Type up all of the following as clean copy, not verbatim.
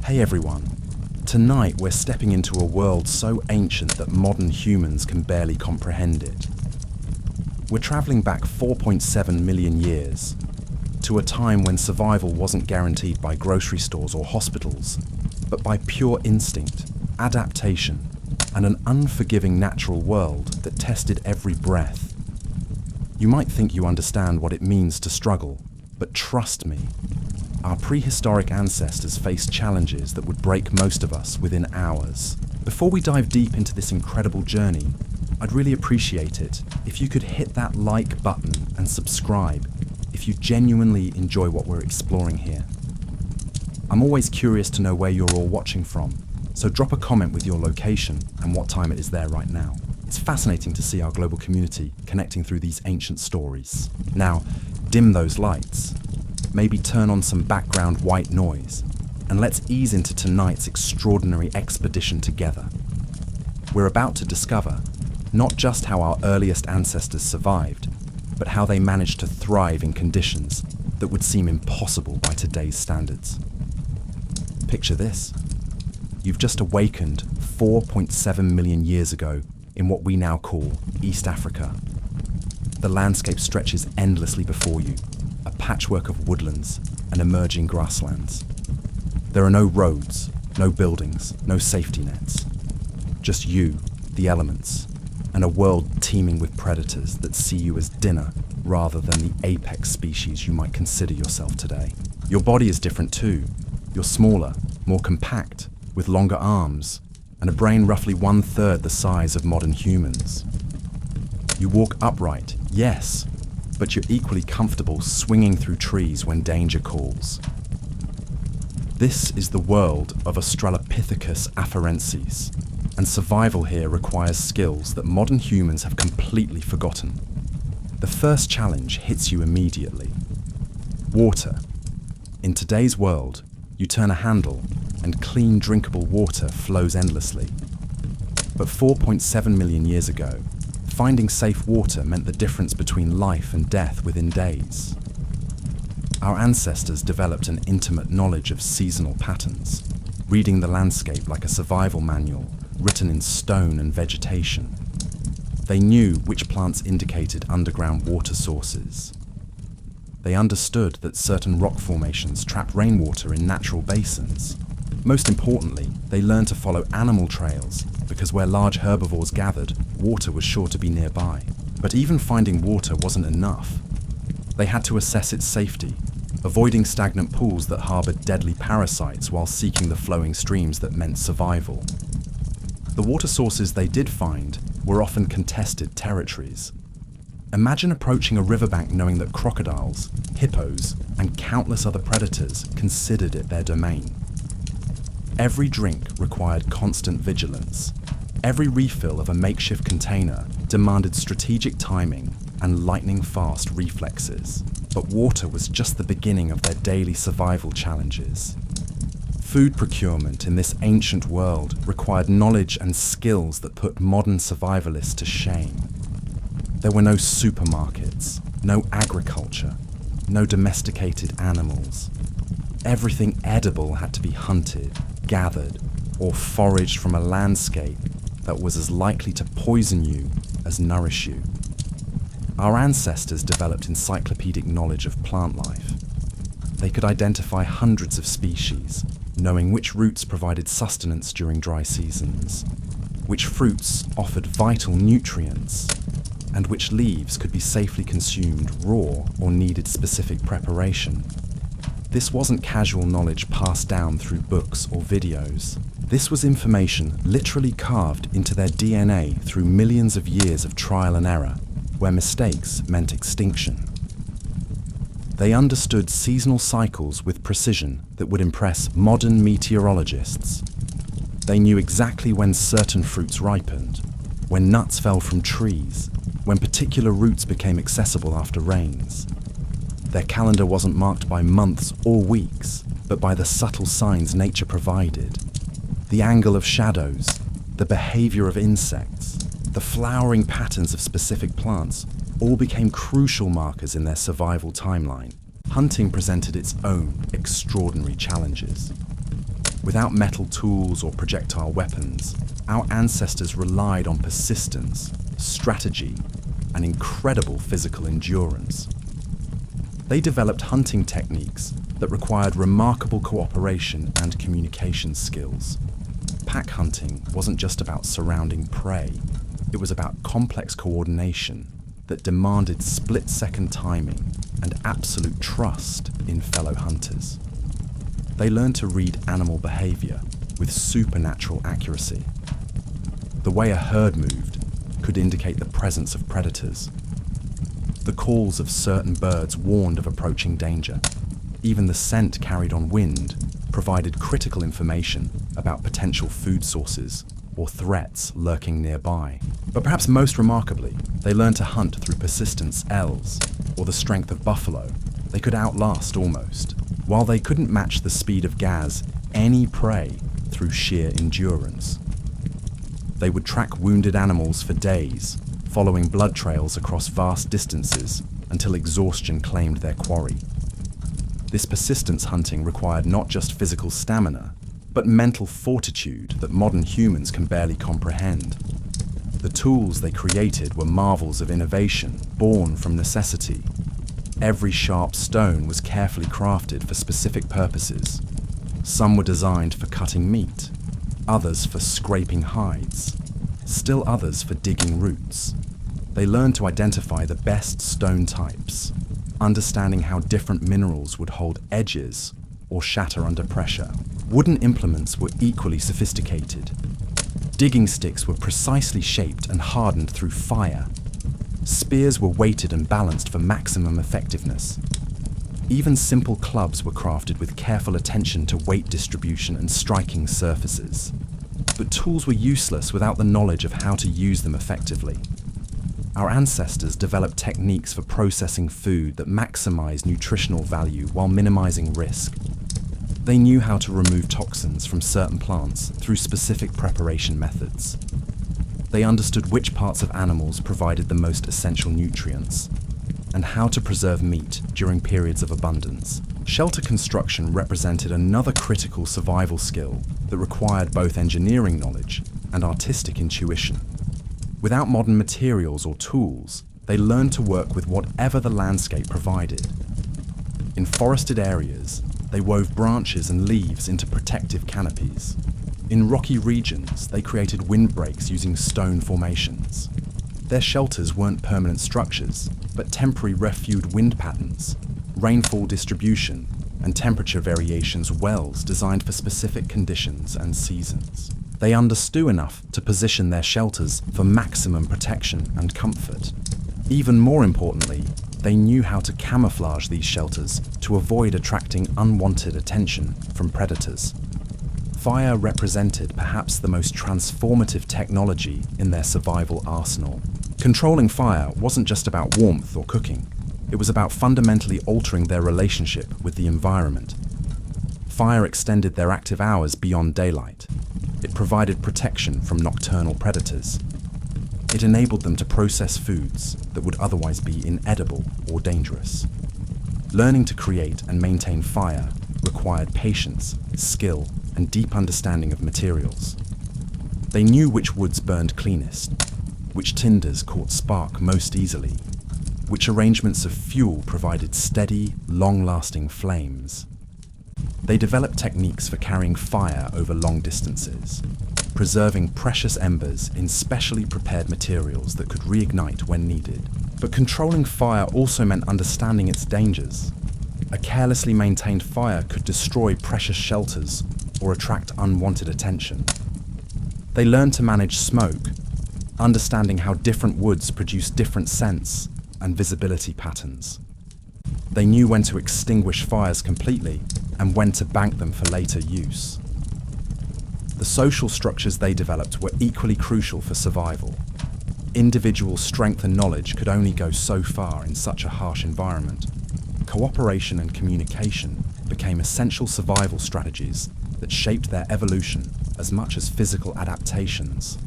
Hey everyone, tonight we're stepping into a world so ancient that modern humans can barely comprehend it. We're travelling back 4.7 million years, to a time when survival wasn't guaranteed by grocery stores or hospitals, but by pure instinct, adaptation, and an unforgiving natural world that tested every breath. You might think you understand what it means to struggle, but trust me, our prehistoric ancestors faced challenges that would break most of us within hours. Before we dive deep into this incredible journey, I'd really appreciate it if you could hit that like button and subscribe if you genuinely enjoy what we're exploring here. I'm always curious to know where you're all watching from, so drop a comment with your location and what time it is there right now. It's fascinating to see our global community connecting through these ancient stories. Now, dim those lights, maybe turn on some background white noise, and let's ease into tonight's extraordinary expedition together. We're about to discover not just how our earliest ancestors survived, but how they managed to thrive in conditions that would seem impossible by today's standards. Picture this. You've just awakened 4.7 million years ago in what we now call East Africa. The landscape stretches endlessly before you, a patchwork of woodlands and emerging grasslands. There are no roads, no buildings, no safety nets. Just you, the elements, and a world teeming with predators that see you as dinner rather than the apex species you might consider yourself today. Your body is different too. You're smaller, more compact, with longer arms, and a brain roughly 1/3 the size of modern humans. You walk upright, yes, but you're equally comfortable swinging through trees when danger calls. This is the world of Australopithecus afarensis, and survival here requires skills that modern humans have completely forgotten. The first challenge hits you immediately. Water. In today's world, you turn a handle and clean drinkable water flows endlessly. But 4.7 million years ago, finding safe water meant the difference between life and death within days. Our ancestors developed an intimate knowledge of seasonal patterns, reading the landscape like a survival manual written in stone and vegetation. They knew which plants indicated underground water sources. They understood that certain rock formations trap rainwater in natural basins. Most importantly, they learned to follow animal trails because where large herbivores gathered, water was sure to be nearby. But even finding water wasn't enough. They had to assess its safety, avoiding stagnant pools that harbored deadly parasites while seeking the flowing streams that meant survival. The water sources they did find were often contested territories. Imagine approaching a riverbank knowing that crocodiles, hippos, and countless other predators considered it their domain. Every drink required constant vigilance. Every refill of a makeshift container demanded strategic timing and lightning-fast reflexes. But water was just the beginning of their daily survival challenges. Food procurement in this ancient world required knowledge and skills that put modern survivalists to shame. There were no supermarkets, no agriculture, no domesticated animals. Everything edible had to be hunted, gathered, or foraged from a landscape that was as likely to poison you as nourish you. Our ancestors developed encyclopedic knowledge of plant life. They could identify hundreds of species, knowing which roots provided sustenance during dry seasons, which fruits offered vital nutrients, and which leaves could be safely consumed raw or needed specific preparation. This wasn't casual knowledge passed down through books or videos. This was information literally carved into their DNA through millions of years of trial and error, where mistakes meant extinction. They understood seasonal cycles with precision that would impress modern meteorologists. They knew exactly when certain fruits ripened, when nuts fell from trees, when particular routes became accessible after rains. Their calendar wasn't marked by months or weeks, but by the subtle signs nature provided. The angle of shadows, the behavior of insects, the flowering patterns of specific plants all became crucial markers in their survival timeline. Hunting presented its own extraordinary challenges. Without metal tools or projectile weapons, our ancestors relied on persistence, strategy, and incredible physical endurance. They developed hunting techniques that required remarkable cooperation and communication skills. Pack hunting wasn't just about surrounding prey, it was about complex coordination that demanded split-second timing and absolute trust in fellow hunters. They learned to read animal behavior with supernatural accuracy. The way a herd moved could indicate the presence of predators. The calls of certain birds warned of approaching danger. Even the scent carried on wind provided critical information about potential food sources or threats lurking nearby. But perhaps most remarkably, they learned to hunt through persistence ells or the strength of buffalo. They could outlast almost. While they couldn't match the speed of Gaz, any prey through sheer endurance. They would track wounded animals for days, following blood trails across vast distances until exhaustion claimed their quarry. This persistence hunting required not just physical stamina, but mental fortitude that modern humans can barely comprehend. The tools they created were marvels of innovation, born from necessity. Every sharp stone was carefully crafted for specific purposes. Some were designed for cutting meat, others for scraping hides, still others for digging roots. They learned to identify the best stone types, understanding how different minerals would hold edges or shatter under pressure. Wooden implements were equally sophisticated. Digging sticks were precisely shaped and hardened through fire. Spears were weighted and balanced for maximum effectiveness. Even simple clubs were crafted with careful attention to weight distribution and striking surfaces. But tools were useless without the knowledge of how to use them effectively. Our ancestors developed techniques for processing food that maximized nutritional value while minimizing risk. They knew how to remove toxins from certain plants through specific preparation methods. They understood which parts of animals provided the most essential nutrients, and how to preserve meat during periods of abundance. Shelter construction represented another critical survival skill that required both engineering knowledge and artistic intuition. Without modern materials or tools, they learned to work with whatever the landscape provided. In forested areas, they wove branches and leaves into protective canopies. In rocky regions, they created windbreaks using stone formations. Their shelters weren't permanent structures, but temporary refued wind patterns, rainfall distribution, and temperature variations wells designed for specific conditions and seasons. They understood enough to position their shelters for maximum protection and comfort. Even more importantly, they knew how to camouflage these shelters to avoid attracting unwanted attention from predators. Fire represented perhaps the most transformative technology in their survival arsenal. Controlling fire wasn't just about warmth or cooking. It was about fundamentally altering their relationship with the environment. Fire extended their active hours beyond daylight. It provided protection from nocturnal predators. It enabled them to process foods that would otherwise be inedible or dangerous. Learning to create and maintain fire required patience, skill, and deep understanding of materials. They knew which woods burned cleanest, which tinders caught spark most easily, which arrangements of fuel provided steady, long-lasting flames. They developed techniques for carrying fire over long distances, preserving precious embers in specially prepared materials that could reignite when needed. But controlling fire also meant understanding its dangers. A carelessly maintained fire could destroy precious shelters or attract unwanted attention. They learned to manage smoke, understanding how different woods produce different scents and visibility patterns. They knew when to extinguish fires completely and when to bank them for later use. The social structures they developed were equally crucial for survival. Individual strength and knowledge could only go so far in such a harsh environment. Cooperation and communication became essential survival strategies that shaped their evolution as much as physical adaptations.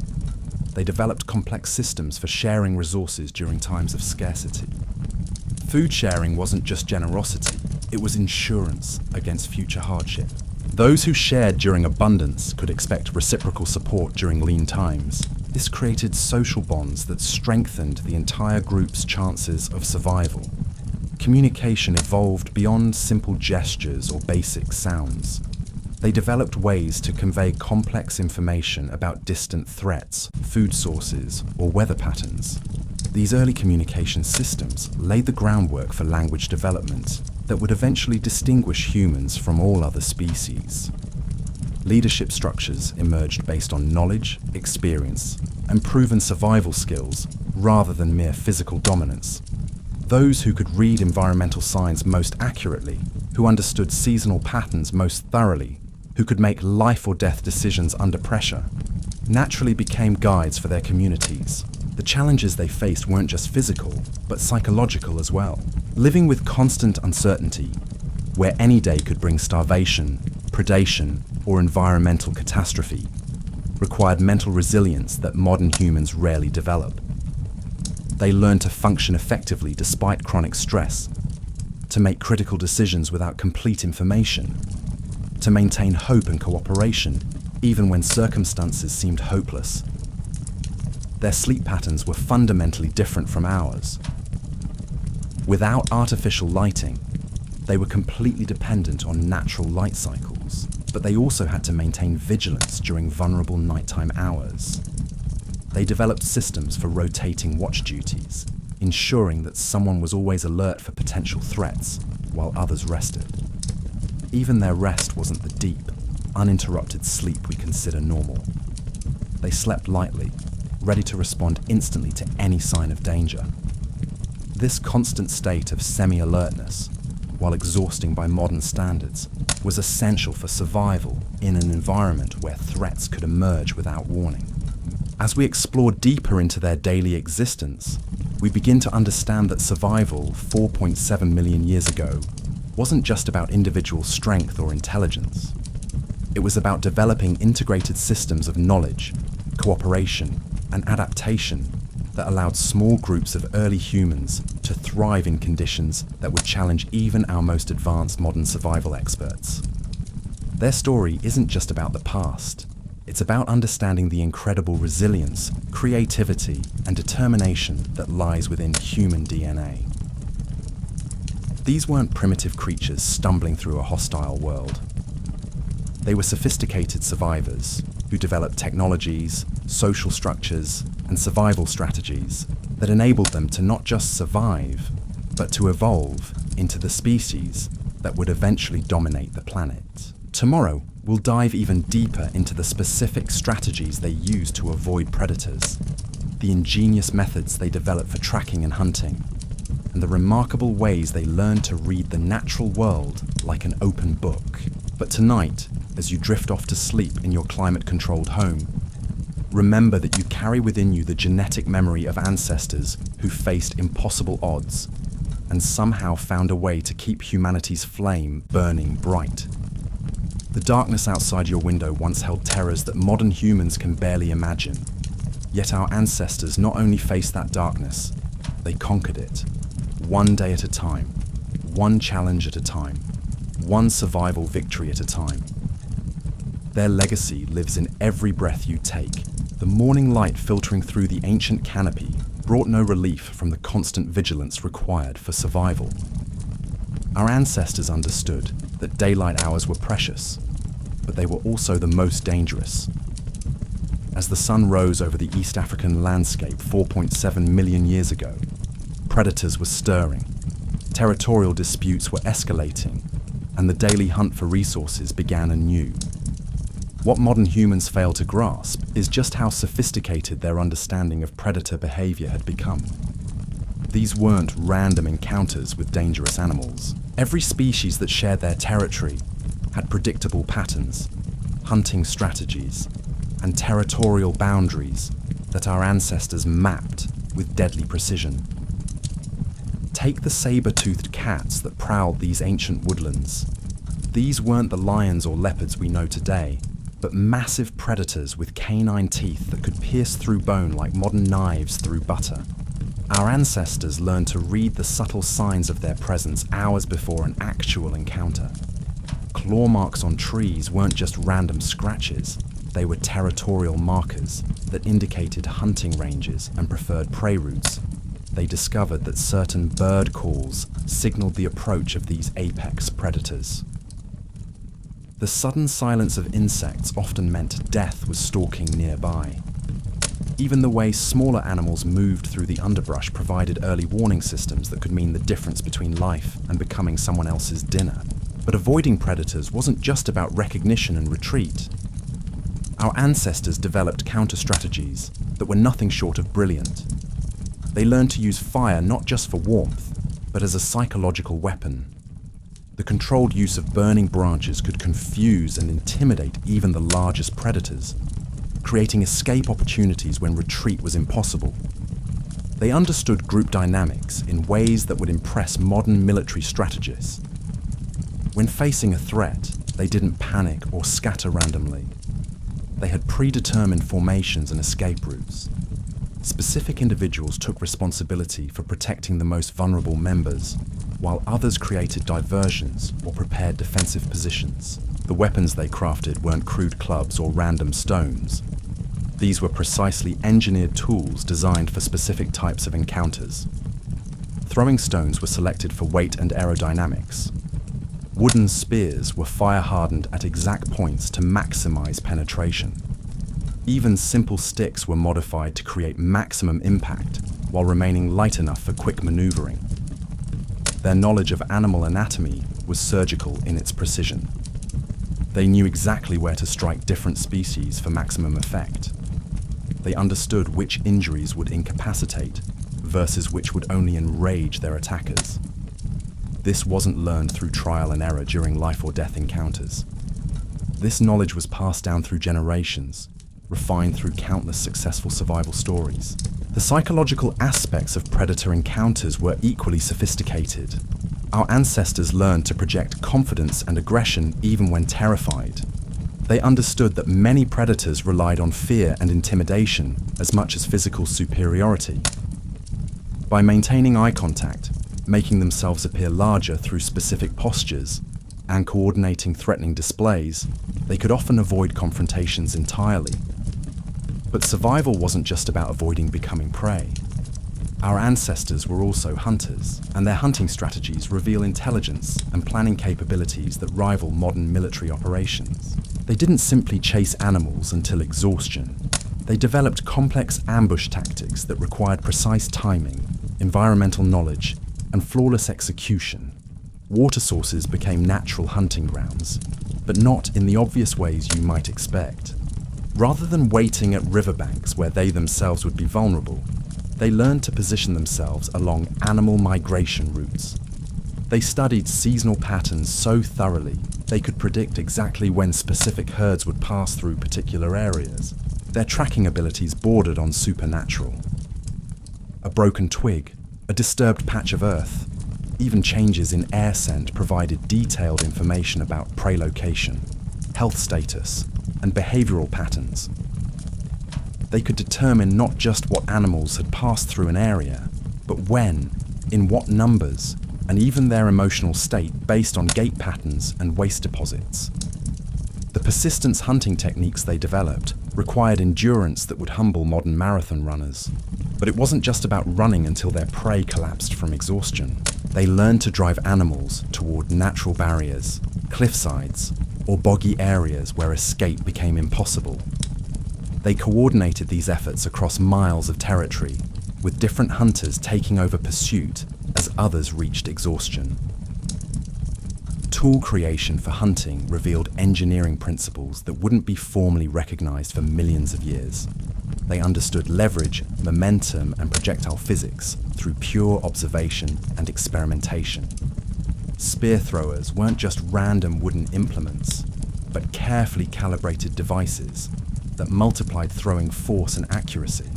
They developed complex systems for sharing resources during times of scarcity. Food sharing wasn't just generosity, it was insurance against future hardship. Those who shared during abundance could expect reciprocal support during lean times. This created social bonds that strengthened the entire group's chances of survival. Communication evolved beyond simple gestures or basic sounds. They developed ways to convey complex information about distant threats, food sources, or weather patterns. These early communication systems laid the groundwork for language development that would eventually distinguish humans from all other species. Leadership structures emerged based on knowledge, experience, and proven survival skills rather than mere physical dominance. Those who could read environmental signs most accurately, who understood seasonal patterns most thoroughly, who could make life or death decisions under pressure, naturally became guides for their communities. The challenges they faced weren't just physical, but psychological as well. Living with constant uncertainty, where any day could bring starvation, predation, or environmental catastrophe, required mental resilience that modern humans rarely develop. They learned to function effectively despite chronic stress, to make critical decisions without complete information, to maintain hope and cooperation, even when circumstances seemed hopeless. Their sleep patterns were fundamentally different from ours. Without artificial lighting, they were completely dependent on natural light cycles, but they also had to maintain vigilance during vulnerable nighttime hours. They developed systems for rotating watch duties, ensuring that someone was always alert for potential threats while others rested. Even their rest wasn't the deep, uninterrupted sleep we consider normal. They slept lightly, ready to respond instantly to any sign of danger. This constant state of semi-alertness, while exhausting by modern standards, was essential for survival in an environment where threats could emerge without warning. As we explore deeper into their daily existence, we begin to understand that survival 4.7 million years ago wasn't just about individual strength or intelligence. It was about developing integrated systems of knowledge, cooperation, and adaptation that allowed small groups of early humans to thrive in conditions that would challenge even our most advanced modern survival experts. Their story isn't just about the past. It's about understanding the incredible resilience, creativity, and determination that lies within human DNA. These weren't primitive creatures stumbling through a hostile world. They were sophisticated survivors who developed technologies, social structures, and survival strategies that enabled them to not just survive, but to evolve into the species that would eventually dominate the planet. Tomorrow, we'll dive even deeper into the specific strategies they used to avoid predators, the ingenious methods they developed for tracking and hunting, and the remarkable ways they learned to read the natural world like an open book. But tonight, as you drift off to sleep in your climate-controlled home, remember that you carry within you the genetic memory of ancestors who faced impossible odds and somehow found a way to keep humanity's flame burning bright. The darkness outside your window once held terrors that modern humans can barely imagine. Yet our ancestors not only faced that darkness, they conquered it, one day at a time, one challenge at a time, one survival victory at a time. Their legacy lives in every breath you take. The morning light filtering through the ancient canopy brought no relief from the constant vigilance required for survival. Our ancestors understood that daylight hours were precious, but they were also the most dangerous. As the sun rose over the East African landscape 4.7 million years ago, predators were stirring, territorial disputes were escalating, and the daily hunt for resources began anew. What modern humans fail to grasp is just how sophisticated their understanding of predator behavior had become. These weren't random encounters with dangerous animals. Every species that shared their territory had predictable patterns, hunting strategies, and territorial boundaries that our ancestors mapped with deadly precision. Take the saber-toothed cats that prowled these ancient woodlands. These weren't the lions or leopards we know today, but massive predators with canine teeth that could pierce through bone like modern knives through butter. Our ancestors learned to read the subtle signs of their presence hours before an actual encounter. Claw marks on trees weren't just random scratches, they were territorial markers that indicated hunting ranges and preferred prey routes. They discovered that certain bird calls signaled the approach of these apex predators. The sudden silence of insects often meant death was stalking nearby. Even the way smaller animals moved through the underbrush provided early warning systems that could mean the difference between life and becoming someone else's dinner. But avoiding predators wasn't just about recognition and retreat. Our ancestors developed counter-strategies that were nothing short of brilliant. They learned to use fire not just for warmth, but as a psychological weapon. The controlled use of burning branches could confuse and intimidate even the largest predators, creating escape opportunities when retreat was impossible. They understood group dynamics in ways that would impress modern military strategists. When facing a threat, they didn't panic or scatter randomly. They had predetermined formations and escape routes. Specific individuals took responsibility for protecting the most vulnerable members, while others created diversions or prepared defensive positions. The weapons they crafted weren't crude clubs or random stones. These were precisely engineered tools designed for specific types of encounters. Throwing stones were selected for weight and aerodynamics. Wooden spears were fire-hardened at exact points to maximize penetration. Even simple sticks were modified to create maximum impact while remaining light enough for quick maneuvering. Their knowledge of animal anatomy was surgical in its precision. They knew exactly where to strike different species for maximum effect. They understood which injuries would incapacitate versus which would only enrage their attackers. This wasn't learned through trial and error during life or death encounters. This knowledge was passed down through generations, refined through countless successful survival stories. The psychological aspects of predator encounters were equally sophisticated. Our ancestors learned to project confidence and aggression even when terrified. They understood that many predators relied on fear and intimidation as much as physical superiority. By maintaining eye contact, making themselves appear larger through specific postures, and coordinating threatening displays, they could often avoid confrontations entirely. But survival wasn't just about avoiding becoming prey. Our ancestors were also hunters, and their hunting strategies reveal intelligence and planning capabilities that rival modern military operations. They didn't simply chase animals until exhaustion. They developed complex ambush tactics that required precise timing, environmental knowledge, and flawless execution. Water sources became natural hunting grounds, but not in the obvious ways you might expect. Rather than waiting at riverbanks where they themselves would be vulnerable, they learned to position themselves along animal migration routes. They studied seasonal patterns so thoroughly they could predict exactly when specific herds would pass through particular areas. Their tracking abilities bordered on supernatural. A broken twig, a disturbed patch of earth, even changes in air scent provided detailed information about prey location, health status, and behavioral patterns. They could determine not just what animals had passed through an area, but when, in what numbers, and even their emotional state based on gait patterns and waste deposits. The persistence hunting techniques they developed required endurance that would humble modern marathon runners. But it wasn't just about running until their prey collapsed from exhaustion. They learned to drive animals toward natural barriers, cliffsides, or boggy areas where escape became impossible. They coordinated these efforts across miles of territory, with different hunters taking over pursuit as others reached exhaustion. Tool creation for hunting revealed engineering principles that wouldn't be formally recognized for millions of years. They understood leverage, momentum, and projectile physics through pure observation and experimentation. Spear throwers weren't just random wooden implements, but carefully calibrated devices that multiplied throwing force and accuracy.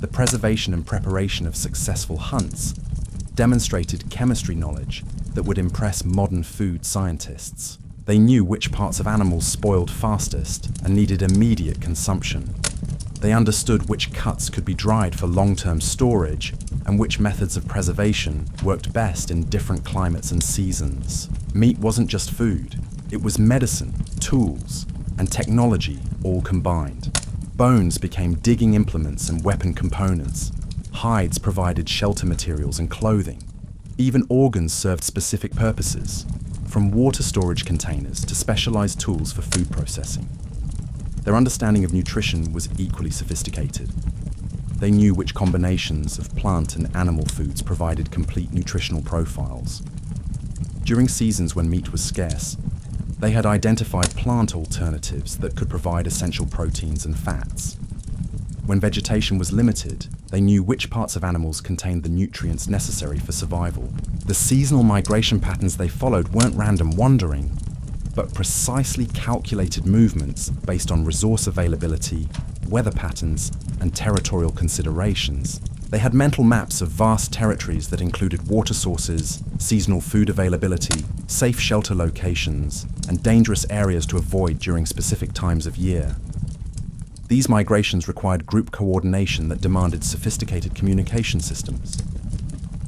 The preservation and preparation of successful hunts demonstrated chemistry knowledge that would impress modern food scientists. They knew which parts of animals spoiled fastest and needed immediate consumption. They understood which cuts could be dried for long-term storage and which methods of preservation worked best in different climates and seasons. Meat wasn't just food, It was medicine, tools, and technology all combined. Bones became digging implements and weapon components. Hides provided shelter materials and clothing. Even organs served specific purposes, from water storage containers to specialized tools for food processing. Their understanding of nutrition was equally sophisticated. They knew which combinations of plant and animal foods provided complete nutritional profiles. During seasons when meat was scarce, they had identified plant alternatives that could provide essential proteins and fats. When vegetation was limited, they knew which parts of animals contained the nutrients necessary for survival. The seasonal migration patterns they followed weren't random wandering, but precisely calculated movements based on resource availability, weather patterns, and territorial considerations. They had mental maps of vast territories that included water sources, seasonal food availability, safe shelter locations, and dangerous areas to avoid during specific times of year. These migrations required group coordination that demanded sophisticated communication systems.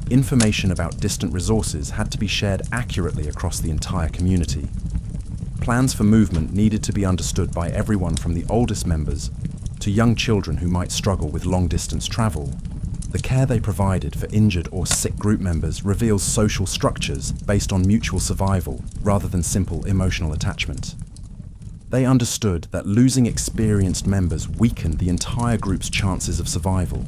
Information about distant resources had to be shared accurately across the entire community. Plans for movement needed to be understood by everyone from the oldest members to young children who might struggle with long-distance travel. The care they provided for injured or sick group members reveals social structures based on mutual survival rather than simple emotional attachment. They understood that losing experienced members weakened the entire group's chances of survival.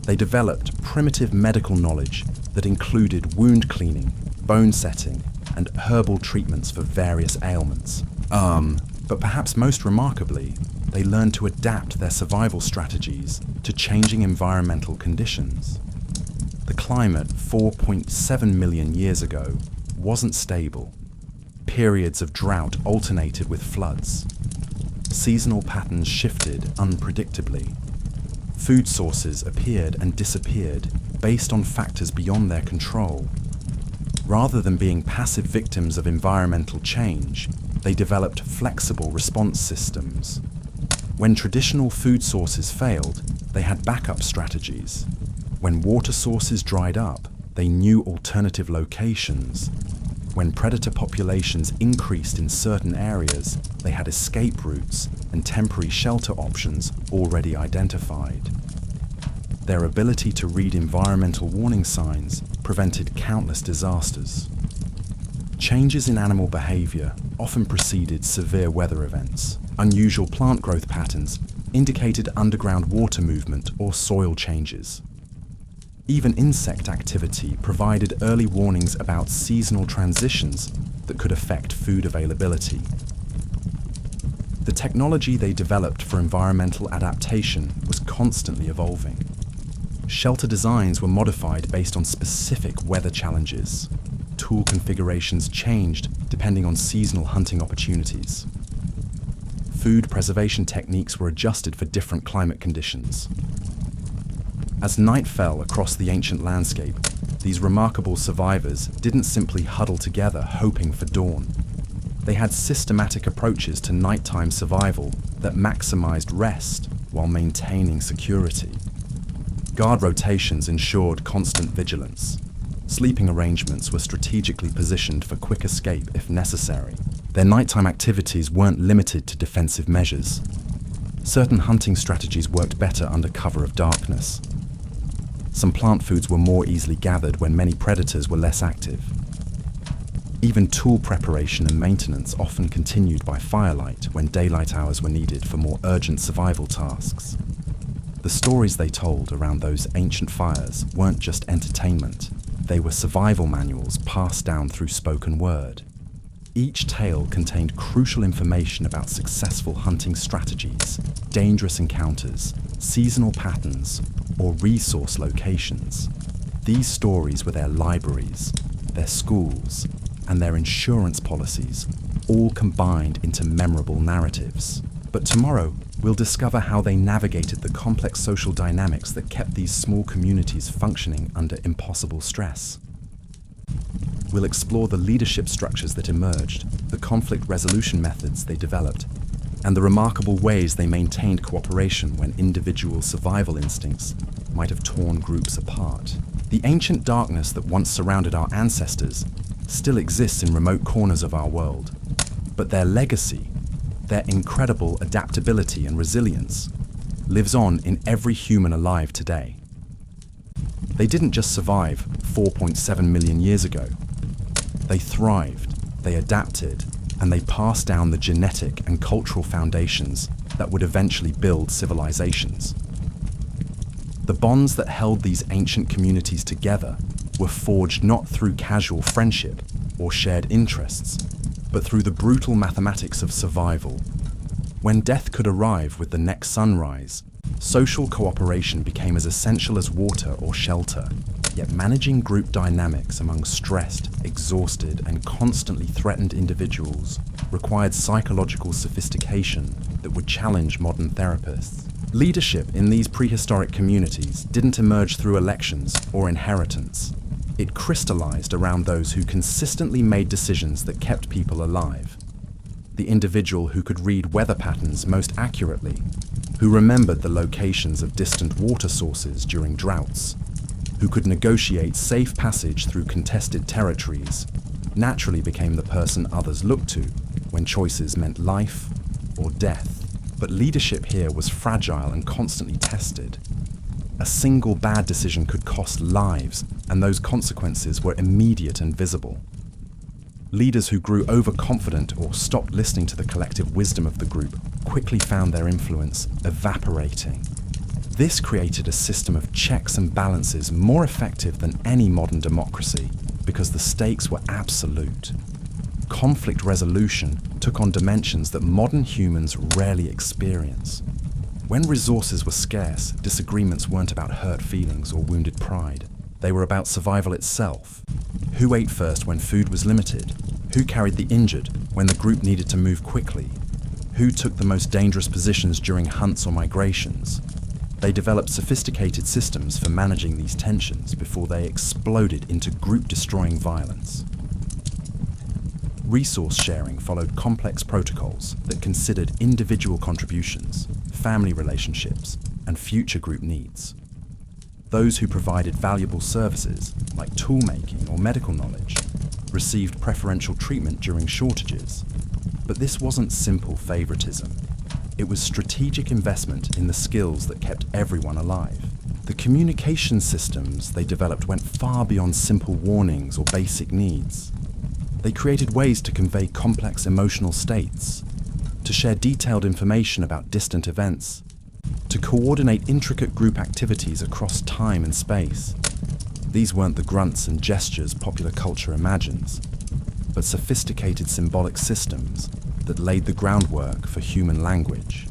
They developed primitive medical knowledge that included wound cleaning, bone setting, and herbal treatments for various ailments. But perhaps most remarkably, they learned to adapt their survival strategies to changing environmental conditions. The climate 4.7 million years ago wasn't stable. Periods of drought alternated with floods. Seasonal patterns shifted unpredictably. Food sources appeared and disappeared based on factors beyond their control. Rather than being passive victims of environmental change, they developed flexible response systems. When traditional food sources failed, they had backup strategies. When water sources dried up, they knew alternative locations. When predator populations increased in certain areas, they had escape routes and temporary shelter options already identified. Their ability to read environmental warning signs prevented countless disasters. Changes in animal behavior often preceded severe weather events. Unusual plant growth patterns indicated underground water movement or soil changes. Even insect activity provided early warnings about seasonal transitions that could affect food availability. The technology they developed for environmental adaptation was constantly evolving. Shelter designs were modified based on specific weather challenges. Tool configurations changed depending on seasonal hunting opportunities. Food preservation techniques were adjusted for different climate conditions. As night fell across the ancient landscape, these remarkable survivors didn't simply huddle together hoping for dawn. They had systematic approaches to nighttime survival that maximized rest while maintaining security. Guard rotations ensured constant vigilance. Sleeping arrangements were strategically positioned for quick escape if necessary. Their nighttime activities weren't limited to defensive measures. Certain hunting strategies worked better under cover of darkness. Some plant foods were more easily gathered when many predators were less active. Even tool preparation and maintenance often continued by firelight when daylight hours were needed for more urgent survival tasks. The stories they told around those ancient fires weren't just entertainment. They were survival manuals passed down through spoken word. Each tale contained crucial information about successful hunting strategies, dangerous encounters, seasonal patterns, or resource locations. These stories were their libraries, their schools, and their insurance policies, all combined into memorable narratives. But tomorrow, we'll discover how they navigated the complex social dynamics that kept these small communities functioning under impossible stress. We'll explore the leadership structures that emerged, the conflict resolution methods they developed, and the remarkable ways they maintained cooperation when individual survival instincts might have torn groups apart. The ancient darkness that once surrounded our ancestors still exists in remote corners of our world. But their legacy, their incredible adaptability and resilience, lives on in every human alive today. They didn't just survive 4.7 million years ago. They thrived, they adapted, and they passed down the genetic and cultural foundations that would eventually build civilizations. The bonds that held these ancient communities together were forged not through casual friendship or shared interests, but through the brutal mathematics of survival. When death could arrive with the next sunrise, social cooperation became as essential as water or shelter. Yet managing group dynamics among stressed, exhausted, and constantly threatened individuals required psychological sophistication that would challenge modern therapists. Leadership in these prehistoric communities didn't emerge through elections or inheritance. It crystallized around those who consistently made decisions that kept people alive. The individual who could read weather patterns most accurately, who remembered the locations of distant water sources during droughts, who could negotiate safe passage through contested territories, naturally became the person others looked to when choices meant life or death. But leadership here was fragile and constantly tested. A single bad decision could cost lives, and those consequences were immediate and visible. Leaders who grew overconfident or stopped listening to the collective wisdom of the group quickly found their influence evaporating. This created a system of checks and balances more effective than any modern democracy because the stakes were absolute. Conflict resolution took on dimensions that modern humans rarely experience. When resources were scarce, disagreements weren't about hurt feelings or wounded pride. They were about survival itself. Who ate first when food was limited? Who carried the injured when the group needed to move quickly? Who took the most dangerous positions during hunts or migrations? They developed sophisticated systems for managing these tensions before they exploded into group-destroying violence. Resource sharing followed complex protocols that considered individual contributions, family relationships, and future group needs. Those who provided valuable services, like toolmaking or medical knowledge, received preferential treatment during shortages. But this wasn't simple favoritism. It was strategic investment in the skills that kept everyone alive. The communication systems they developed went far beyond simple warnings or basic needs. They created ways to convey complex emotional states, to share detailed information about distant events, to coordinate intricate group activities across time and space. These weren't the grunts and gestures popular culture imagines, but sophisticated symbolic systems that laid the groundwork for human language.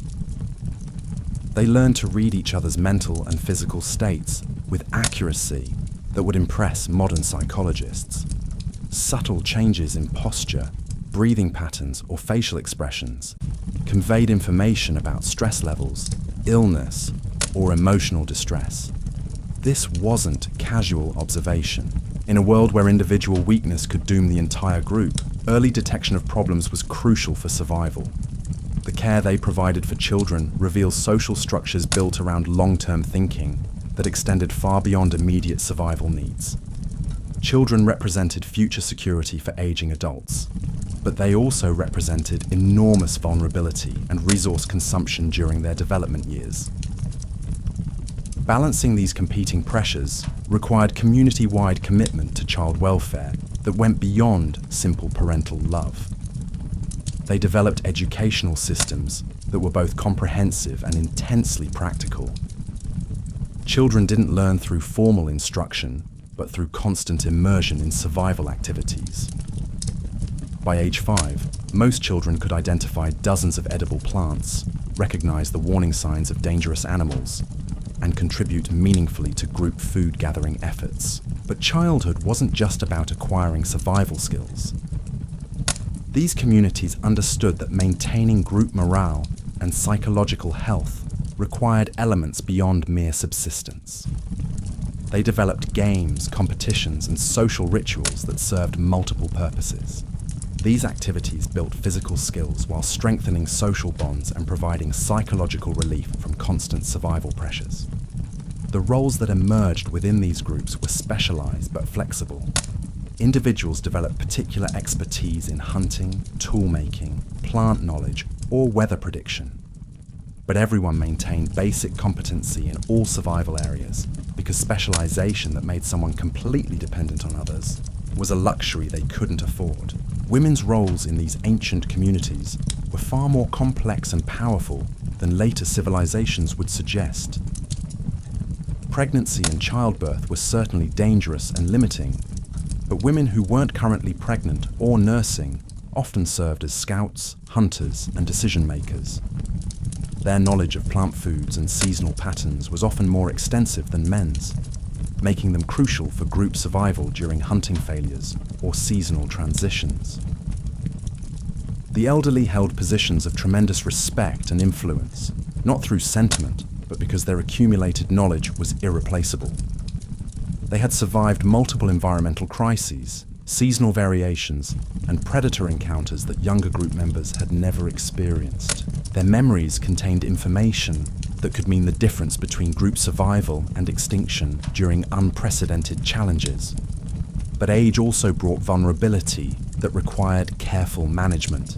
They learned to read each other's mental and physical states with accuracy that would impress modern psychologists. Subtle changes in posture, breathing patterns, or facial expressions conveyed information about stress levels, illness, or emotional distress. This wasn't casual observation. In a world where individual weakness could doom the entire group, early detection of problems was crucial for survival. The care they provided for children reveals social structures built around long-term thinking that extended far beyond immediate survival needs. Children represented future security for aging adults, but they also represented enormous vulnerability and resource consumption during their development years. Balancing these competing pressures required community-wide commitment to child welfare that went beyond simple parental love. They developed educational systems that were both comprehensive and intensely practical. Children didn't learn through formal instruction, but through constant immersion in survival activities. By age 5, most children could identify dozens of edible plants, recognize the warning signs of dangerous animals, and contribute meaningfully to group food gathering efforts. But childhood wasn't just about acquiring survival skills. These communities understood that maintaining group morale and psychological health required elements beyond mere subsistence. They developed games, competitions, and social rituals that served multiple purposes. These activities built physical skills while strengthening social bonds and providing psychological relief from constant survival pressures. The roles that emerged within these groups were specialized but flexible. individuals developed particular expertise in hunting, tool-making, plant knowledge, or weather prediction. But everyone maintained basic competency in all survival areas because specialization that made someone completely dependent on others was a luxury they couldn't afford. Women's roles in these ancient communities were far more complex and powerful than later civilizations would suggest. Pregnancy and childbirth were certainly dangerous and limiting, but women who weren't currently pregnant or nursing often served as scouts, hunters, and decision-makers. Their knowledge of plant foods and seasonal patterns was often more extensive than men's, making them crucial for group survival during hunting failures or seasonal transitions. The elderly held positions of tremendous respect and influence, not through sentiment, but because their accumulated knowledge was irreplaceable. They had survived multiple environmental crises, seasonal variations, and predator encounters that younger group members had never experienced. Their memories contained information that could mean the difference between group survival and extinction during unprecedented challenges. But age also brought vulnerability that required careful management.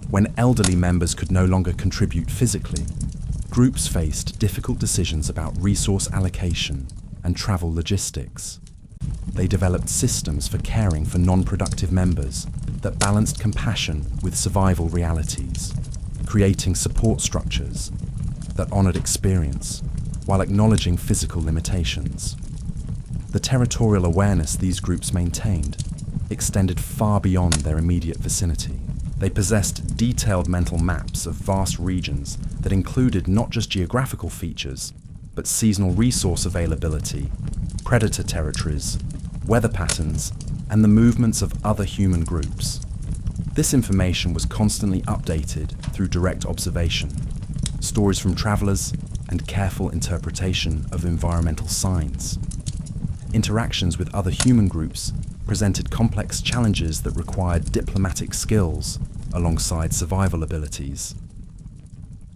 When elderly members could no longer contribute physically, groups faced difficult decisions about resource allocation and travel logistics. They developed systems for caring for non-productive members that balanced compassion with survival realities, creating support structures that honored experience while acknowledging physical limitations. The territorial awareness these groups maintained extended far beyond their immediate vicinity. They possessed detailed mental maps of vast regions that included not just geographical features, but seasonal resource availability, predator territories, weather patterns, and the movements of other human groups. This information was constantly updated through direct observation, stories from travelers, and careful interpretation of environmental signs. Interactions with other human groups presented complex challenges that required diplomatic skills alongside survival abilities.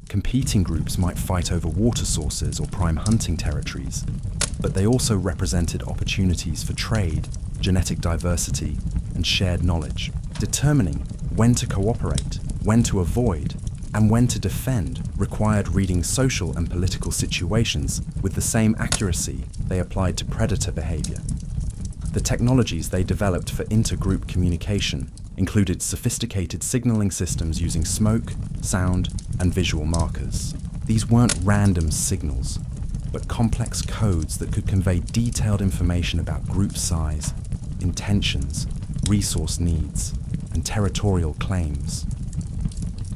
Competing groups might fight over water sources or prime hunting territories, but they also represented opportunities for trade, genetic diversity, and shared knowledge. Determining when to cooperate, when to avoid, and when to defend required reading social and political situations with the same accuracy they applied to predator behavior. The technologies they developed for intergroup communication included sophisticated signaling systems using smoke, sound, and visual markers. These weren't random signals, but complex codes that could convey detailed information about group size, intentions, resource needs, and territorial claims.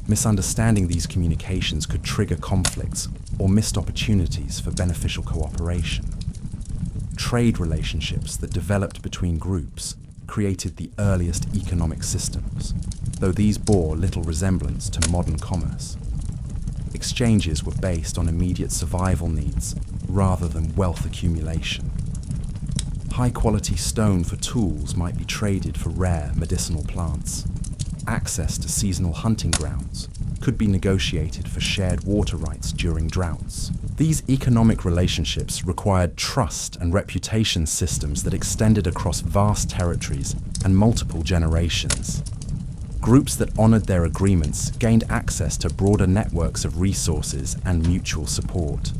Misunderstanding these communications could trigger conflicts or missed opportunities for beneficial cooperation. Trade relationships that developed between groups created the earliest economic systems, though these bore little resemblance to modern commerce. Exchanges were based on immediate survival needs rather than wealth accumulation. High-quality stone for tools might be traded for rare medicinal plants. Access to seasonal hunting grounds could be negotiated for shared water rights during droughts. These economic relationships required trust and reputation systems that extended across vast territories and multiple generations. Groups that honored their agreements gained access to broader networks of resources and mutual support.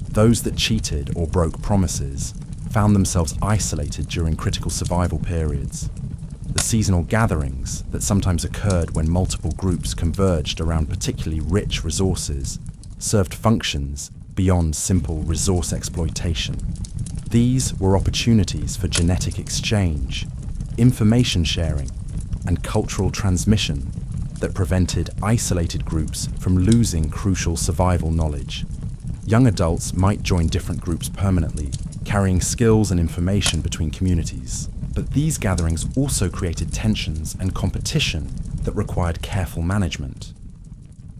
Those that cheated or broke promises found themselves isolated during critical survival periods. The seasonal gatherings that sometimes occurred when multiple groups converged around particularly rich resources served functions beyond simple resource exploitation. These were opportunities for genetic exchange, information sharing, and cultural transmission that prevented isolated groups from losing crucial survival knowledge. Young adults might join different groups permanently, carrying skills and information between communities. But these gatherings also created tensions and competition that required careful management.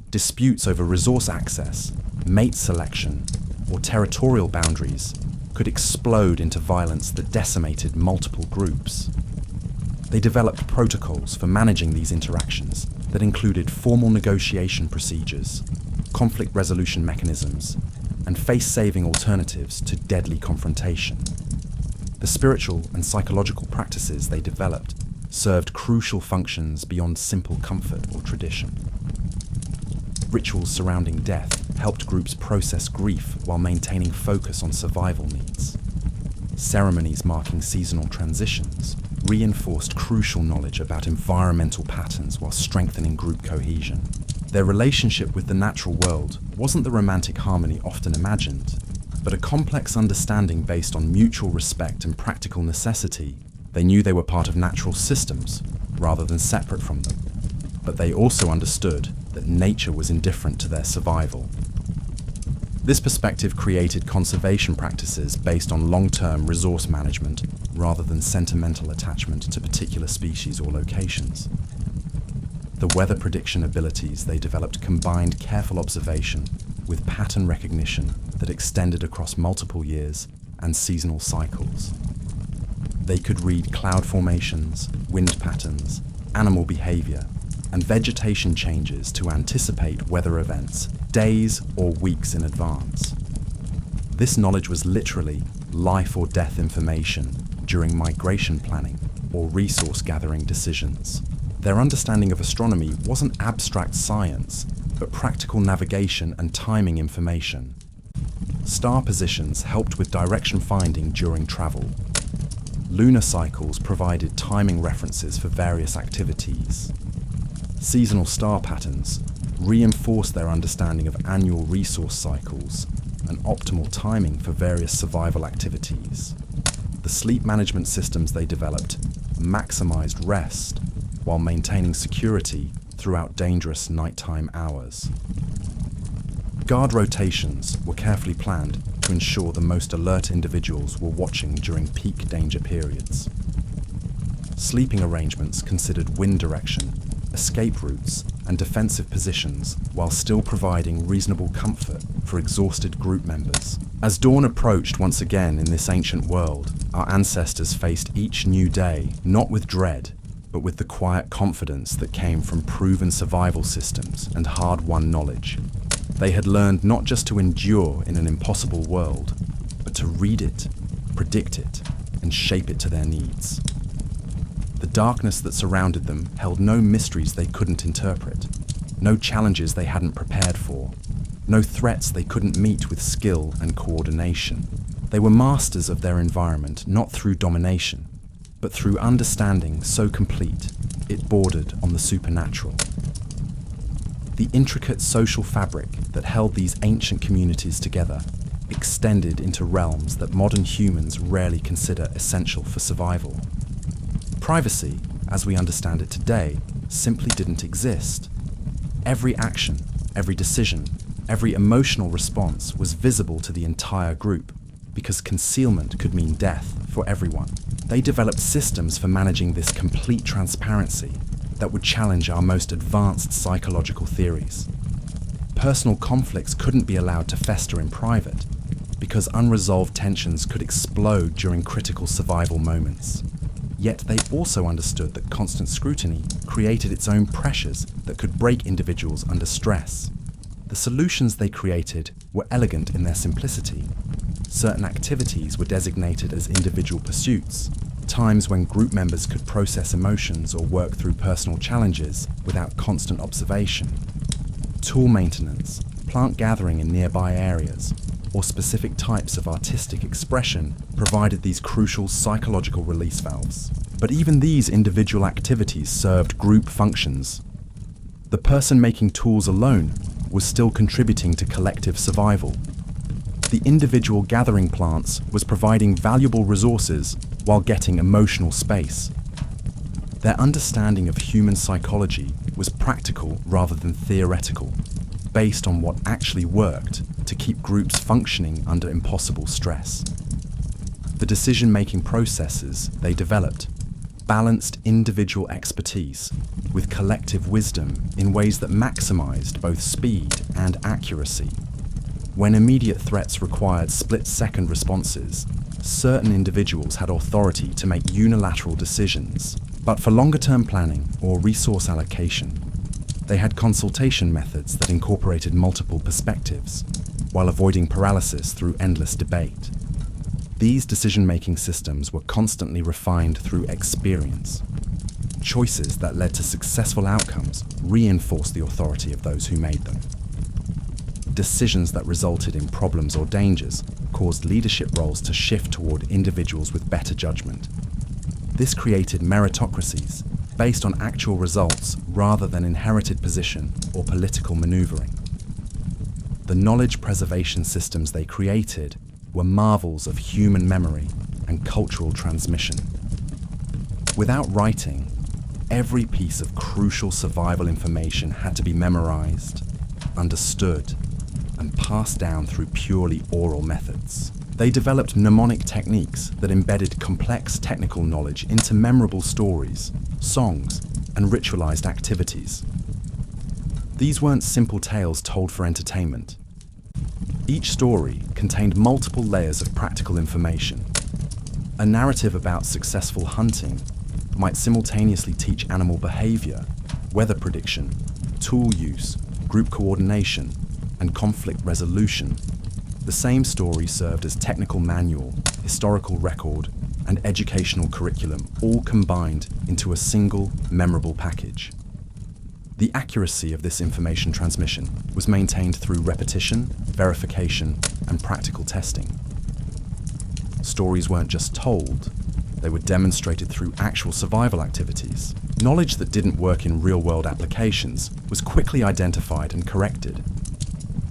Disputes over resource access, mate selection, or territorial boundaries could explode into violence that decimated multiple groups. They developed protocols for managing these interactions that included formal negotiation procedures, conflict resolution mechanisms, and face-saving alternatives to deadly confrontation. The spiritual and psychological practices they developed served crucial functions beyond simple comfort or tradition. Rituals surrounding death helped groups process grief while maintaining focus on survival needs. Ceremonies marking seasonal transitions reinforced crucial knowledge about environmental patterns while strengthening group cohesion. Their relationship with the natural world wasn't the romantic harmony often imagined, but a complex understanding based on mutual respect and practical necessity. They knew they were part of natural systems rather than separate from them, but they also understood that nature was indifferent to their survival. This perspective created conservation practices based on long-term resource management rather than sentimental attachment to particular species or locations. The weather prediction abilities they developed combined careful observation with pattern recognition that extended across multiple years and seasonal cycles. They could read cloud formations, wind patterns, animal behavior, and vegetation changes to anticipate weather events days or weeks in advance. This knowledge was literally life or death information during migration planning or resource gathering decisions. Their understanding of astronomy wasn't abstract science, but practical navigation and timing information. Star positions helped with direction finding during travel. Lunar cycles provided timing references for various activities. Seasonal star patterns reinforced their understanding of annual resource cycles and optimal timing for various survival activities. The sleep management systems they developed maximized rest while maintaining security throughout dangerous nighttime hours. Guard rotations were carefully planned to ensure the most alert individuals were watching during peak danger periods. Sleeping arrangements considered wind direction, escape routes, and defensive positions while still providing reasonable comfort for exhausted group members. As dawn approached once again in this ancient world, our ancestors faced each new day not with dread, but with the quiet confidence that came from proven survival systems and hard-won knowledge. They had learned not just to endure in an impossible world, but to read it, predict it, and shape it to their needs. The darkness that surrounded them held no mysteries they couldn't interpret, no challenges they hadn't prepared for, no threats they couldn't meet with skill and coordination. They were masters of their environment not through domination, but through understanding so complete it bordered on the supernatural. The intricate social fabric that held these ancient communities together extended into realms that modern humans rarely consider essential for survival. Privacy, as we understand it today, simply didn't exist. Every action, every decision, every emotional response was visible to the entire group, because concealment could mean death for everyone. They developed systems for managing this complete transparency that would challenge our most advanced psychological theories. Personal conflicts couldn't be allowed to fester in private, because unresolved tensions could explode during critical survival moments. Yet they also understood that constant scrutiny created its own pressures that could break individuals under stress. The solutions they created were elegant in their simplicity. Certain activities were designated as individual pursuits, times when group members could process emotions or work through personal challenges without constant observation. Tool maintenance, plant gathering in nearby areas, or specific types of artistic expression provided these crucial psychological release valves. But even these individual activities served group functions. The person making tools alone was still contributing to collective survival. The individual gathering plants was providing valuable resources while getting emotional space. Their understanding of human psychology was practical rather than theoretical, based on what actually worked to keep groups functioning under impossible stress. The decision-making processes they developed balanced individual expertise with collective wisdom in ways that maximized both speed and accuracy. When immediate threats required split-second responses, certain individuals had authority to make unilateral decisions, but for longer-term planning or resource allocation, they had consultation methods that incorporated multiple perspectives, while avoiding paralysis through endless debate. These decision-making systems were constantly refined through experience. Choices that led to successful outcomes reinforced the authority of those who made them. Decisions that resulted in problems or dangers caused leadership roles to shift toward individuals with better judgment. This created meritocracies based on actual results rather than inherited position or political maneuvering. The knowledge preservation systems they created were marvels of human memory and cultural transmission. Without writing, every piece of crucial survival information had to be memorized, understood, and passed down through purely oral methods. They developed mnemonic techniques that embedded complex technical knowledge into memorable stories, songs, and ritualized activities. These weren't simple tales told for entertainment. Each story contained multiple layers of practical information. A narrative about successful hunting might simultaneously teach animal behavior, weather prediction, tool use, group coordination, and conflict resolution. The same story served as technical manual, historical record, and educational curriculum, all combined into a single, memorable package. The accuracy of this information transmission was maintained through repetition, verification, and practical testing. Stories weren't just told, they were demonstrated through actual survival activities. Knowledge that didn't work in real-world applications was quickly identified and corrected.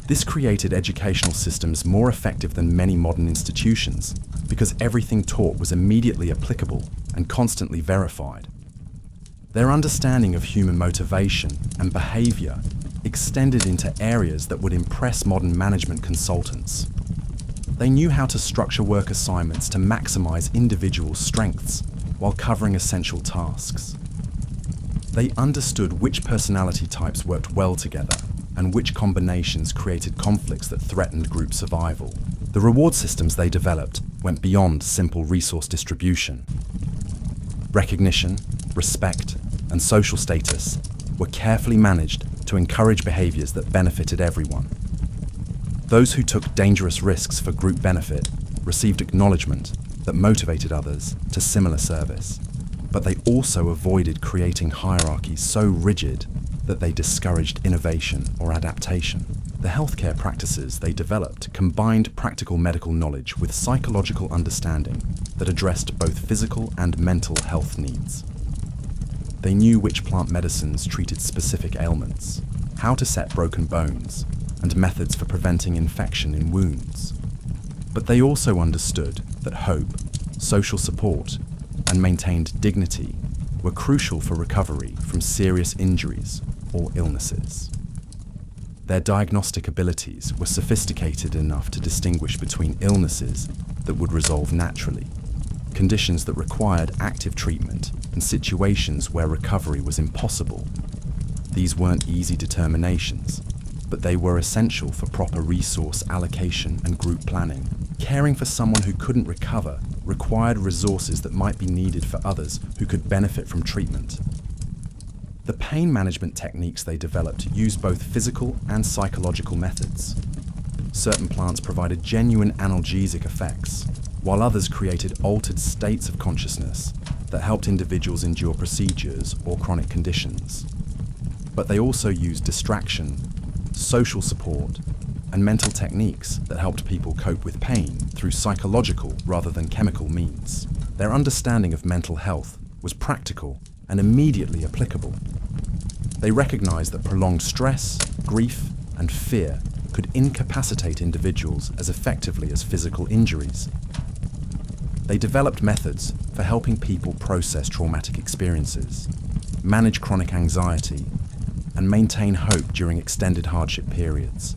This created educational systems more effective than many modern institutions because everything taught was immediately applicable and constantly verified. Their understanding of human motivation and behavior extended into areas that would impress modern management consultants. They knew how to structure work assignments to maximize individual strengths while covering essential tasks. They understood which personality types worked well together and which combinations created conflicts that threatened group survival. The reward systems they developed went beyond simple resource distribution. Recognition, respect, and social status were carefully managed to encourage behaviors that benefited everyone. Those who took dangerous risks for group benefit received acknowledgement that motivated others to similar service, but they also avoided creating hierarchies so rigid that they discouraged innovation or adaptation. The healthcare practices they developed combined practical medical knowledge with psychological understanding that addressed both physical and mental health needs. They knew which plant medicines treated specific ailments, how to set broken bones, and methods for preventing infection in wounds. But they also understood that hope, social support, and maintained dignity were crucial for recovery from serious injuries or illnesses. Their diagnostic abilities were sophisticated enough to distinguish between illnesses that would resolve naturally, conditions that required active treatment, and situations where recovery was impossible. These weren't easy determinations, but they were essential for proper resource allocation and group planning. Caring for someone who couldn't recover required resources that might be needed for others who could benefit from treatment. The pain management techniques they developed used both physical and psychological methods. Certain plants provided genuine analgesic effects, while others created altered states of consciousness that helped individuals endure procedures or chronic conditions. But they also used distraction, social support, and mental techniques that helped people cope with pain through psychological rather than chemical means. Their understanding of mental health was practical and immediately applicable. They recognized that prolonged stress, grief, and fear could incapacitate individuals as effectively as physical injuries. They developed methods for helping people process traumatic experiences, manage chronic anxiety, and maintain hope during extended hardship periods.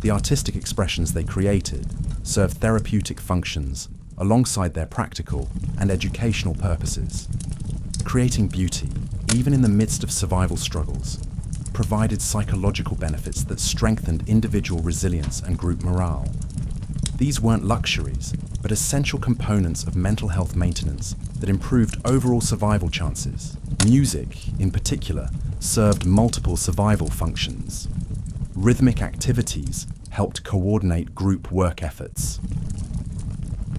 The artistic expressions they created served therapeutic functions alongside their practical and educational purposes. Creating beauty, even in the midst of survival struggles, provided psychological benefits that strengthened individual resilience and group morale. These weren't luxuries, but essential components of mental health maintenance that improved overall survival chances. Music, in particular, served multiple survival functions. Rhythmic activities helped coordinate group work efforts.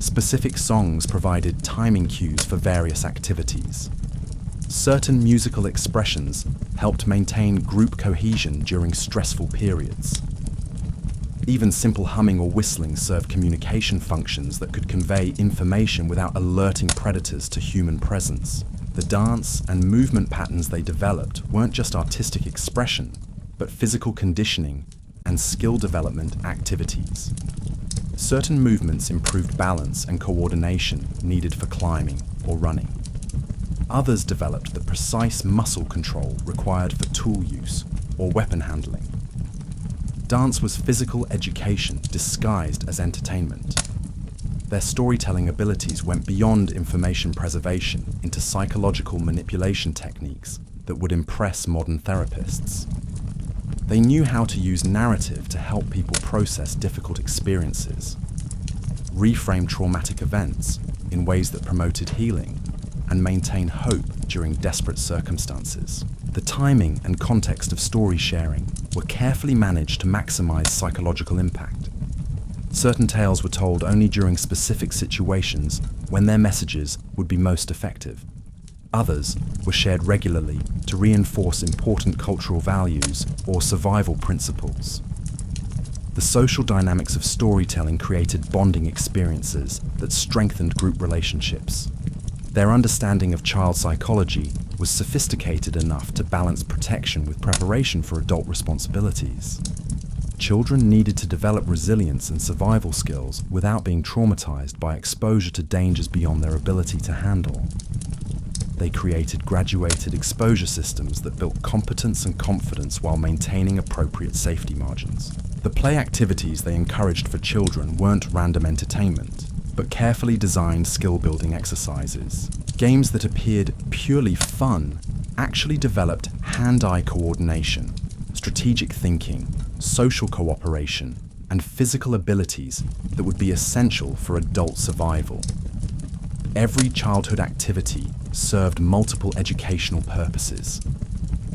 Specific songs provided timing cues for various activities. Certain musical expressions helped maintain group cohesion during stressful periods. Even simple humming or whistling served communication functions that could convey information without alerting predators to human presence. The dance and movement patterns they developed weren't just artistic expression, but physical conditioning and skill development activities. Certain movements improved balance and coordination needed for climbing or running. Others developed the precise muscle control required for tool use or weapon handling. Dance was physical education disguised as entertainment. Their storytelling abilities went beyond information preservation into psychological manipulation techniques that would impress modern therapists. They knew how to use narrative to help people process difficult experiences, reframe traumatic events in ways that promoted healing, and maintain hope during desperate circumstances. The timing and context of story sharing were carefully managed to maximize psychological impact. Certain tales were told only during specific situations when their messages would be most effective. Others were shared regularly to reinforce important cultural values or survival principles. The social dynamics of storytelling created bonding experiences that strengthened group relationships. Their understanding of child psychology was sophisticated enough to balance protection with preparation for adult responsibilities. Children needed to develop resilience and survival skills without being traumatized by exposure to dangers beyond their ability to handle. They created graduated exposure systems that built competence and confidence while maintaining appropriate safety margins. The play activities they encouraged for children weren't random entertainment, but carefully designed skill-building exercises. Games that appeared purely fun actually developed hand-eye coordination, strategic thinking, social cooperation, and physical abilities that would be essential for adult survival. Every childhood activity served multiple educational purposes.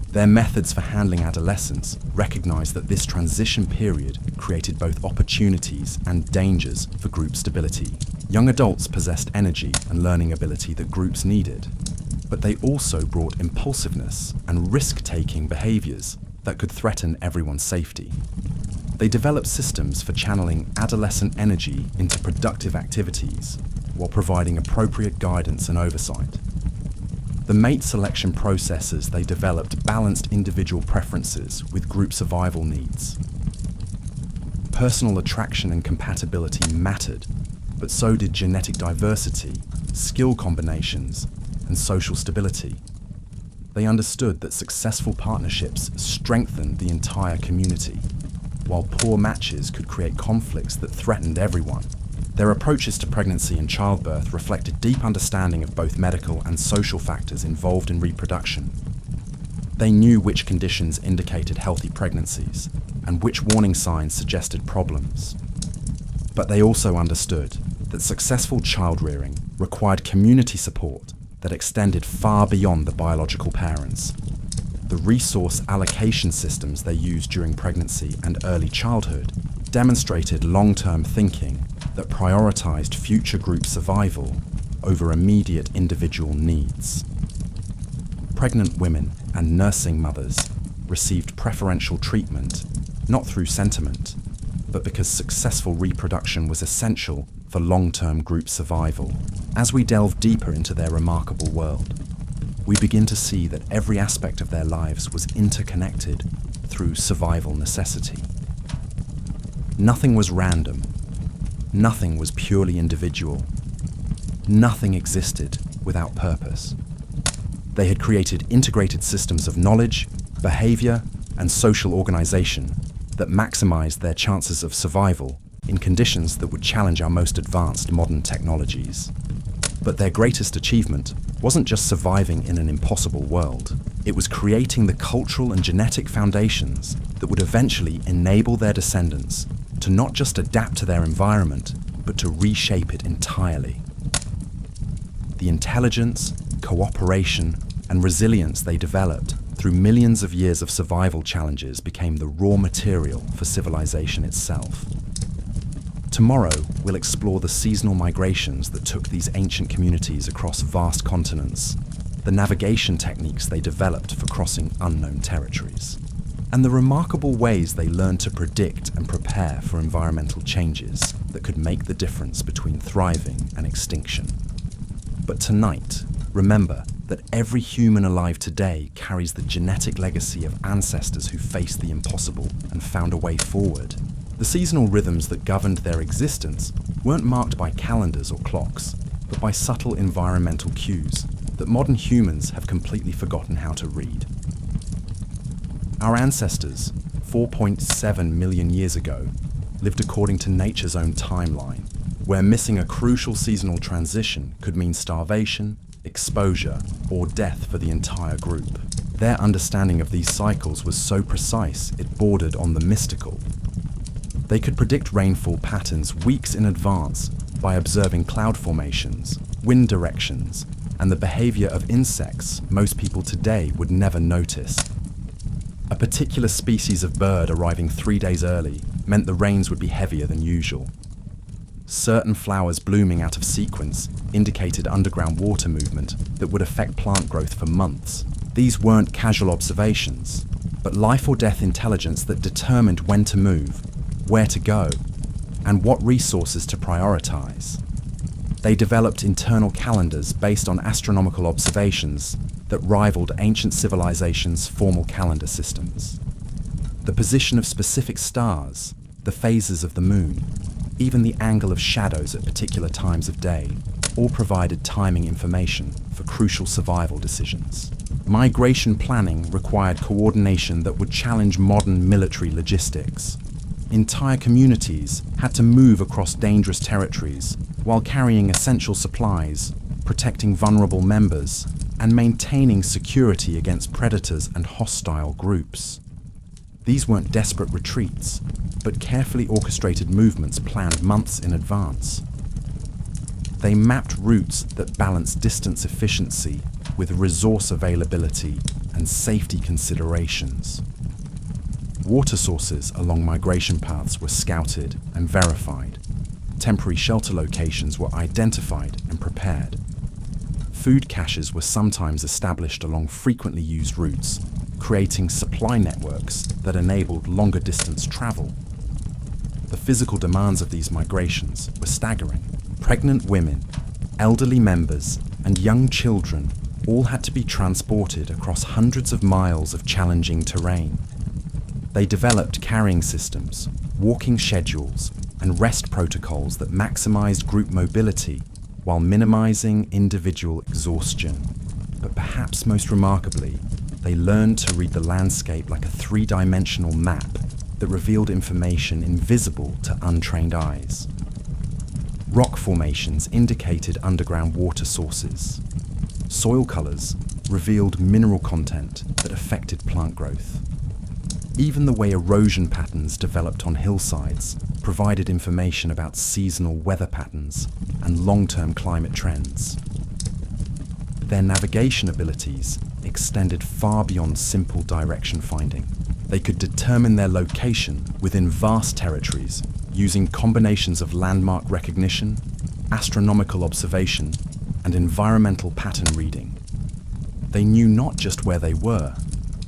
Their methods for handling adolescence recognized that this transition period created both opportunities and dangers for group stability. Young adults possessed energy and learning ability that groups needed, but they also brought impulsiveness and risk-taking behaviors that could threaten everyone's safety. They developed systems for channeling adolescent energy into productive activities while providing appropriate guidance and oversight. The mate selection processes they developed balanced individual preferences with group survival needs. Personal attraction and compatibility mattered, but so did genetic diversity, skill combinations, and social stability. They understood that successful partnerships strengthened the entire community, while poor matches could create conflicts that threatened everyone. Their approaches to pregnancy and childbirth reflect a deep understanding of both medical and social factors involved in reproduction. They knew which conditions indicated healthy pregnancies and which warning signs suggested problems. But they also understood that successful child-rearing required community support that extended far beyond the biological parents. The resource allocation systems they used during pregnancy and early childhood demonstrated long-term thinking that prioritized future group survival over immediate individual needs. Pregnant women and nursing mothers received preferential treatment, not through sentiment, but because successful reproduction was essential for long-term group survival. As we delve deeper into their remarkable world, we begin to see that every aspect of their lives was interconnected through survival necessity. Nothing was random. Nothing was purely individual. Nothing existed without purpose. They had created integrated systems of knowledge, behavior, and social organization that maximized their chances of survival in conditions that would challenge our most advanced modern technologies. But their greatest achievement wasn't just surviving in an impossible world. It was creating the cultural and genetic foundations that would eventually enable their descendants to not just adapt to their environment, but to reshape it entirely. The intelligence, cooperation, and resilience they developed through millions of years of survival challenges became the raw material for civilization itself. Tomorrow, we'll explore the seasonal migrations that took these ancient communities across vast continents, the navigation techniques they developed for crossing unknown territories, and the remarkable ways they learned to predict and prepare for environmental changes that could make the difference between thriving and extinction. But tonight, remember that every human alive today carries the genetic legacy of ancestors who faced the impossible and found a way forward. The seasonal rhythms that governed their existence weren't marked by calendars or clocks, but by subtle environmental cues that modern humans have completely forgotten how to read. Our ancestors, 4.7 million years ago, lived according to nature's own timeline, where missing a crucial seasonal transition could mean starvation, exposure, or death for the entire group. Their understanding of these cycles was so precise it bordered on the mystical. They could predict rainfall patterns weeks in advance by observing cloud formations, wind directions, and the behavior of insects most people today would never notice. A particular species of bird arriving 3 days early meant the rains would be heavier than usual. Certain flowers blooming out of sequence indicated underground water movement that would affect plant growth for months. These weren't casual observations, but life or death intelligence that determined when to move, where to go, and what resources to prioritize. They developed internal calendars based on astronomical observations that rivaled ancient civilizations' formal calendar systems. The position of specific stars, the phases of the moon, even the angle of shadows at particular times of day, all provided timing information for crucial survival decisions. Migration planning required coordination that would challenge modern military logistics. Entire communities had to move across dangerous territories while carrying essential supplies, protecting vulnerable members, and maintaining security against predators and hostile groups. These weren't desperate retreats, but carefully orchestrated movements planned months in advance. They mapped routes that balanced distance efficiency with resource availability and safety considerations. Water sources along migration paths were scouted and verified. Temporary shelter locations were identified and prepared. Food caches were sometimes established along frequently used routes, creating supply networks that enabled longer distance travel. The physical demands of these migrations were staggering. Pregnant women, elderly members, and young children all had to be transported across hundreds of miles of challenging terrain. They developed carrying systems, walking schedules, and rest protocols that maximized group mobility while minimizing individual exhaustion. But perhaps most remarkably, they learned to read the landscape like a three-dimensional map that revealed information invisible to untrained eyes. Rock formations indicated underground water sources. Soil colors revealed mineral content that affected plant growth. Even the way erosion patterns developed on hillsides provided information about seasonal weather patterns and long-term climate trends. Their navigation abilities extended far beyond simple direction finding. They could determine their location within vast territories using combinations of landmark recognition, astronomical observation, and environmental pattern reading. They knew not just where they were,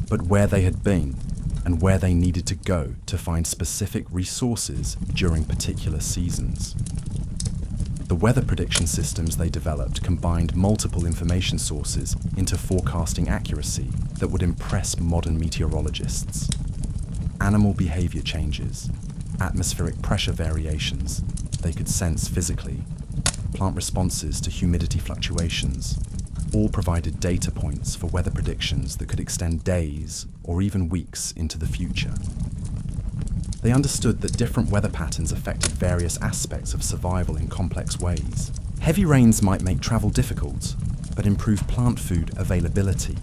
but where they had been and where they needed to go to find specific resources during particular seasons. The weather prediction systems they developed combined multiple information sources into forecasting accuracy that would impress modern meteorologists. Animal behavior changes, atmospheric pressure variations they could sense physically, plant responses to humidity fluctuations, all provided data points for weather predictions that could extend days or even weeks into the future. They understood that different weather patterns affected various aspects of survival in complex ways. Heavy rains might make travel difficult, but improve plant food availability.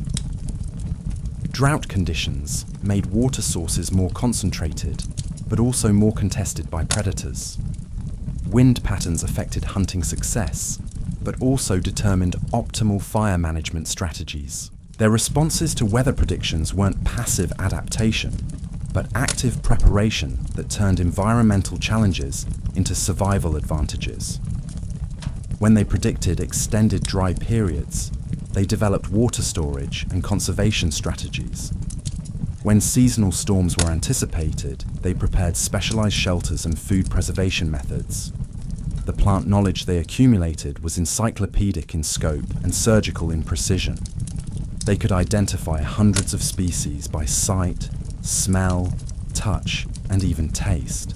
Drought conditions made water sources more concentrated, but also more contested by predators. Wind patterns affected hunting success, but also determined optimal fire management strategies. Their responses to weather predictions weren't passive adaptation. but active preparation that turned environmental challenges into survival advantages. When they predicted extended dry periods, they developed water storage and conservation strategies. When seasonal storms were anticipated, they prepared specialized shelters and food preservation methods. The plant knowledge they accumulated was encyclopedic in scope and surgical in precision. They could identify hundreds of species by sight, smell, touch, and even taste.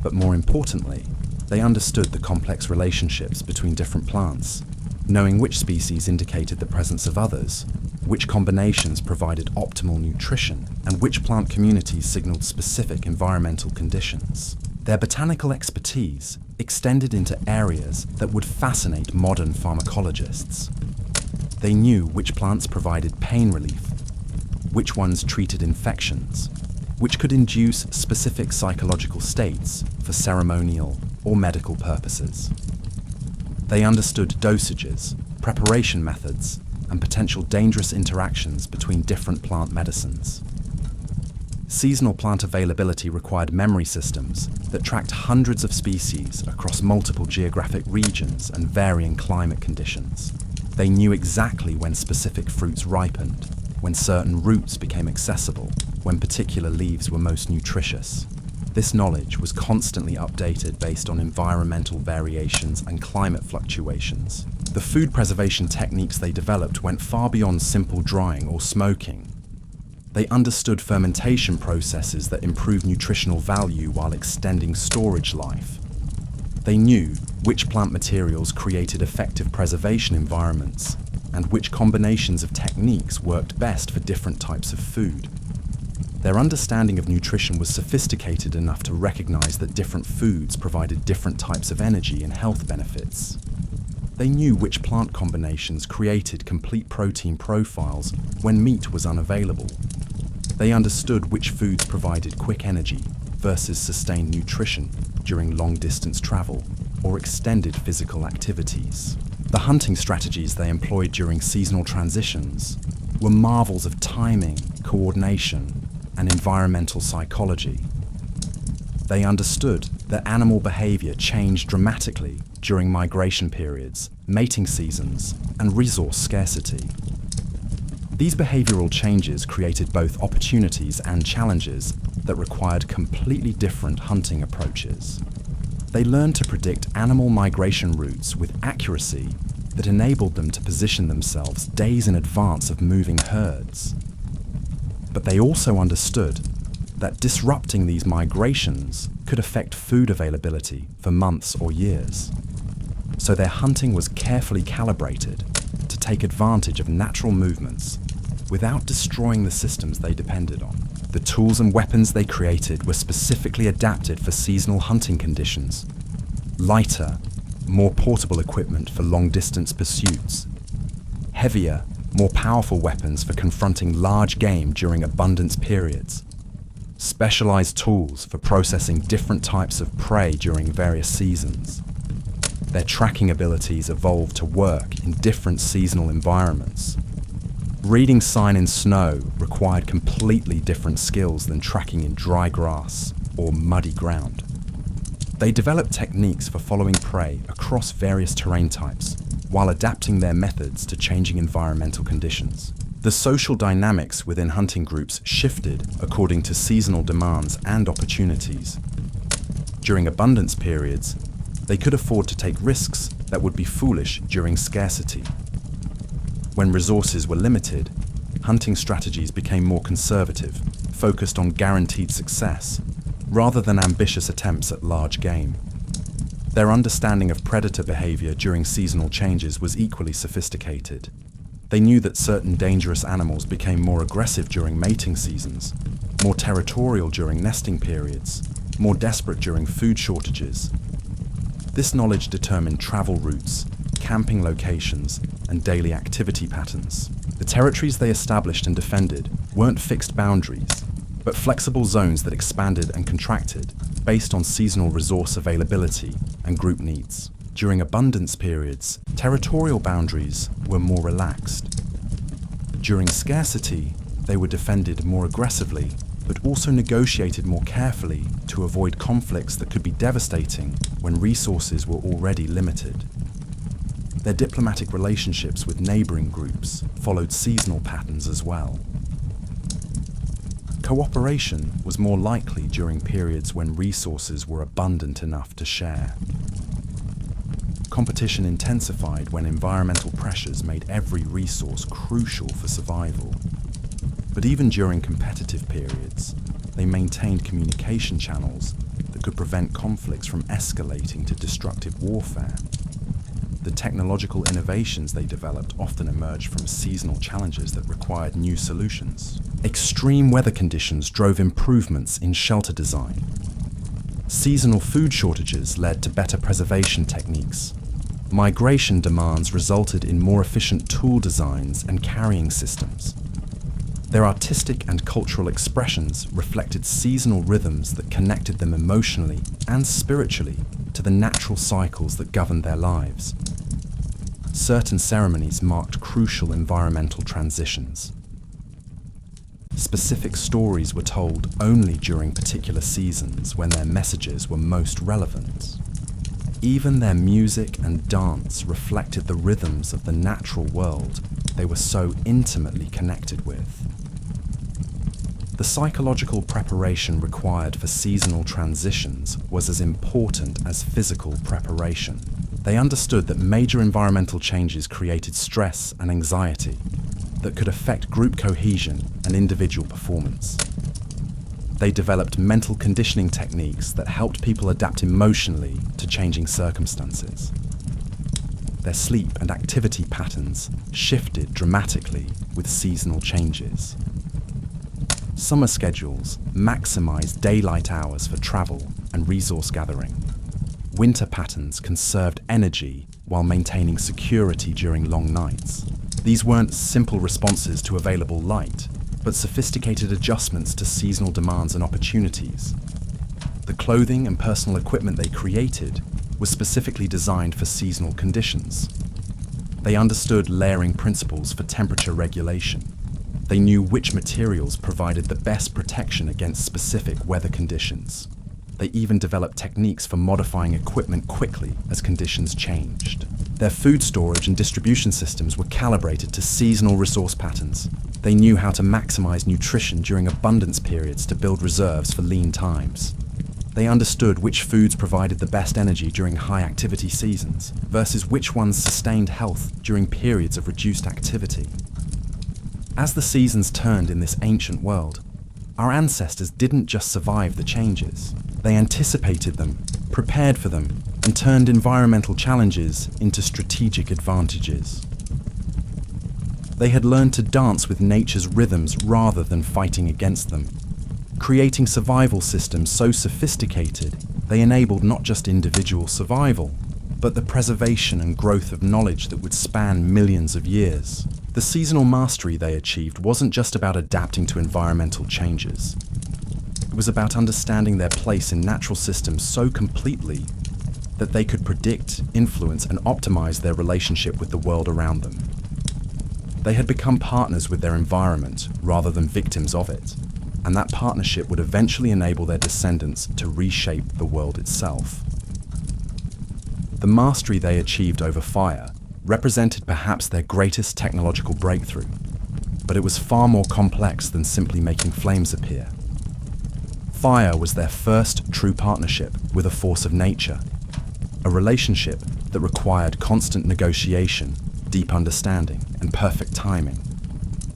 But more importantly, they understood the complex relationships between different plants, knowing which species indicated the presence of others, which combinations provided optimal nutrition, and which plant communities signaled specific environmental conditions. Their botanical expertise extended into areas that would fascinate modern pharmacologists. They knew which plants provided pain relief, which ones treated infections, which could induce specific psychological states for ceremonial or medical purposes. They understood dosages, preparation methods, and potential dangerous interactions between different plant medicines. Seasonal plant availability required memory systems that tracked hundreds of species across multiple geographic regions and varying climate conditions. They knew exactly when specific fruits ripened, when certain roots became accessible, when particular leaves were most nutritious. This knowledge was constantly updated based on environmental variations and climate fluctuations. The food preservation techniques they developed went far beyond simple drying or smoking. They understood fermentation processes that improved nutritional value while extending storage life. They knew which plant materials created effective preservation environments and which combinations of techniques worked best for different types of food. Their understanding of nutrition was sophisticated enough to recognize that different foods provided different types of energy and health benefits. They knew which plant combinations created complete protein profiles when meat was unavailable. They understood which foods provided quick energy versus sustained nutrition during long-distance travel or extended physical activities. The hunting strategies they employed during seasonal transitions were marvels of timing, coordination, and environmental psychology. They understood that animal behavior changed dramatically during migration periods, mating seasons, and resource scarcity. These behavioral changes created both opportunities and challenges that required completely different hunting approaches. They learned to predict animal migration routes with accuracy that enabled them to position themselves days in advance of moving herds. But they also understood that disrupting these migrations could affect food availability for months or years. So their hunting was carefully calibrated to take advantage of natural movements without destroying the systems they depended on. The tools and weapons they created were specifically adapted for seasonal hunting conditions. Lighter, more portable equipment for long-distance pursuits. Heavier, more powerful weapons for confronting large game during abundance periods. Specialized tools for processing different types of prey during various seasons. Their tracking abilities evolved to work in different seasonal environments. Reading sign in snow required completely different skills than tracking in dry grass or muddy ground. They developed techniques for following prey across various terrain types while adapting their methods to changing environmental conditions. The social dynamics within hunting groups shifted according to seasonal demands and opportunities. During abundance periods, they could afford to take risks that would be foolish during scarcity. When resources were limited, hunting strategies became more conservative, focused on guaranteed success, rather than ambitious attempts at large game. Their understanding of predator behavior during seasonal changes was equally sophisticated. They knew that certain dangerous animals became more aggressive during mating seasons, more territorial during nesting periods, more desperate during food shortages. This knowledge determined travel routes, camping locations, and daily activity patterns. The territories they established and defended weren't fixed boundaries, but flexible zones that expanded and contracted based on seasonal resource availability and group needs. During abundance periods, territorial boundaries were more relaxed. During scarcity, they were defended more aggressively but also negotiated more carefully to avoid conflicts that could be devastating when resources were already limited. Their diplomatic relationships with neighbouring groups followed seasonal patterns as well. Cooperation was more likely during periods when resources were abundant enough to share. Competition intensified when environmental pressures made every resource crucial for survival. But even during competitive periods, they maintained communication channels that could prevent conflicts from escalating to destructive warfare. The technological innovations they developed often emerged from seasonal challenges that required new solutions. Extreme weather conditions drove improvements in shelter design. Seasonal food shortages led to better preservation techniques. Migration demands resulted in more efficient tool designs and carrying systems. Their artistic and cultural expressions reflected seasonal rhythms that connected them emotionally and spiritually to the natural cycles that governed their lives. Certain ceremonies marked crucial environmental transitions. Specific stories were told only during particular seasons when their messages were most relevant. Even their music and dance reflected the rhythms of the natural world they were so intimately connected with. The psychological preparation required for seasonal transitions was as important as physical preparation. They understood that major environmental changes created stress and anxiety that could affect group cohesion and individual performance. They developed mental conditioning techniques that helped people adapt emotionally to changing circumstances. Their sleep and activity patterns shifted dramatically with seasonal changes. Summer schedules maximized daylight hours for travel and resource gathering. Winter patterns conserved energy while maintaining security during long nights. These weren't simple responses to available light, but sophisticated adjustments to seasonal demands and opportunities. The clothing and personal equipment they created was specifically designed for seasonal conditions. They understood layering principles for temperature regulation. They knew which materials provided the best protection against specific weather conditions. They even developed techniques for modifying equipment quickly as conditions changed. Their food storage and distribution systems were calibrated to seasonal resource patterns. They knew how to maximize nutrition during abundance periods to build reserves for lean times. They understood which foods provided the best energy during high-activity seasons versus which ones sustained health during periods of reduced activity. As the seasons turned in this ancient world, our ancestors didn't just survive the changes. They anticipated them, prepared for them, and turned environmental challenges into strategic advantages. They had learned to dance with nature's rhythms rather than fighting against them, creating survival systems so sophisticated they enabled not just individual survival, but the preservation and growth of knowledge that would span millions of years. The seasonal mastery they achieved wasn't just about adapting to environmental changes. It was about understanding their place in natural systems so completely that they could predict, influence, and optimize their relationship with the world around them. They had become partners with their environment rather than victims of it, and that partnership would eventually enable their descendants to reshape the world itself. The mastery they achieved over fire represented perhaps their greatest technological breakthrough, but it was far more complex than simply making flames appear. Fire was their first true partnership with a force of nature, a relationship that required constant negotiation, deep understanding, and perfect timing.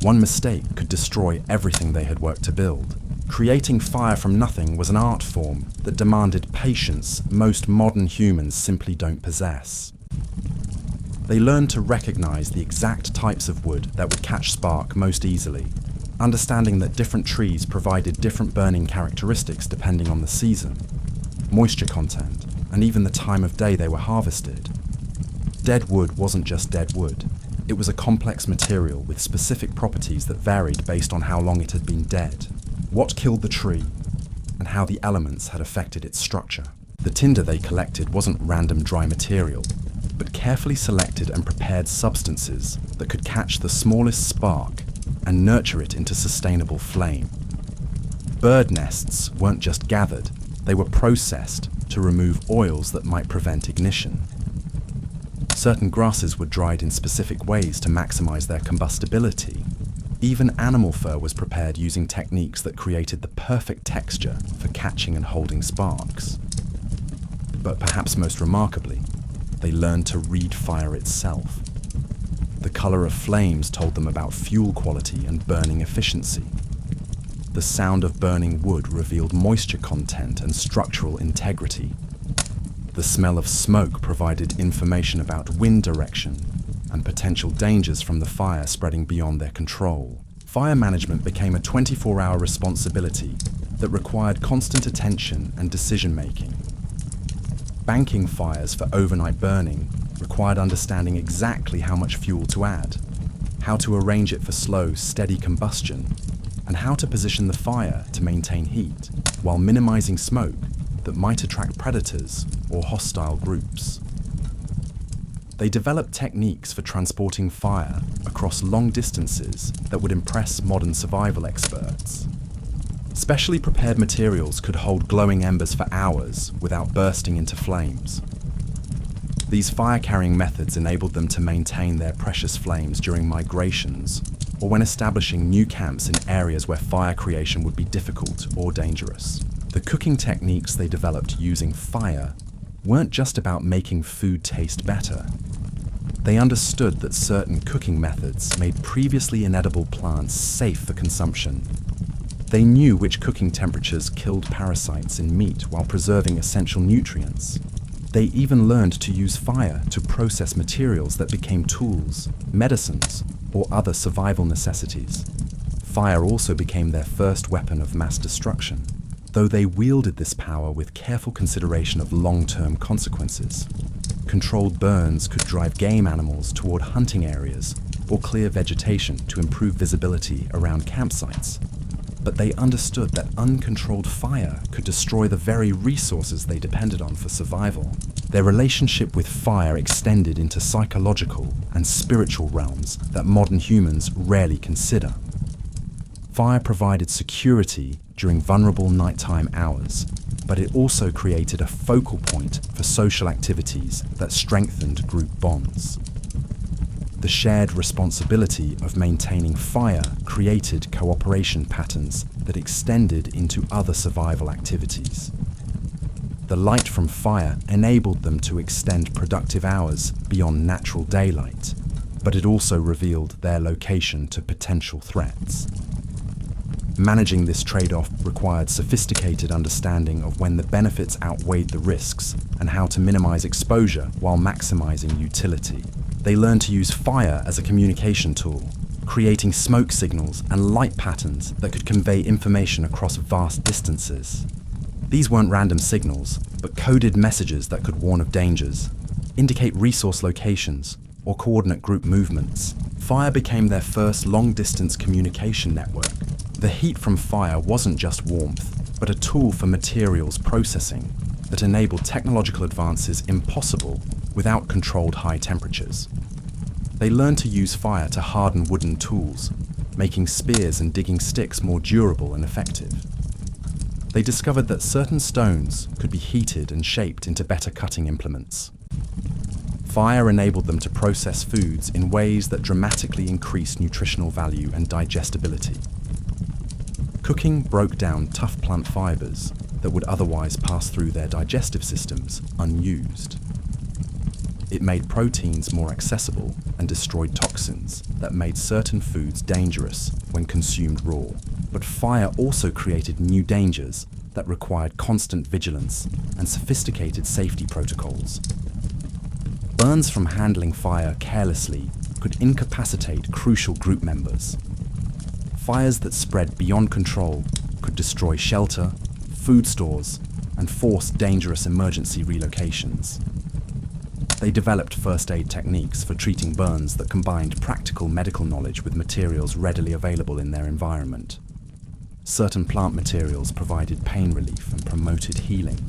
One mistake could destroy everything they had worked to build. Creating fire from nothing was an art form that demanded patience most modern humans simply don't possess. They learned to recognize the exact types of wood that would catch spark most easily, understanding that different trees provided different burning characteristics depending on the season, moisture content, and even the time of day they were harvested. Dead wood wasn't just dead wood. It was a complex material with specific properties that varied based on how long it had been dead, what killed the tree, and how the elements had affected its structure. The tinder they collected wasn't random dry material, but carefully selected and prepared substances that could catch the smallest spark and nurture it into sustainable flame. Bird nests weren't just gathered, they were processed to remove oils that might prevent ignition. Certain grasses were dried in specific ways to maximize their combustibility. Even animal fur was prepared using techniques that created the perfect texture for catching and holding sparks. But perhaps most remarkably, they learned to read fire itself. The color of flames told them about fuel quality and burning efficiency. The sound of burning wood revealed moisture content and structural integrity. The smell of smoke provided information about wind direction and potential dangers from the fire spreading beyond their control. Fire management became a 24-hour responsibility that required constant attention and decision-making. Banking fires for overnight burning required understanding exactly how much fuel to add, how to arrange it for slow, steady combustion, and how to position the fire to maintain heat while minimizing smoke that might attract predators or hostile groups. They developed techniques for transporting fire across long distances that would impress modern survival experts. Specially prepared materials could hold glowing embers for hours without bursting into flames. These fire-carrying methods enabled them to maintain their precious flames during migrations or when establishing new camps in areas where fire creation would be difficult or dangerous. The cooking techniques they developed using fire weren't just about making food taste better. They understood that certain cooking methods made previously inedible plants safe for consumption. They knew which cooking temperatures killed parasites in meat while preserving essential nutrients. They even learned to use fire to process materials that became tools, medicines, or other survival necessities. Fire also became their first weapon of mass destruction, though they wielded this power with careful consideration of long-term consequences. Controlled burns could drive game animals toward hunting areas or clear vegetation to improve visibility around campsites. But they understood that uncontrolled fire could destroy the very resources they depended on for survival. Their relationship with fire extended into psychological and spiritual realms that modern humans rarely consider. Fire provided security during vulnerable nighttime hours, but it also created a focal point for social activities that strengthened group bonds. The shared responsibility of maintaining fire created cooperation patterns that extended into other survival activities. The light from fire enabled them to extend productive hours beyond natural daylight, but it also revealed their location to potential threats. Managing this trade-off required sophisticated understanding of when the benefits outweighed the risks and how to minimize exposure while maximizing utility. They learned to use fire as a communication tool, creating smoke signals and light patterns that could convey information across vast distances. These weren't random signals, but coded messages that could warn of dangers, indicate resource locations, or coordinate group movements. Fire became their first long-distance communication network. The heat from fire wasn't just warmth, but a tool for materials processing that enabled technological advances impossible without controlled high temperatures. They learned to use fire to harden wooden tools, making spears and digging sticks more durable and effective. They discovered that certain stones could be heated and shaped into better cutting implements. Fire enabled them to process foods in ways that dramatically increased nutritional value and digestibility. Cooking broke down tough plant fibers that would otherwise pass through their digestive systems unused. It made proteins more accessible and destroyed toxins that made certain foods dangerous when consumed raw. But fire also created new dangers that required constant vigilance and sophisticated safety protocols. Burns from handling fire carelessly could incapacitate crucial group members. Fires that spread beyond control could destroy shelter, food stores, and force dangerous emergency relocations. They developed first aid techniques for treating burns that combined practical medical knowledge with materials readily available in their environment. Certain plant materials provided pain relief and promoted healing.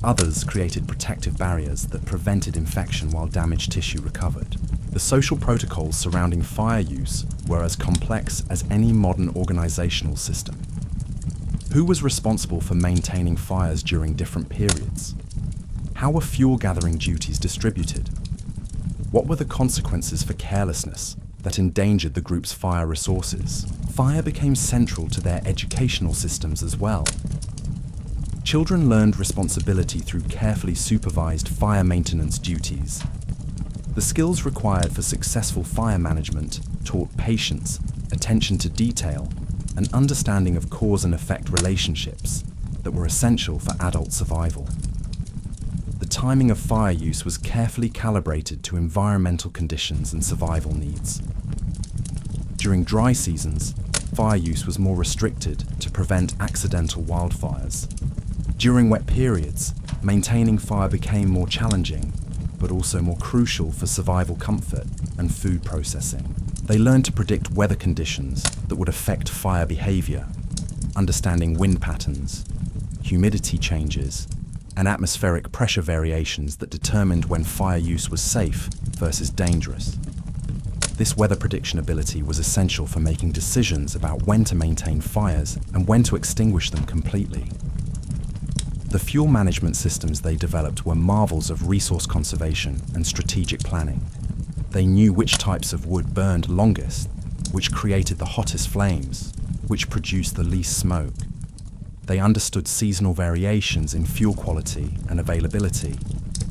Others created protective barriers that prevented infection while damaged tissue recovered. The social protocols surrounding fire use were as complex as any modern organizational system. Who was responsible for maintaining fires during different periods? How were fuel gathering duties distributed? What were the consequences for carelessness that endangered the group's fire resources? Fire became central to their educational systems as well. Children learned responsibility through carefully supervised fire maintenance duties. The skills required for successful fire management taught patience, attention to detail, and understanding of cause and effect relationships that were essential for adult survival. The timing of fire use was carefully calibrated to environmental conditions and survival needs. During dry seasons, fire use was more restricted to prevent accidental wildfires. During wet periods, maintaining fire became more challenging, but also more crucial for survival comfort and food processing. They learned to predict weather conditions that would affect fire behavior, understanding wind patterns, humidity changes, and atmospheric pressure variations that determined when fire use was safe versus dangerous. This weather prediction ability was essential for making decisions about when to maintain fires and when to extinguish them completely. The fuel management systems they developed were marvels of resource conservation and strategic planning. They knew which types of wood burned longest, which created the hottest flames, which produced the least smoke. They understood seasonal variations in fuel quality and availability,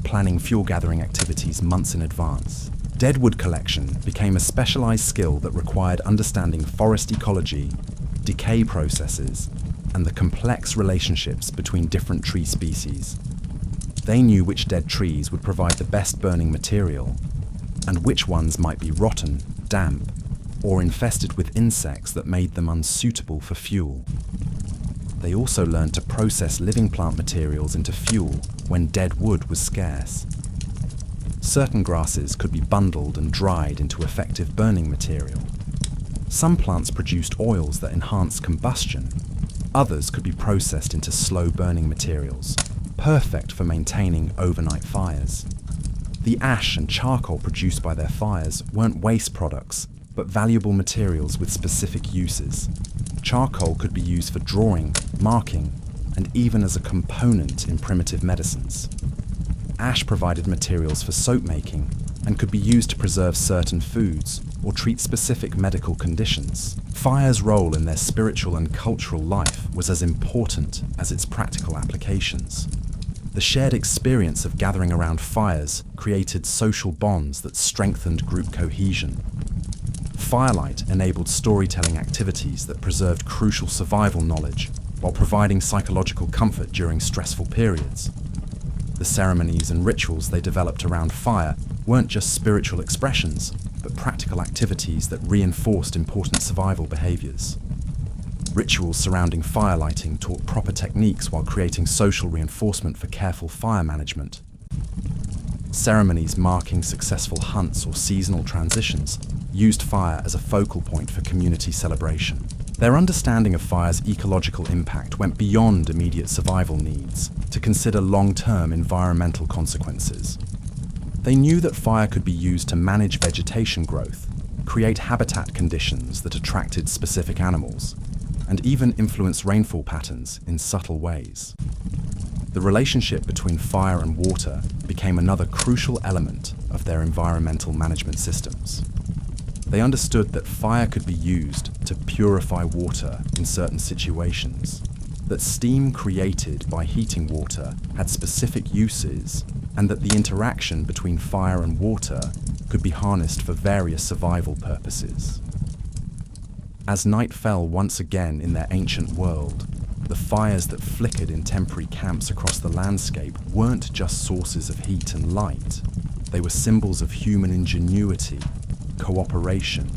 planning fuel gathering activities months in advance. Deadwood collection became a specialized skill that required understanding forest ecology, decay processes, and the complex relationships between different tree species. They knew which dead trees would provide the best burning material, and which ones might be rotten, damp, or infested with insects that made them unsuitable for fuel. They also learned to process living plant materials into fuel when dead wood was scarce. Certain grasses could be bundled and dried into effective burning material. Some plants produced oils that enhanced combustion. Others could be processed into slow-burning materials, perfect for maintaining overnight fires. The ash and charcoal produced by their fires weren't waste products, but valuable materials with specific uses. Charcoal could be used for drawing, marking, and even as a component in primitive medicines. Ash provided materials for soap making and could be used to preserve certain foods or treat specific medical conditions. Fire's role in their spiritual and cultural life was as important as its practical applications. The shared experience of gathering around fires created social bonds that strengthened group cohesion. Firelight enabled storytelling activities that preserved crucial survival knowledge while providing psychological comfort during stressful periods. The ceremonies and rituals they developed around fire weren't just spiritual expressions, but practical activities that reinforced important survival behaviors. Rituals surrounding fire lighting taught proper techniques while creating social reinforcement for careful fire management. Ceremonies marking successful hunts or seasonal transitions used fire as a focal point for community celebration. Their understanding of fire's ecological impact went beyond immediate survival needs to consider long-term environmental consequences. They knew that fire could be used to manage vegetation growth, create habitat conditions that attracted specific animals, and even influence rainfall patterns in subtle ways. The relationship between fire and water became another crucial element of their environmental management systems. They understood that fire could be used to purify water in certain situations, that steam created by heating water had specific uses, and that the interaction between fire and water could be harnessed for various survival purposes. As night fell once again in their ancient world, the fires that flickered in temporary camps across the landscape weren't just sources of heat and light. They were symbols of human ingenuity, cooperation,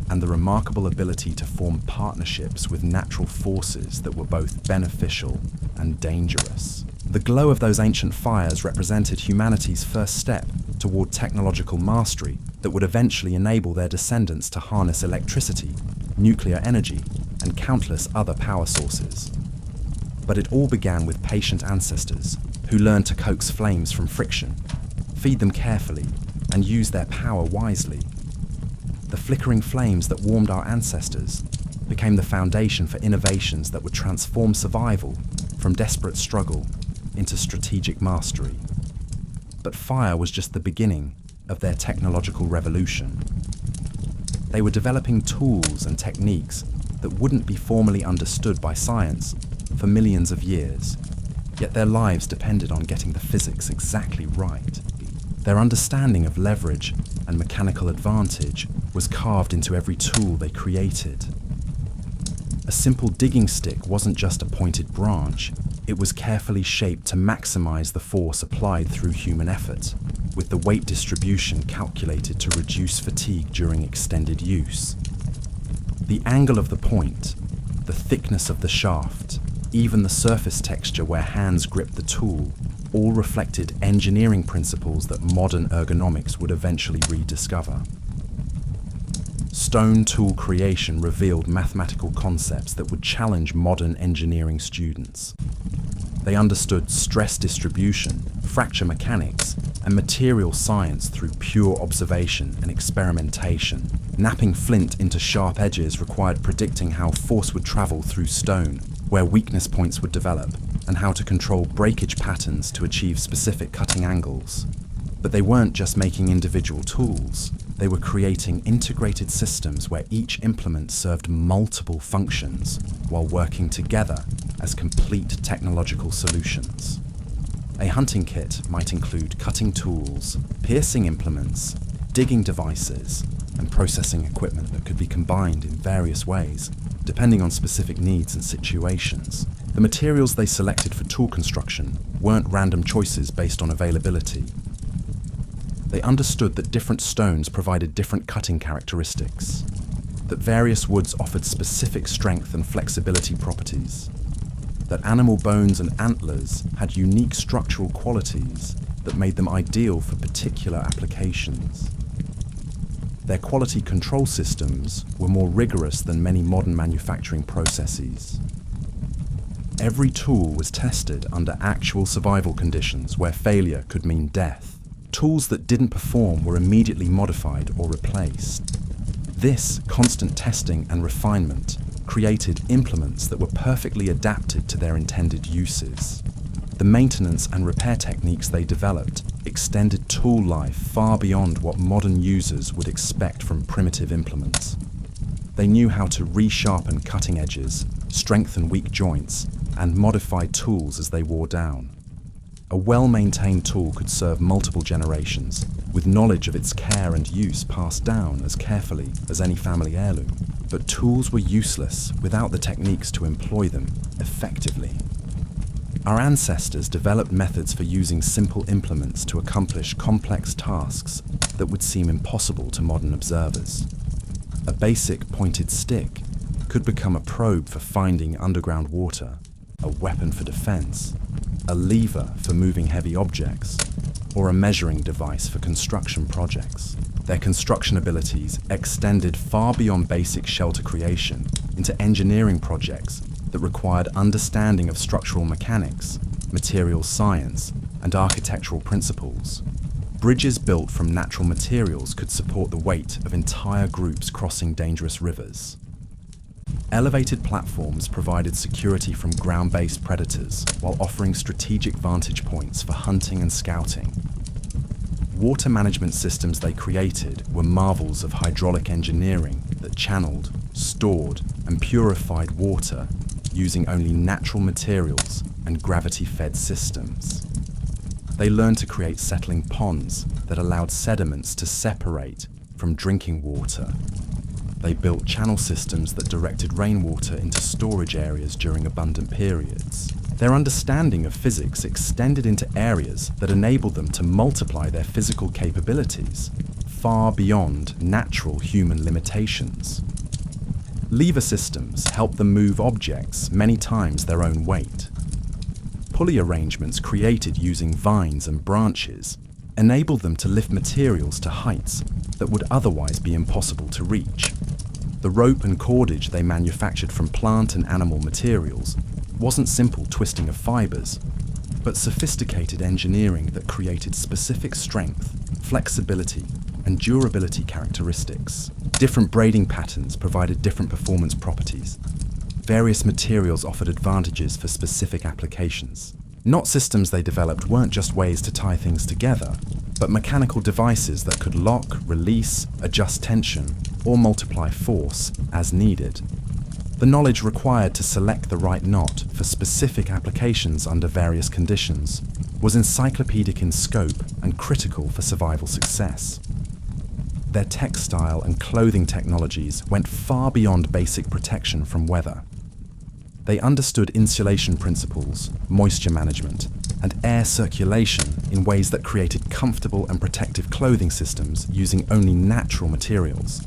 and the remarkable ability to form partnerships with natural forces that were both beneficial and dangerous. The glow of those ancient fires represented humanity's first step toward technological mastery that would eventually enable their descendants to harness electricity, nuclear energy, and countless other power sources. But it all began with patient ancestors who learned to coax flames from friction, feed them carefully, and use their power wisely. The flickering flames that warmed our ancestors became the foundation for innovations that would transform survival from desperate struggle into strategic mastery. But fire was just the beginning of their technological revolution. They were developing tools and techniques that wouldn't be formally understood by science for millions of years, yet their lives depended on getting the physics exactly right. Their understanding of leverage and mechanical advantage was carved into every tool they created. A simple digging stick wasn't just a pointed branch, it was carefully shaped to maximize the force applied through human effort, with the weight distribution calculated to reduce fatigue during extended use. The angle of the point, the thickness of the shaft, even the surface texture where hands gripped the tool, all reflected engineering principles that modern ergonomics would eventually rediscover. Stone tool creation revealed mathematical concepts that would challenge modern engineering students. They understood stress distribution, fracture mechanics, and material science through pure observation and experimentation. Knapping flint into sharp edges required predicting how force would travel through stone, where weakness points would develop, and how to control breakage patterns to achieve specific cutting angles. But they weren't just making individual tools, they were creating integrated systems where each implement served multiple functions while working together as complete technological solutions. A hunting kit might include cutting tools, piercing implements, digging devices, and processing equipment that could be combined in various ways, depending on specific needs and situations. The materials they selected for tool construction weren't random choices based on availability. They understood that different stones provided different cutting characteristics, that various woods offered specific strength and flexibility properties, that animal bones and antlers had unique structural qualities that made them ideal for particular applications. Their quality control systems were more rigorous than many modern manufacturing processes. Every tool was tested under actual survival conditions where failure could mean death. Tools that didn't perform were immediately modified or replaced. This constant testing and refinement created implements that were perfectly adapted to their intended uses. The maintenance and repair techniques they developed extended tool life far beyond what modern users would expect from primitive implements. They knew how to resharpen cutting edges, strengthen weak joints, and modify tools as they wore down. A well-maintained tool could serve multiple generations, with knowledge of its care and use passed down as carefully as any family heirloom. But tools were useless without the techniques to employ them effectively. Our ancestors developed methods for using simple implements to accomplish complex tasks that would seem impossible to modern observers. A basic pointed stick could become a probe for finding underground water, a weapon for defense, a lever for moving heavy objects, or a measuring device for construction projects. Their construction abilities extended far beyond basic shelter creation into engineering projects that required understanding of structural mechanics, materials science, and architectural principles. Bridges built from natural materials could support the weight of entire groups crossing dangerous rivers. Elevated platforms provided security from ground-based predators while offering strategic vantage points for hunting and scouting. Water management systems they created were marvels of hydraulic engineering that channeled, stored, and purified water using only natural materials and gravity-fed systems. They learned to create settling ponds that allowed sediments to separate from drinking water. They built channel systems that directed rainwater into storage areas during abundant periods. Their understanding of physics extended into areas that enabled them to multiply their physical capabilities, far beyond natural human limitations. Lever systems helped them move objects many times their own weight. Pulley arrangements created using vines and branches enabled them to lift materials to heights that would otherwise be impossible to reach. The rope and cordage they manufactured from plant and animal materials wasn't simple twisting of fibers, but sophisticated engineering that created specific strength, flexibility, and durability characteristics. Different braiding patterns provided different performance properties. Various materials offered advantages for specific applications. Knot systems they developed weren't just ways to tie things together, but mechanical devices that could lock, release, adjust tension, or multiply force as needed. The knowledge required to select the right knot for specific applications under various conditions was encyclopedic in scope and critical for survival success. Their textile and clothing technologies went far beyond basic protection from weather. They understood insulation principles, moisture management, and air circulation in ways that created comfortable and protective clothing systems using only natural materials.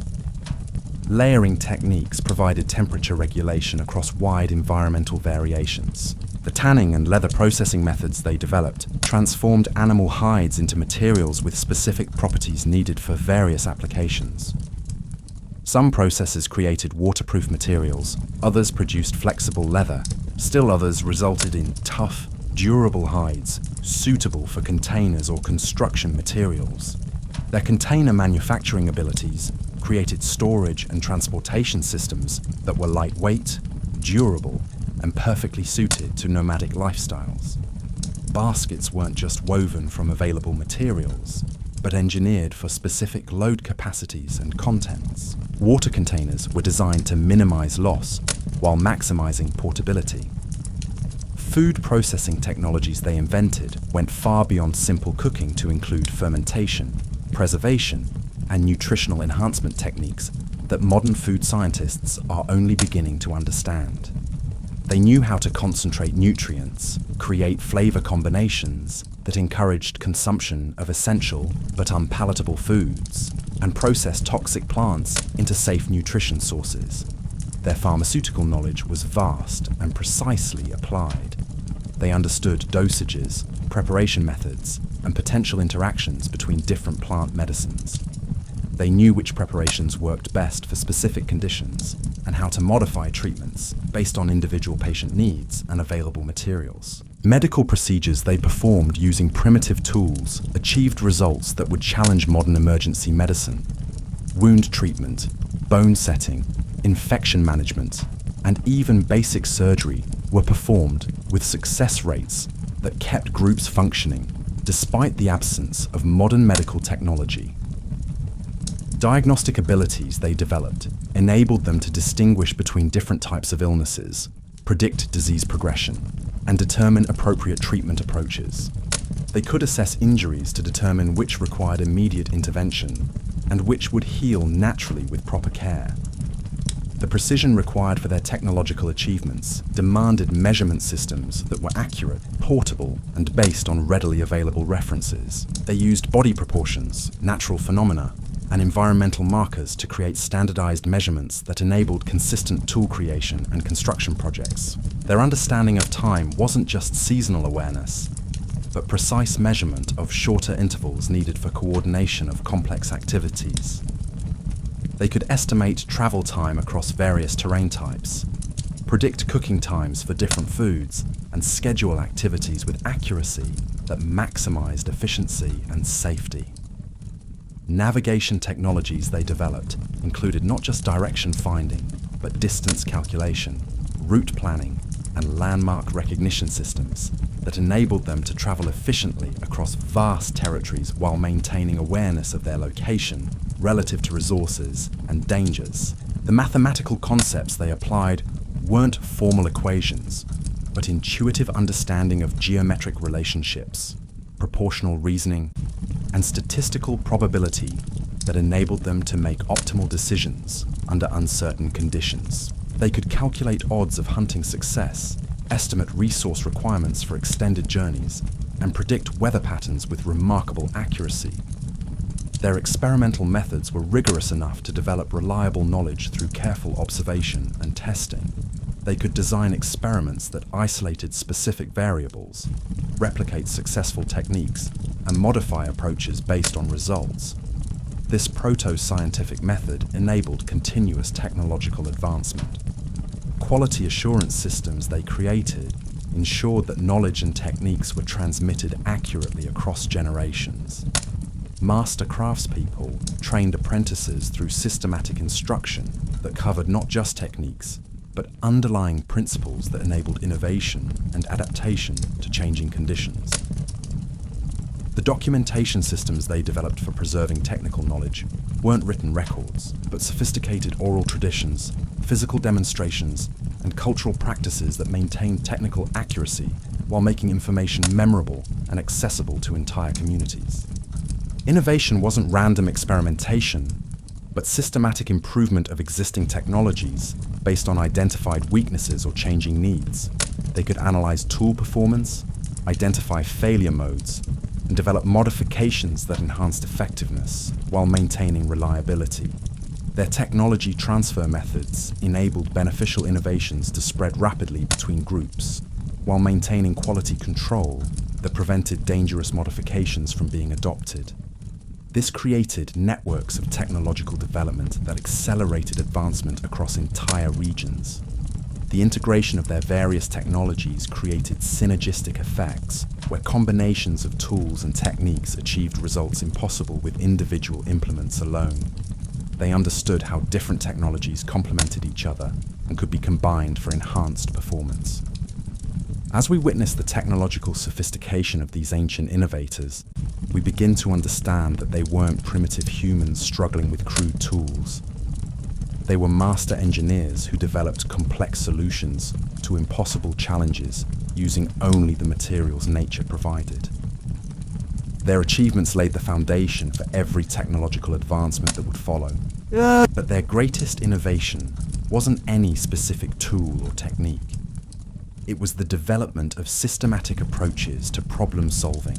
Layering techniques provided temperature regulation across wide environmental variations. The tanning and leather processing methods they developed transformed animal hides into materials with specific properties needed for various applications. Some processes created waterproof materials, others produced flexible leather, still others resulted in tough, durable hides suitable for containers or construction materials. Their container manufacturing abilities created storage and transportation systems that were lightweight, durable, and perfectly suited to nomadic lifestyles. Baskets weren't just woven from available materials, but engineered for specific load capacities and contents. Water containers were designed to minimize loss while maximizing portability. Food processing technologies they invented went far beyond simple cooking to include fermentation, preservation, and nutritional enhancement techniques that modern food scientists are only beginning to understand. They knew how to concentrate nutrients, create flavor combinations that encouraged consumption of essential but unpalatable foods, and process toxic plants into safe nutrition sources. Their pharmaceutical knowledge was vast and precisely applied. They understood dosages, preparation methods, and potential interactions between different plant medicines. They knew which preparations worked best for specific conditions and how to modify treatments based on individual patient needs and available materials. Medical procedures they performed using primitive tools achieved results that would challenge modern emergency medicine. Wound treatment, bone setting, infection management, and even basic surgery were performed with success rates that kept groups functioning despite the absence of modern medical technology. Diagnostic abilities they developed enabled them to distinguish between different types of illnesses, predict disease progression, and determine appropriate treatment approaches. They could assess injuries to determine which required immediate intervention and which would heal naturally with proper care. The precision required for their technological achievements demanded measurement systems that were accurate, portable, and based on readily available references. They used body proportions, natural phenomena, and environmental markers to create standardized measurements that enabled consistent tool creation and construction projects. Their understanding of time wasn't just seasonal awareness, but precise measurement of shorter intervals needed for coordination of complex activities. They could estimate travel time across various terrain types, predict cooking times for different foods, and schedule activities with accuracy that maximized efficiency and safety. Navigation technologies they developed included not just direction finding, but distance calculation, route planning, and landmark recognition systems that enabled them to travel efficiently across vast territories while maintaining awareness of their location relative to resources and dangers. The mathematical concepts they applied weren't formal equations, but intuitive understanding of geometric relationships, proportional reasoning, and statistical probability that enabled them to make optimal decisions under uncertain conditions. They could calculate odds of hunting success, estimate resource requirements for extended journeys, and predict weather patterns with remarkable accuracy. Their experimental methods were rigorous enough to develop reliable knowledge through careful observation and testing. They could design experiments that isolated specific variables, replicate successful techniques, and modify approaches based on results. This proto-scientific method enabled continuous technological advancement. Quality assurance systems they created ensured that knowledge and techniques were transmitted accurately across generations. master craftspeople trained apprentices through systematic instruction that covered not just techniques, but underlying principles that enabled innovation and adaptation to changing conditions. The documentation systems they developed for preserving technical knowledge weren't written records, but sophisticated oral traditions, physical demonstrations, and cultural practices that maintained technical accuracy while making information memorable and accessible to entire communities. Innovation wasn't random experimentation, but systematic improvement of existing technologies based on identified weaknesses or changing needs. They could analyze tool performance, identify failure modes, and develop modifications that enhanced effectiveness while maintaining reliability. Their technology transfer methods enabled beneficial innovations to spread rapidly between groups, while maintaining quality control that prevented dangerous modifications from being adopted. This created networks of technological development that accelerated advancement across entire regions. The integration of their various technologies created synergistic effects where combinations of tools and techniques achieved results impossible with individual implements alone. They understood how different technologies complemented each other and could be combined for enhanced performance. As we witness the technological sophistication of these ancient innovators, we begin to understand that they weren't primitive humans struggling with crude tools. They were master engineers who developed complex solutions to impossible challenges using only the materials nature provided. Their achievements laid the foundation for every technological advancement that would follow. But their greatest innovation wasn't any specific tool or technique. It was the development of systematic approaches to problem solving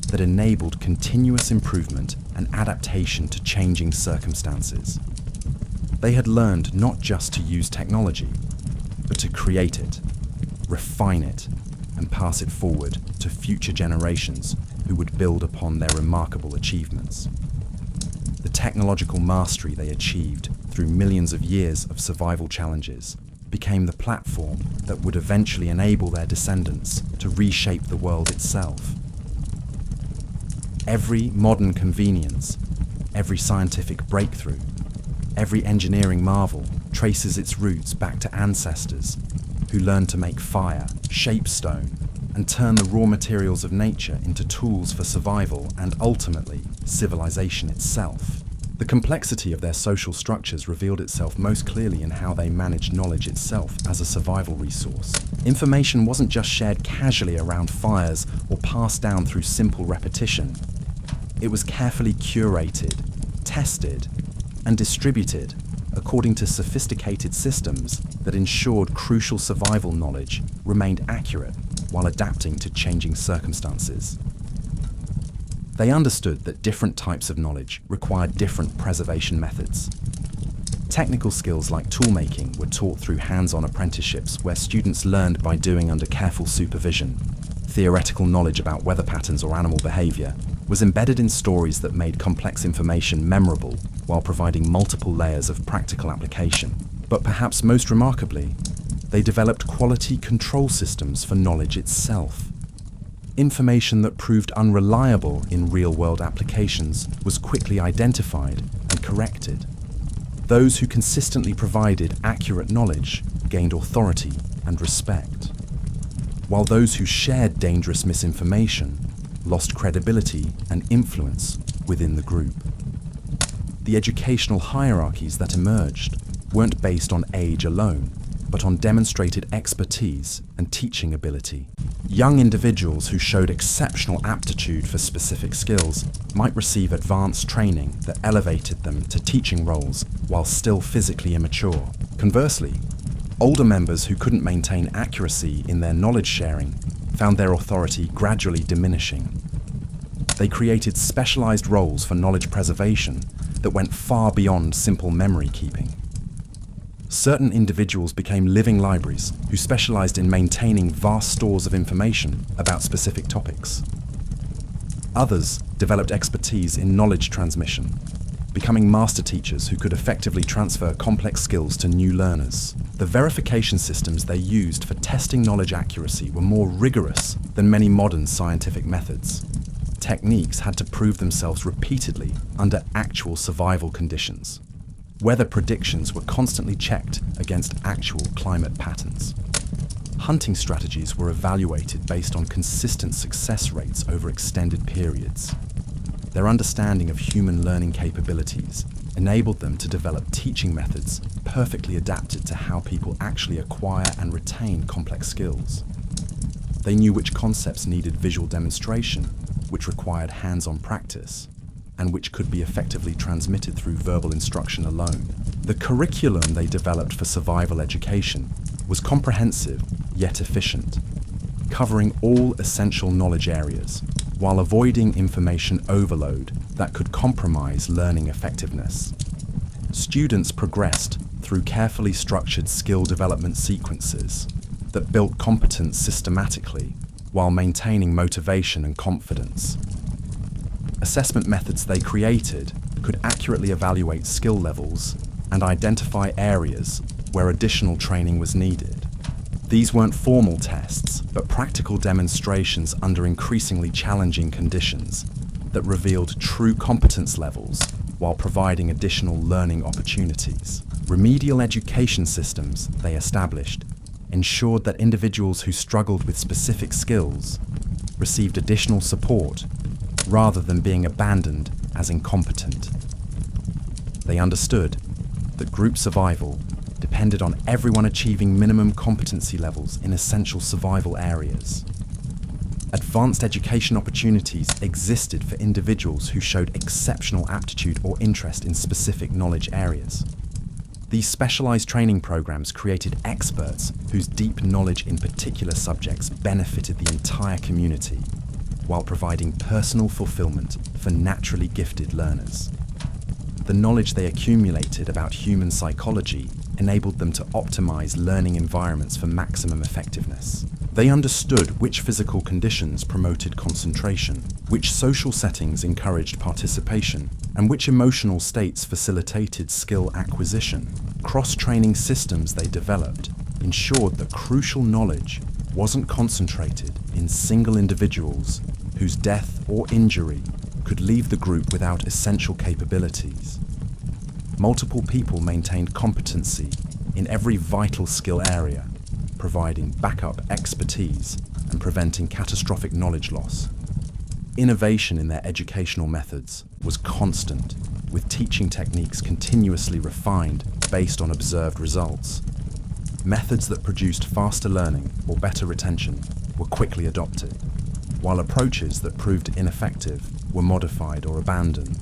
that enabled continuous improvement and adaptation to changing circumstances. They had learned not just to use technology, but to create it, refine it, and pass it forward to future generations who would build upon their remarkable achievements. The technological mastery they achieved through millions of years of survival challenges became the platform that would eventually enable their descendants to reshape the world itself. Every modern convenience, every scientific breakthrough, every engineering marvel traces its roots back to ancestors who learned to make fire, shape stone, and turn the raw materials of nature into tools for survival and ultimately civilization itself. The complexity of their social structures revealed itself most clearly in how they managed knowledge itself as a survival resource. Information wasn't just shared casually around fires or passed down through simple repetition. It was carefully curated, tested, and distributed according to sophisticated systems that ensured crucial survival knowledge remained accurate while adapting to changing circumstances. They understood that different types of knowledge required different preservation methods. Technical skills like toolmaking were taught through hands-on apprenticeships where students learned by doing under careful supervision. Theoretical knowledge about weather patterns or animal behavior was embedded in stories that made complex information memorable while providing multiple layers of practical application. But perhaps most remarkably, they developed quality control systems for knowledge itself. Information that proved unreliable in real-world applications was quickly identified and corrected. Those who consistently provided accurate knowledge gained authority and respect, while those who shared dangerous misinformation lost credibility and influence within the group. The educational hierarchies that emerged weren't based on age alone, but on demonstrated expertise and teaching ability. Young individuals who showed exceptional aptitude for specific skills might receive advanced training that elevated them to teaching roles while still physically immature. Conversely, older members who couldn't maintain accuracy in their knowledge sharing found their authority gradually diminishing. They created specialized roles for knowledge preservation that went far beyond simple memory keeping. Certain individuals became living libraries who specialized in maintaining vast stores of information about specific topics. Others developed expertise in knowledge transmission, becoming master teachers who could effectively transfer complex skills to new learners. The verification systems they used for testing knowledge accuracy were more rigorous than many modern scientific methods. techniques had to prove themselves repeatedly under actual survival conditions. Weather predictions were constantly checked against actual climate patterns. Hunting strategies were evaluated based on consistent success rates over extended periods. Their understanding of human learning capabilities enabled them to develop teaching methods perfectly adapted to how people actually acquire and retain complex skills. They knew which concepts needed visual demonstration, which required hands-on practice, and which could be effectively transmitted through verbal instruction alone. The curriculum they developed for survival education was comprehensive yet efficient, covering all essential knowledge areas, while avoiding information overload that could compromise learning effectiveness. Students progressed through carefully structured skill development sequences that built competence systematically while maintaining motivation and confidence. Assessment methods they created could accurately evaluate skill levels and identify areas where additional training was needed. These weren't formal tests, but practical demonstrations under increasingly challenging conditions that revealed true competence levels while providing additional learning opportunities. Remedial education systems they established ensured that individuals who struggled with specific skills received additional support rather than being abandoned as incompetent. They understood that group survival depended on everyone achieving minimum competency levels in essential survival areas. Advanced education opportunities existed for individuals who showed exceptional aptitude or interest in specific knowledge areas. These specialized training programs created experts whose deep knowledge in particular subjects benefited the entire community, while providing personal fulfillment for naturally gifted learners. The knowledge they accumulated about human psychology enabled them to optimize learning environments for maximum effectiveness. They understood which physical conditions promoted concentration, which social settings encouraged participation, and which emotional states facilitated skill acquisition. Cross-training systems they developed ensured that crucial knowledge wasn't concentrated in single individuals whose death or injury could leave the group without essential capabilities. Multiple people maintained competency in every vital skill area, providing backup expertise and preventing catastrophic knowledge loss. Innovation in their educational methods was constant, with teaching techniques continuously refined based on observed results. Methods that produced faster learning or better retention were quickly adopted, while approaches that proved ineffective were modified or abandoned.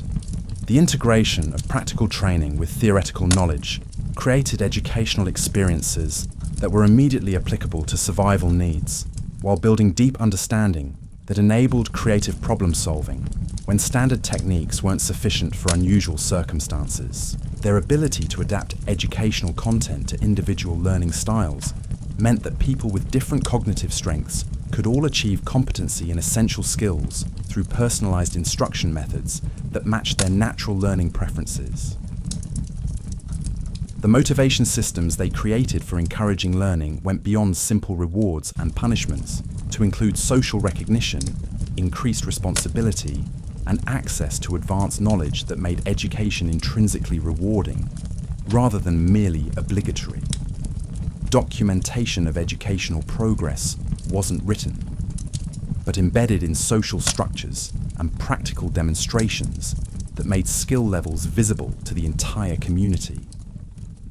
The integration of practical training with theoretical knowledge created educational experiences that were immediately applicable to survival needs, while building deep understanding that enabled creative problem solving when standard techniques weren't sufficient for unusual circumstances. Their ability to adapt educational content to individual learning styles meant that people with different cognitive strengths could all achieve competency in essential skills through personalized instruction methods that matched their natural learning preferences. The motivation systems they created for encouraging learning went beyond simple rewards and punishments to include social recognition, increased responsibility, and access to advanced knowledge that made education intrinsically rewarding, rather than merely obligatory. Documentation of educational progress wasn't written, but embedded in social structures and practical demonstrations that made skill levels visible to the entire community.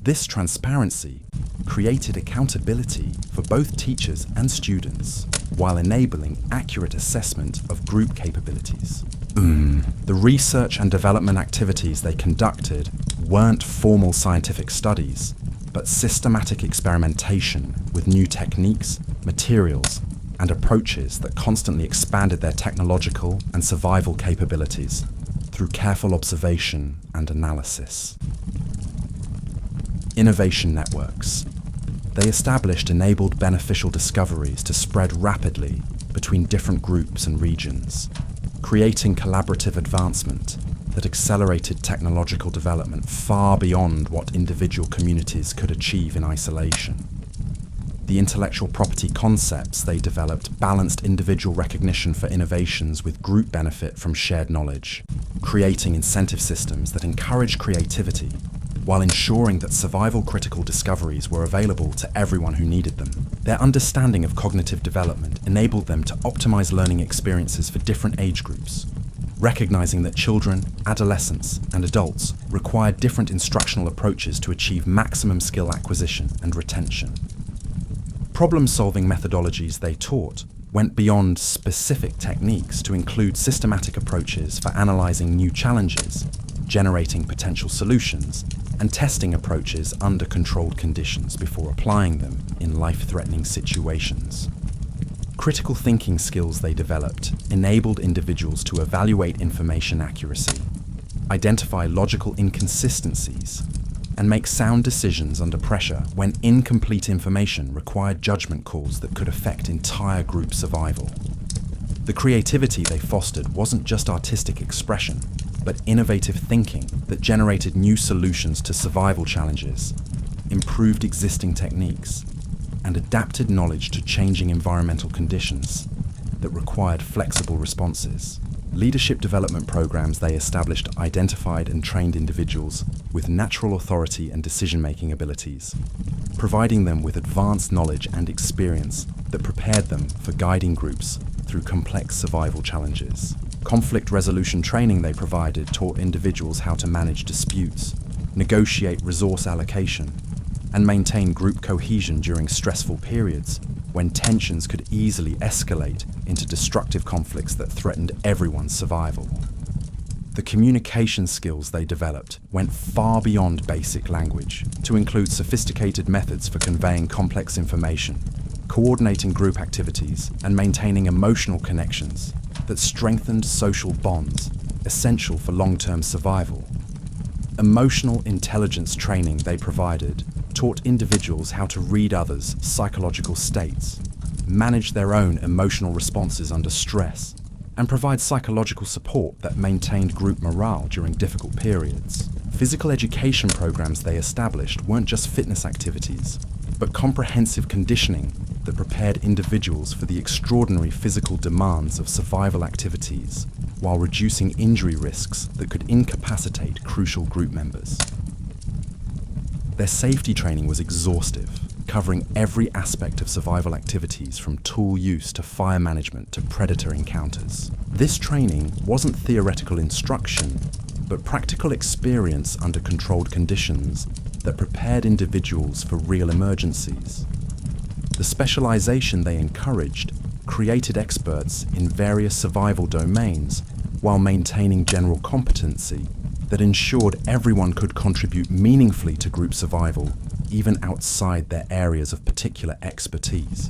This transparency created accountability for both teachers and students, while enabling accurate assessment of group capabilities. The research and development activities they conducted weren't formal scientific studies, but systematic experimentation with new techniques, materials, and approaches that constantly expanded their technological and survival capabilities through careful observation and analysis. Innovation networks. They established enabled beneficial discoveries to spread rapidly between different groups and regions, creating collaborative advancement that accelerated technological development far beyond what individual communities could achieve in isolation. The intellectual property concepts they developed balanced individual recognition for innovations with group benefit from shared knowledge, creating incentive systems that encourage creativity while ensuring that survival-critical discoveries were available to everyone who needed them. Their understanding of cognitive development enabled them to optimize learning experiences for different age groups, recognizing that children, adolescents, and adults required different instructional approaches to achieve maximum skill acquisition and retention. Problem-solving methodologies they taught went beyond specific techniques to include systematic approaches for analyzing new challenges, generating potential solutions, and testing approaches under controlled conditions before applying them in life-threatening situations. Critical thinking skills they developed enabled individuals to evaluate information accuracy, identify logical inconsistencies, and make sound decisions under pressure when incomplete information required judgment calls that could affect entire group survival. The creativity they fostered wasn't just artistic expression, but innovative thinking that generated new solutions to survival challenges, improved existing techniques, and adapted knowledge to changing environmental conditions that required flexible responses. Leadership development programs they established identified and trained individuals with natural authority and decision-making abilities, providing them with advanced knowledge and experience that prepared them for guiding groups through complex survival challenges. Conflict resolution training they provided taught individuals how to manage disputes, negotiate resource allocation, and maintain group cohesion during stressful periods when tensions could easily escalate into destructive conflicts that threatened everyone's survival. The communication skills they developed went far beyond basic language to include sophisticated methods for conveying complex information, coordinating group activities, and maintaining emotional connections that strengthened social bonds essential for long-term survival. Emotional intelligence training they provided taught individuals how to read others' psychological states, manage their own emotional responses under stress, and provide psychological support that maintained group morale during difficult periods. Physical education programs they established weren't just fitness activities, but comprehensive conditioning that prepared individuals for the extraordinary physical demands of survival activities while reducing injury risks that could incapacitate crucial group members. Their safety training was exhaustive, covering every aspect of survival activities from tool use to fire management to predator encounters. This training wasn't theoretical instruction, but practical experience under controlled conditions that prepared individuals for real emergencies. The specialization they encouraged created experts in various survival domains while maintaining general competency that ensured everyone could contribute meaningfully to group survival, even outside their areas of particular expertise.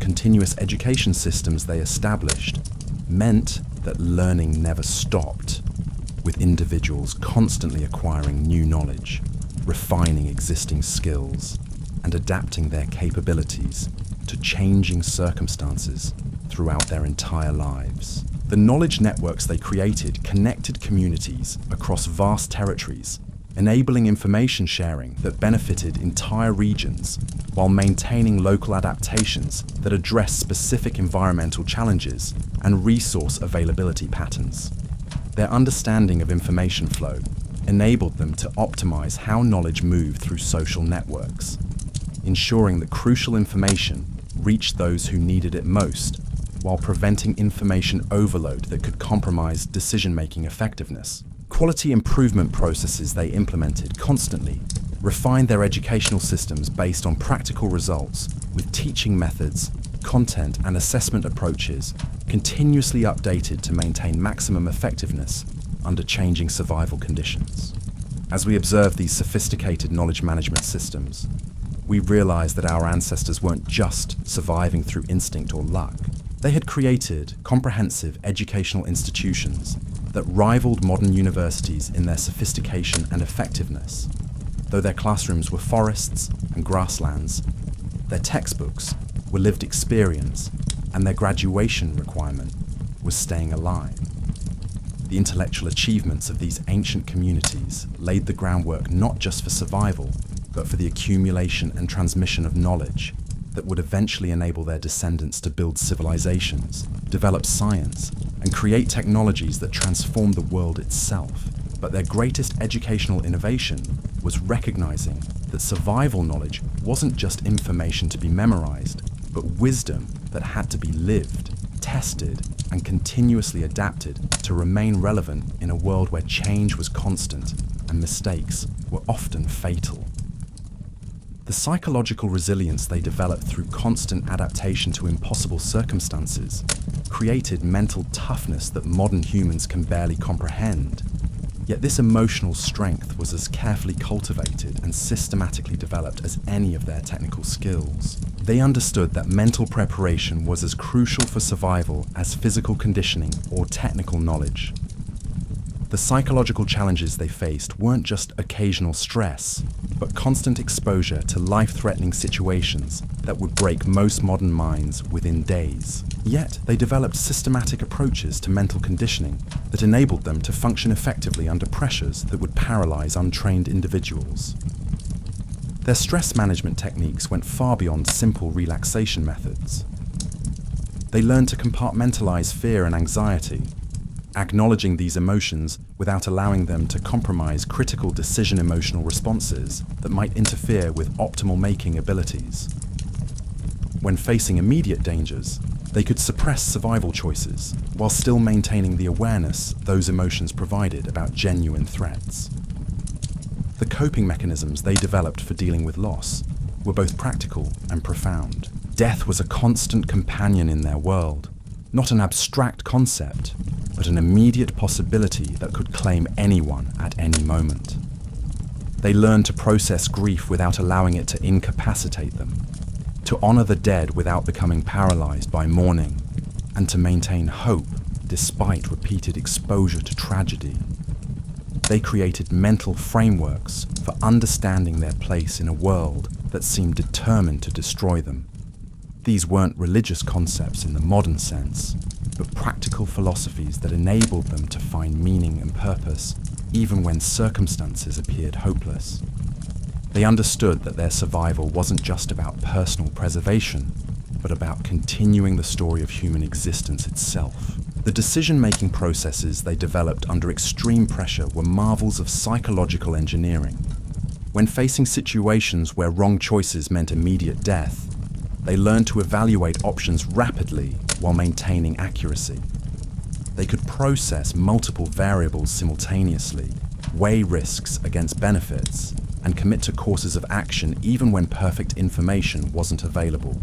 Continuous education systems they established meant that learning never stopped, with individuals constantly acquiring new knowledge, refining existing skills, and adapting their capabilities to changing circumstances throughout their entire lives. The knowledge networks they created connected communities across vast territories, enabling information sharing that benefited entire regions while maintaining local adaptations that address specific environmental challenges and resource availability patterns. Their understanding of information flow enabled them to optimize how knowledge moved through social networks, ensuring that crucial information reached those who needed it most, while preventing information overload that could compromise decision-making effectiveness. Quality improvement processes they implemented constantly refined their educational systems based on practical results, with teaching methods, content, and assessment approaches continuously updated to maintain maximum effectiveness under changing survival conditions. As we observe these sophisticated knowledge management systems, we realize that our ancestors weren't just surviving through instinct or luck. They had created comprehensive educational institutions that rivaled modern universities in their sophistication and effectiveness. Though their classrooms were forests and grasslands, their textbooks were lived experience, and their graduation requirement was staying alive. The intellectual achievements of these ancient communities laid the groundwork not just for survival, but for the accumulation and transmission of knowledge that would eventually enable their descendants to build civilizations, develop science, and create technologies that transform the world itself. But their greatest educational innovation was recognizing that survival knowledge wasn't just information to be memorized, but wisdom that had to be lived, tested, and continuously adapted to remain relevant in a world where change was constant and mistakes were often fatal. The psychological resilience they developed through constant adaptation to impossible circumstances created mental toughness that modern humans can barely comprehend. Yet this emotional strength was as carefully cultivated and systematically developed as any of their technical skills. They understood that mental preparation was as crucial for survival as physical conditioning or technical knowledge. The psychological challenges they faced weren't just occasional stress, but constant exposure to life-threatening situations that would break most modern minds within days. Yet, they developed systematic approaches to mental conditioning that enabled them to function effectively under pressures that would paralyze untrained individuals. Their stress management techniques went far beyond simple relaxation methods. They learned to compartmentalize fear and anxiety, acknowledging these emotions without allowing them to compromise critical decision emotional responses that might interfere with optimal making abilities. When facing immediate dangers, they could suppress survival choices while still maintaining the awareness those emotions provided about genuine threats. The coping mechanisms they developed for dealing with loss were both practical and profound. Death was a constant companion in their world, not an abstract concept, but an immediate possibility that could claim anyone at any moment. They learned to process grief without allowing it to incapacitate them, to honor the dead without becoming paralyzed by mourning, and to maintain hope despite repeated exposure to tragedy. They created mental frameworks for understanding their place in a world that seemed determined to destroy them. These weren't religious concepts in the modern sense, but practical philosophies that enabled them to find meaning and purpose even when circumstances appeared hopeless. They understood that their survival wasn't just about personal preservation, but about continuing the story of human existence itself. The decision-making processes they developed under extreme pressure were marvels of psychological engineering. When facing situations where wrong choices meant immediate death, they learned to evaluate options rapidly while maintaining accuracy. They could process multiple variables simultaneously, weigh risks against benefits, and commit to courses of action even when perfect information wasn't available.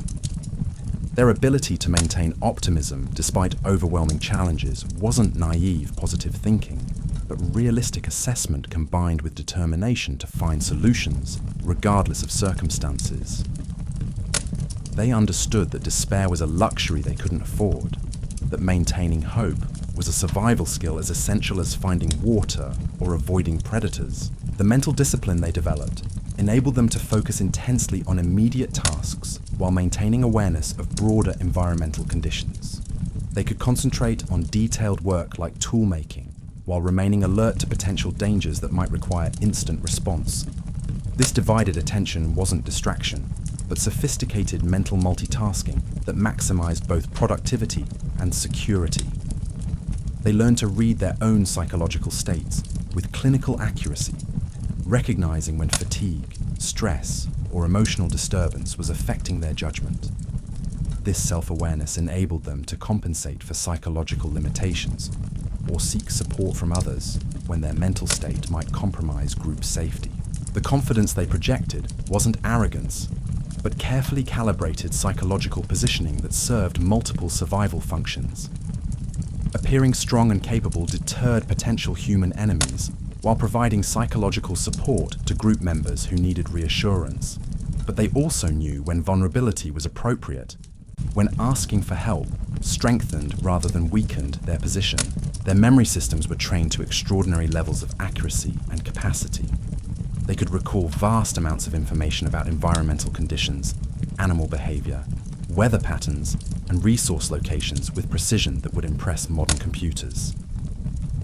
Their ability to maintain optimism despite overwhelming challenges wasn't naive positive thinking, but realistic assessment combined with determination to find solutions, regardless of circumstances. They understood that despair was a luxury they couldn't afford, that maintaining hope was a survival skill as essential as finding water or avoiding predators. The mental discipline they developed enabled them to focus intensely on immediate tasks while maintaining awareness of broader environmental conditions. They could concentrate on detailed work like tool making while remaining alert to potential dangers that might require instant response. This divided attention wasn't distraction, but sophisticated mental multitasking that maximized both productivity and security. They learned to read their own psychological states with clinical accuracy, recognizing when fatigue, stress, or emotional disturbance was affecting their judgment. This self-awareness enabled them to compensate for psychological limitations or seek support from others when their mental state might compromise group safety. The confidence they projected wasn't arrogance, but carefully calibrated psychological positioning that served multiple survival functions. Appearing strong and capable deterred potential human enemies, while providing psychological support to group members who needed reassurance. But they also knew when vulnerability was appropriate, when asking for help strengthened rather than weakened their position. Their memory systems were trained to extraordinary levels of accuracy and capacity. They could recall vast amounts of information about environmental conditions, animal behavior, weather patterns, and resource locations with precision that would impress modern computers.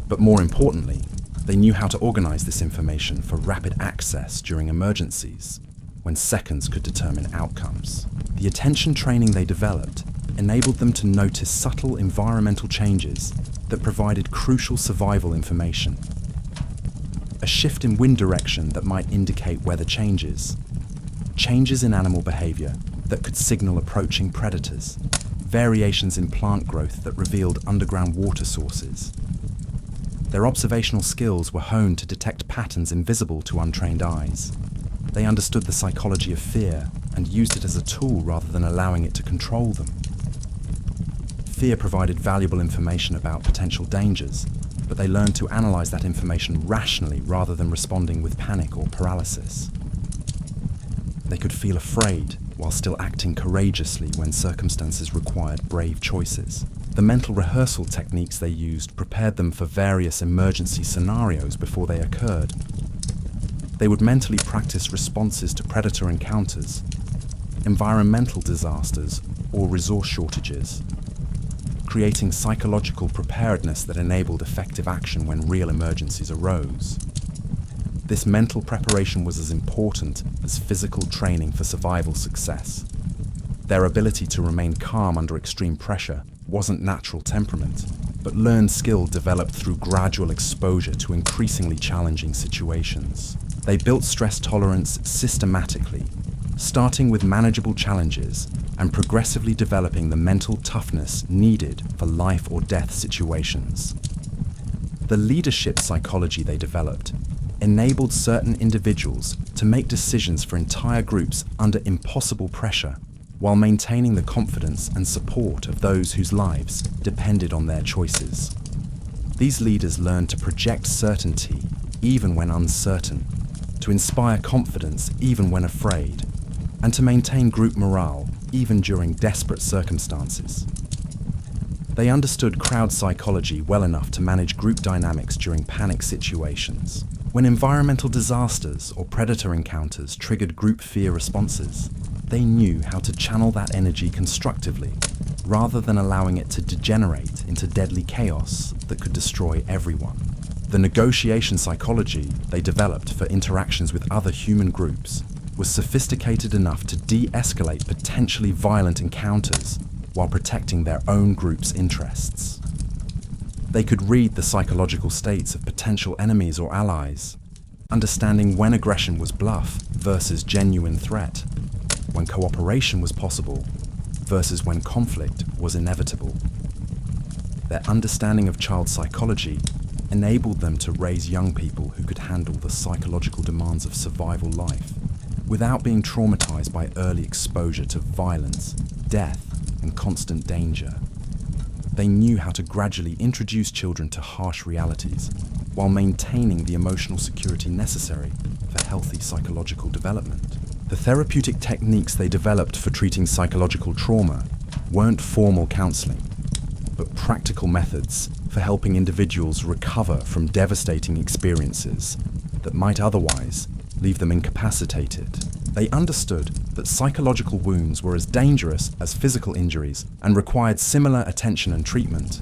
But more importantly, They knew how to organize this information for rapid access during emergencies, when seconds could determine outcomes. The attention training they developed enabled them to notice subtle environmental changes that provided crucial survival information. A shift in wind direction that might indicate weather changes, changes in animal behavior that could signal approaching predators, variations in plant growth that revealed underground water sources. Their observational skills were honed to detect patterns invisible to untrained eyes. They understood the psychology of fear and used it as a tool rather than allowing it to control them. Fear provided valuable information about potential dangers, but they learned to analyze that information rationally rather than responding with panic or paralysis. They could feel afraid while still acting courageously when circumstances required brave choices. The mental rehearsal techniques they used prepared them for various emergency scenarios before they occurred. They would mentally practice responses to predator encounters, environmental disasters, or resource shortages, creating psychological preparedness that enabled effective action when real emergencies arose. This mental preparation was as important as physical training for survival success. Their ability to remain calm under extreme pressure wasn't natural temperament, but learned skill developed through gradual exposure to increasingly challenging situations. They built stress tolerance systematically, starting with manageable challenges and progressively developing the mental toughness needed for life or death situations. The leadership psychology they developed enabled certain individuals to make decisions for entire groups under impossible pressure, while maintaining the confidence and support of those whose lives depended on their choices. These leaders learned to project certainty even when uncertain, to inspire confidence even when afraid, and to maintain group morale even during desperate circumstances. They understood crowd psychology well enough to manage group dynamics during panic situations. When environmental disasters or predator encounters triggered group fear responses, they knew how to channel that energy constructively, rather than allowing it to degenerate into deadly chaos that could destroy everyone. The negotiation psychology they developed for interactions with other human groups was sophisticated enough to de-escalate potentially violent encounters while protecting their own group's interests. They could read the psychological states of potential enemies or allies, understanding when aggression was bluff versus genuine threat, when cooperation was possible versus when conflict was inevitable. Their understanding of child psychology enabled them to raise young people who could handle the psychological demands of survival life without being traumatized by early exposure to violence, death, and constant danger. They knew how to gradually introduce children to harsh realities while maintaining the emotional security necessary for healthy psychological development. The therapeutic techniques they developed for treating psychological trauma weren't formal counseling, but practical methods for helping individuals recover from devastating experiences that might otherwise leave them incapacitated. They understood that psychological wounds were as dangerous as physical injuries and required similar attention and treatment.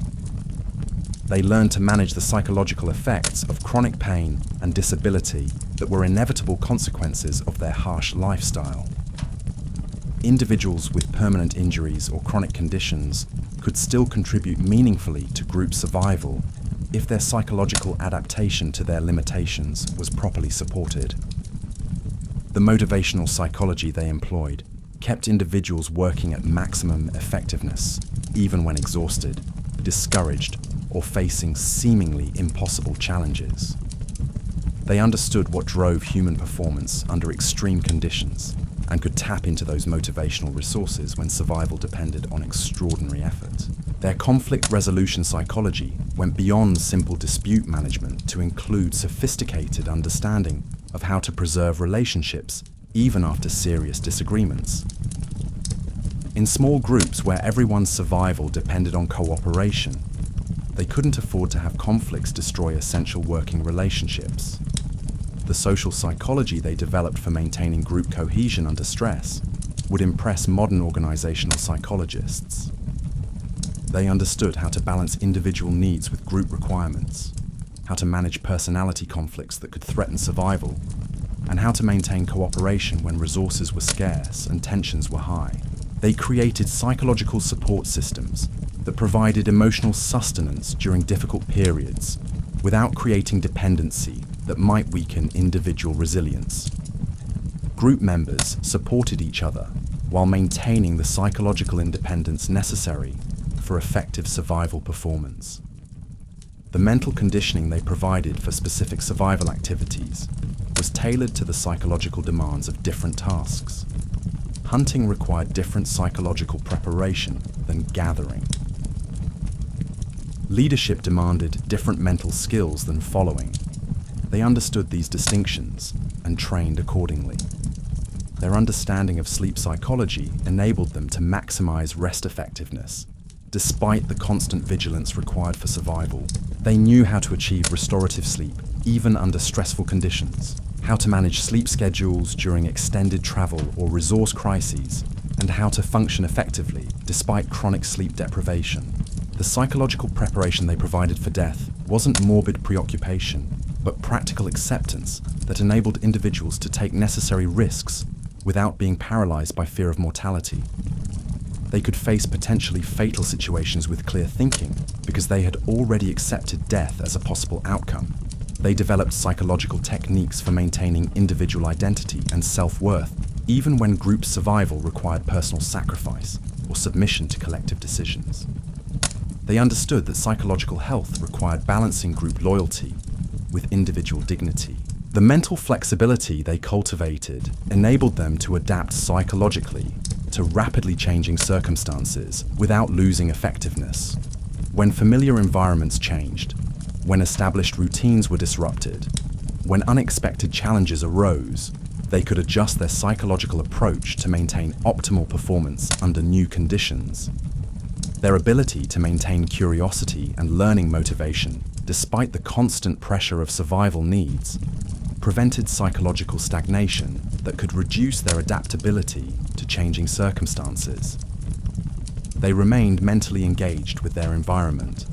They learned to manage the psychological effects of chronic pain and disability that were inevitable consequences of their harsh lifestyle. Individuals with permanent injuries or chronic conditions could still contribute meaningfully to group survival if their psychological adaptation to their limitations was properly supported. The motivational psychology they employed kept individuals working at maximum effectiveness, even when exhausted, discouraged, or facing seemingly impossible challenges. They understood what drove human performance under extreme conditions and could tap into those motivational resources when survival depended on extraordinary effort. Their conflict resolution psychology went beyond simple dispute management to include sophisticated understanding of how to preserve relationships even after serious disagreements. In small groups where everyone's survival depended on cooperation, they couldn't afford to have conflicts destroy essential working relationships. The social psychology they developed for maintaining group cohesion under stress would impress modern organizational psychologists. They understood how to balance individual needs with group requirements, how to manage personality conflicts that could threaten survival, and how to maintain cooperation when resources were scarce and tensions were high. They created psychological support systems that provided emotional sustenance during difficult periods without creating dependency that might weaken individual resilience. Group members supported each other while maintaining the psychological independence necessary for effective survival performance. The mental conditioning they provided for specific survival activities was tailored to the psychological demands of different tasks. Hunting required different psychological preparation than gathering. Leadership demanded different mental skills than following. They understood these distinctions and trained accordingly. Their understanding of sleep psychology enabled them to maximize rest effectiveness. Despite the constant vigilance required for survival, they knew how to achieve restorative sleep even under stressful conditions, how to manage sleep schedules during extended travel or resource crises, and how to function effectively despite chronic sleep deprivation. The psychological preparation they provided for death wasn't morbid preoccupation, but practical acceptance that enabled individuals to take necessary risks without being paralyzed by fear of mortality. They could face potentially fatal situations with clear thinking because they had already accepted death as a possible outcome. They developed psychological techniques for maintaining individual identity and self-worth, even when group survival required personal sacrifice or submission to collective decisions. They understood that psychological health required balancing group loyalty with individual dignity. The mental flexibility they cultivated enabled them to adapt psychologically to rapidly changing circumstances without losing effectiveness. When familiar environments changed, when established routines were disrupted, when unexpected challenges arose, they could adjust their psychological approach to maintain optimal performance under new conditions. Their ability to maintain curiosity and learning motivation, despite the constant pressure of survival needs, prevented psychological stagnation that could reduce their adaptability to changing circumstances. They remained mentally engaged with their environment,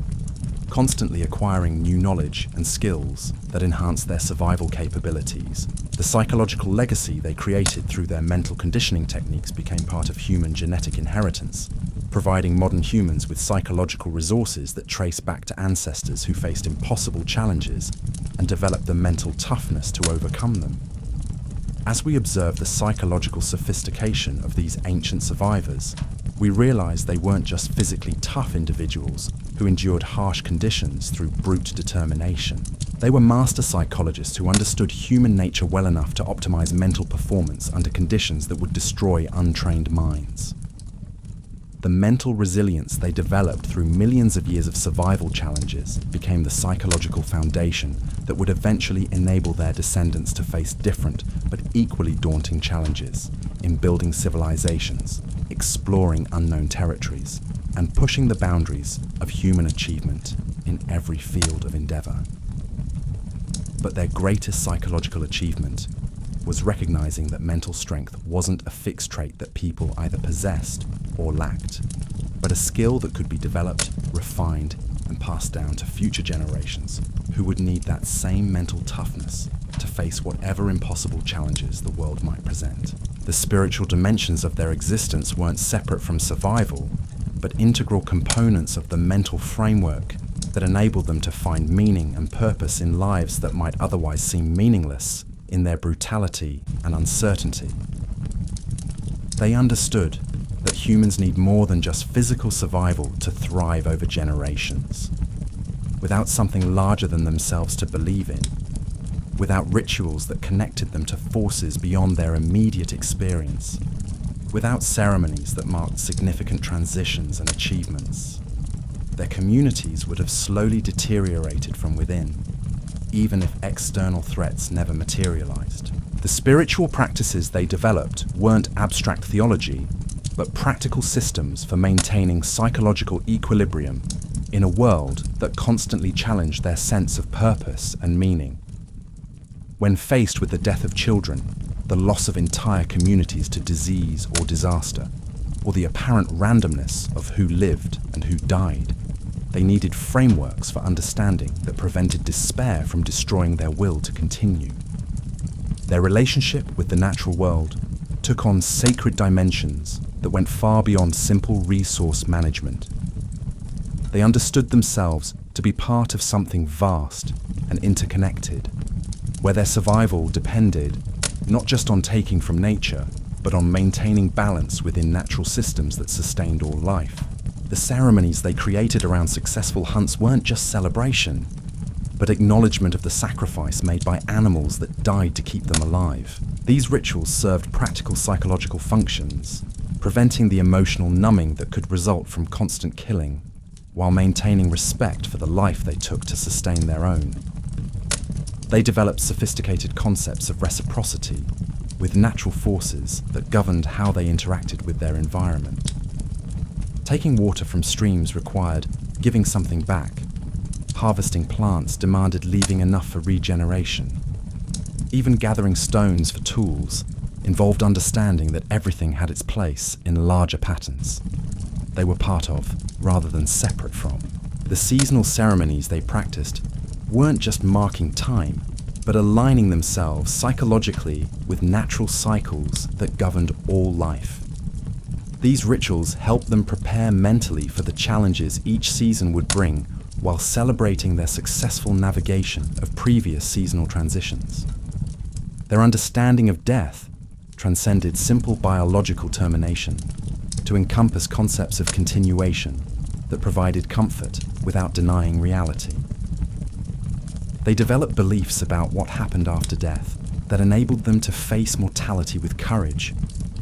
constantly acquiring new knowledge and skills that enhanced their survival capabilities. The psychological legacy they created through their mental conditioning techniques became part of human genetic inheritance, providing modern humans with psychological resources that trace back to ancestors who faced impossible challenges and developed the mental toughness to overcome them. As we observe the psychological sophistication of these ancient survivors, we realize they weren't just physically tough individuals who endured harsh conditions through brute determination. They were master psychologists who understood human nature well enough to optimize mental performance under conditions that would destroy untrained minds. The mental resilience they developed through millions of years of survival challenges became the psychological foundation that would eventually enable their descendants to face different but equally daunting challenges in building civilizations, exploring unknown territories, and pushing the boundaries of human achievement in every field of endeavor. But their greatest psychological achievement was recognizing that mental strength wasn't a fixed trait that people either possessed or lacked, but a skill that could be developed, refined, and passed down to future generations who would need that same mental toughness to face whatever impossible challenges the world might present. The spiritual dimensions of their existence weren't separate from survival, but integral components of the mental framework that enabled them to find meaning and purpose in lives that might otherwise seem meaningless in their brutality and uncertainty. They understood that humans need more than just physical survival to thrive over generations. Without something larger than themselves to believe in, without rituals that connected them to forces beyond their immediate experience, without ceremonies that marked significant transitions and achievements, their communities would have slowly deteriorated from within, even if external threats never materialized. The spiritual practices they developed weren't abstract theology, but practical systems for maintaining psychological equilibrium in a world that constantly challenged their sense of purpose and meaning. When faced with the death of children, the loss of entire communities to disease or disaster, or the apparent randomness of who lived and who died, they needed frameworks for understanding that prevented despair from destroying their will to continue. Their relationship with the natural world took on sacred dimensions that went far beyond simple resource management. They understood themselves to be part of something vast and interconnected, where their survival depended not just on taking from nature, but on maintaining balance within natural systems that sustained all life. The ceremonies they created around successful hunts weren't just celebration, but acknowledgement of the sacrifice made by animals that died to keep them alive. These rituals served practical psychological functions, preventing the emotional numbing that could result from constant killing, while maintaining respect for the life they took to sustain their own. They developed sophisticated concepts of reciprocity with natural forces that governed how they interacted with their environment. Taking water from streams required giving something back. Harvesting plants demanded leaving enough for regeneration. Even gathering stones for tools involved understanding that everything had its place in larger patterns they were part of rather than separate from. The seasonal ceremonies they practiced weren't just marking time, but aligning themselves psychologically with natural cycles that governed all life. These rituals helped them prepare mentally for the challenges each season would bring, while celebrating their successful navigation of previous seasonal transitions. Their understanding of death transcended simple biological termination to encompass concepts of continuation that provided comfort without denying reality. They developed beliefs about what happened after death that enabled them to face mortality with courage,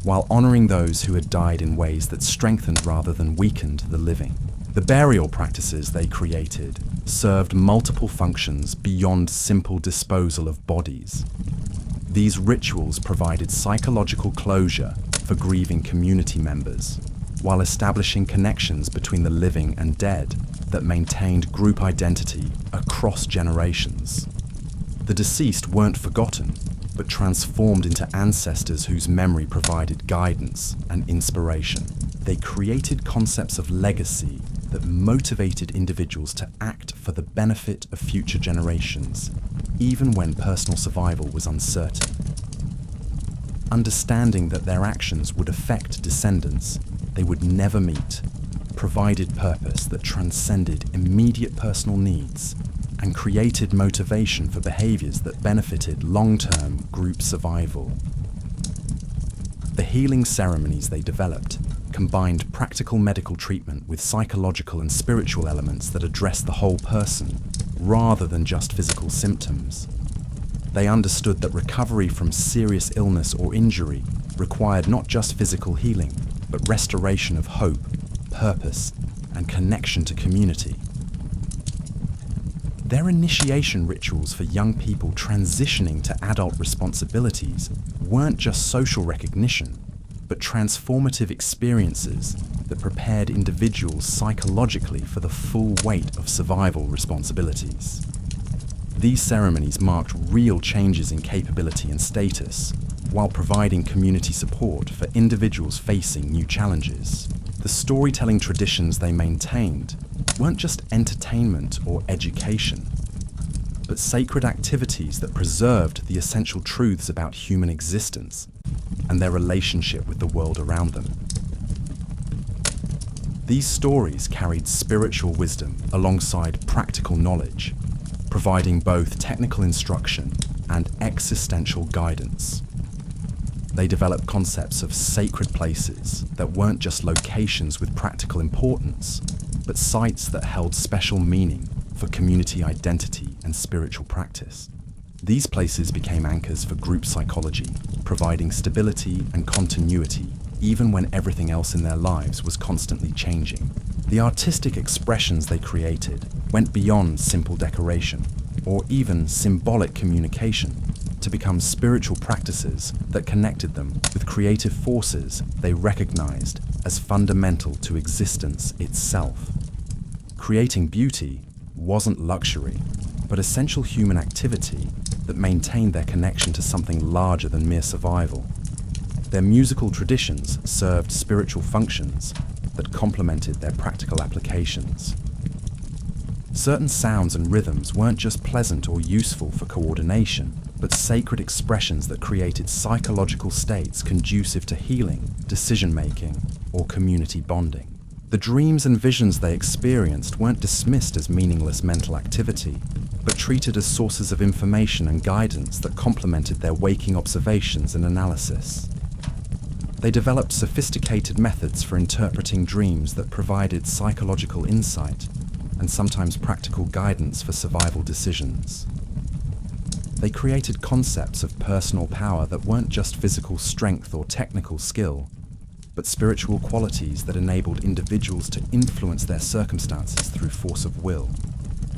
while honoring those who had died in ways that strengthened rather than weakened the living. The burial practices they created served multiple functions beyond simple disposal of bodies. These rituals provided psychological closure for grieving community members, while establishing connections between the living and dead that maintained group identity across generations. The deceased weren't forgotten, but transformed into ancestors whose memory provided guidance and inspiration. They created concepts of legacy that motivated individuals to act for the benefit of future generations, even when personal survival was uncertain. Understanding that their actions would affect descendants they would never meet provided purpose that transcended immediate personal needs and created motivation for behaviors that benefited long-term group survival. The healing ceremonies they developed combined practical medical treatment with psychological and spiritual elements that addressed the whole person, rather than just physical symptoms. They understood that recovery from serious illness or injury required not just physical healing, but restoration of hope, purpose, and connection to community. Their initiation rituals for young people transitioning to adult responsibilities weren't just social recognition, but transformative experiences that prepared individuals psychologically for the full weight of survival responsibilities. These ceremonies marked real changes in capability and status, while providing community support for individuals facing new challenges. The storytelling traditions they maintained weren't just entertainment or education, but sacred activities that preserved the essential truths about human existence and their relationship with the world around them. These stories carried spiritual wisdom alongside practical knowledge, providing both technical instruction and existential guidance. They developed concepts of sacred places that weren't just locations with practical importance, but sites that held special meaning for community identity and spiritual practice. These places became anchors for group psychology, providing stability and continuity even when everything else in their lives was constantly changing. The artistic expressions they created went beyond simple decoration or even symbolic communication to become spiritual practices that connected them with creative forces they recognized as fundamental to existence itself. Creating beauty wasn't luxury, but essential human activity that maintained their connection to something larger than mere survival. Their musical traditions served spiritual functions that complemented their practical applications. Certain sounds and rhythms weren't just pleasant or useful for coordination, but sacred expressions that created psychological states conducive to healing, decision-making, or community bonding. The dreams and visions they experienced weren't dismissed as meaningless mental activity, but treated as sources of information and guidance that complemented their waking observations and analysis. They developed sophisticated methods for interpreting dreams that provided psychological insight and sometimes practical guidance for survival decisions. They created concepts of personal power that weren't just physical strength or technical skill, but spiritual qualities that enabled individuals to influence their circumstances through force of will,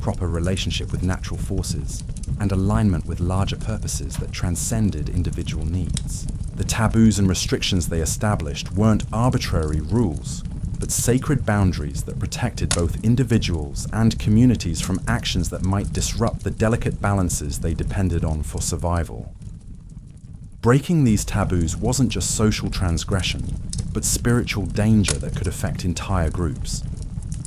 proper relationship with natural forces, and alignment with larger purposes that transcended individual needs. The taboos and restrictions they established weren't arbitrary rules, but sacred boundaries that protected both individuals and communities from actions that might disrupt the delicate balances they depended on for survival. Breaking these taboos wasn't just social transgression, but spiritual danger that could affect entire groups.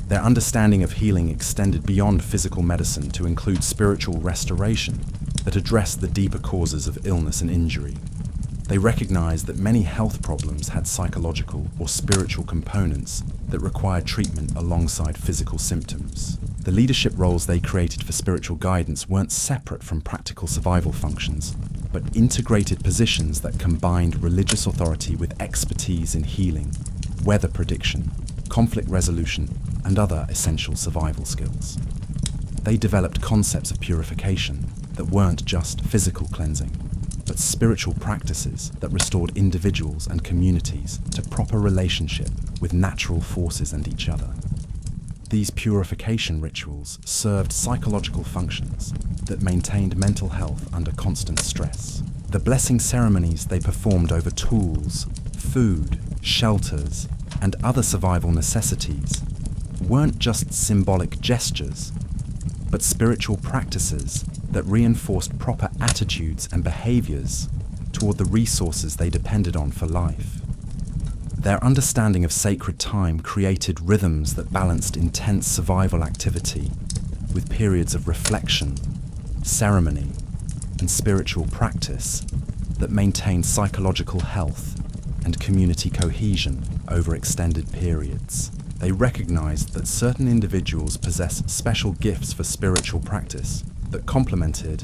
Their understanding of healing extended beyond physical medicine to include spiritual restoration that addressed the deeper causes of illness and injury. They recognized that many health problems had psychological or spiritual components that required treatment alongside physical symptoms. The leadership roles they created for spiritual guidance weren't separate from practical survival functions, but integrated positions that combined religious authority with expertise in healing, weather prediction, conflict resolution, and other essential survival skills. They developed concepts of purification that weren't just physical cleansing, but spiritual practices that restored individuals and communities to proper relationship with natural forces and each other. These purification rituals served psychological functions that maintained mental health under constant stress. The blessing ceremonies they performed over tools, food, shelters, and other survival necessities weren't just symbolic gestures, but spiritual practices that reinforced proper attitudes and behaviors toward the resources they depended on for life. Their understanding of sacred time created rhythms that balanced intense survival activity with periods of reflection, ceremony, and spiritual practice that maintained psychological health and community cohesion over extended periods. They recognized that certain individuals possess special gifts for spiritual practice that complemented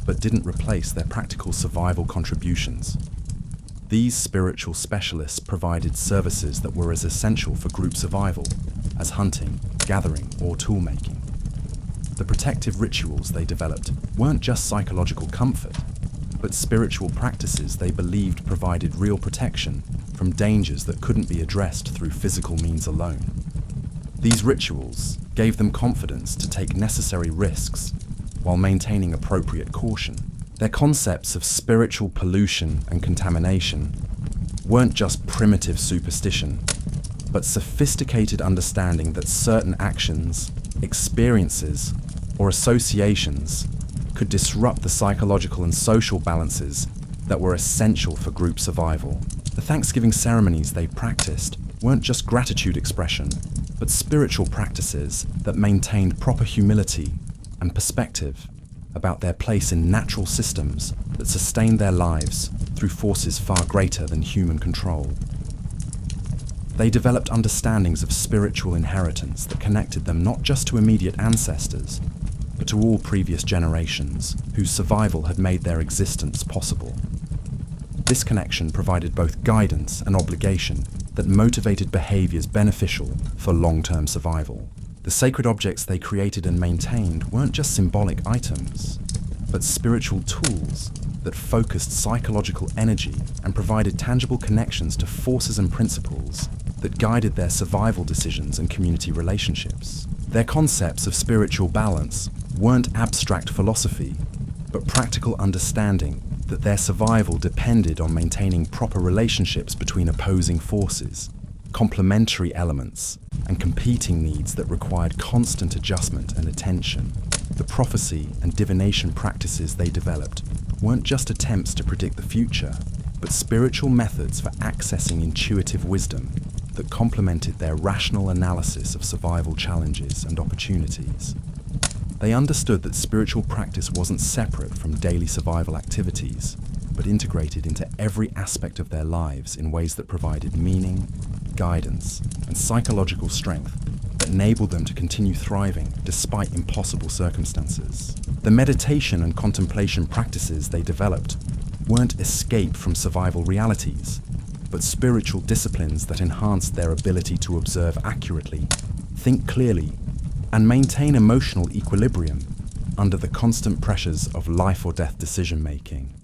but didn't replace their practical survival contributions. These spiritual specialists provided services that were as essential for group survival as hunting, gathering, or tool-making. The protective rituals they developed weren't just psychological comfort, but spiritual practices they believed provided real protection from dangers that couldn't be addressed through physical means alone. These rituals gave them confidence to take necessary risks while maintaining appropriate caution. Their concepts of spiritual pollution and contamination weren't just primitive superstition, but sophisticated understanding that certain actions, experiences, or associations could disrupt the psychological and social balances that were essential for group survival. The Thanksgiving ceremonies they practiced weren't just gratitude expression, but spiritual practices that maintained proper humility and perspective about their place in natural systems that sustained their lives through forces far greater than human control. They developed understandings of spiritual inheritance that connected them not just to immediate ancestors, but to all previous generations whose survival had made their existence possible. This connection provided both guidance and obligation that motivated behaviors beneficial for long-term survival. The sacred objects they created and maintained weren't just symbolic items, but spiritual tools that focused psychological energy and provided tangible connections to forces and principles that guided their survival decisions and community relationships. Their concepts of spiritual balance weren't abstract philosophy, but practical understanding that their survival depended on maintaining proper relationships between opposing forces, complementary elements, and competing needs that required constant adjustment and attention. The prophecy and divination practices they developed weren't just attempts to predict the future, but spiritual methods for accessing intuitive wisdom that complemented their rational analysis of survival challenges and opportunities. They understood that spiritual practice wasn't separate from daily survival activities, but integrated into every aspect of their lives in ways that provided meaning, guidance, and psychological strength that enabled them to continue thriving despite impossible circumstances. The meditation and contemplation practices they developed weren't escape from survival realities, but spiritual disciplines that enhanced their ability to observe accurately, think clearly, and maintain emotional equilibrium under the constant pressures of life or death decision-making.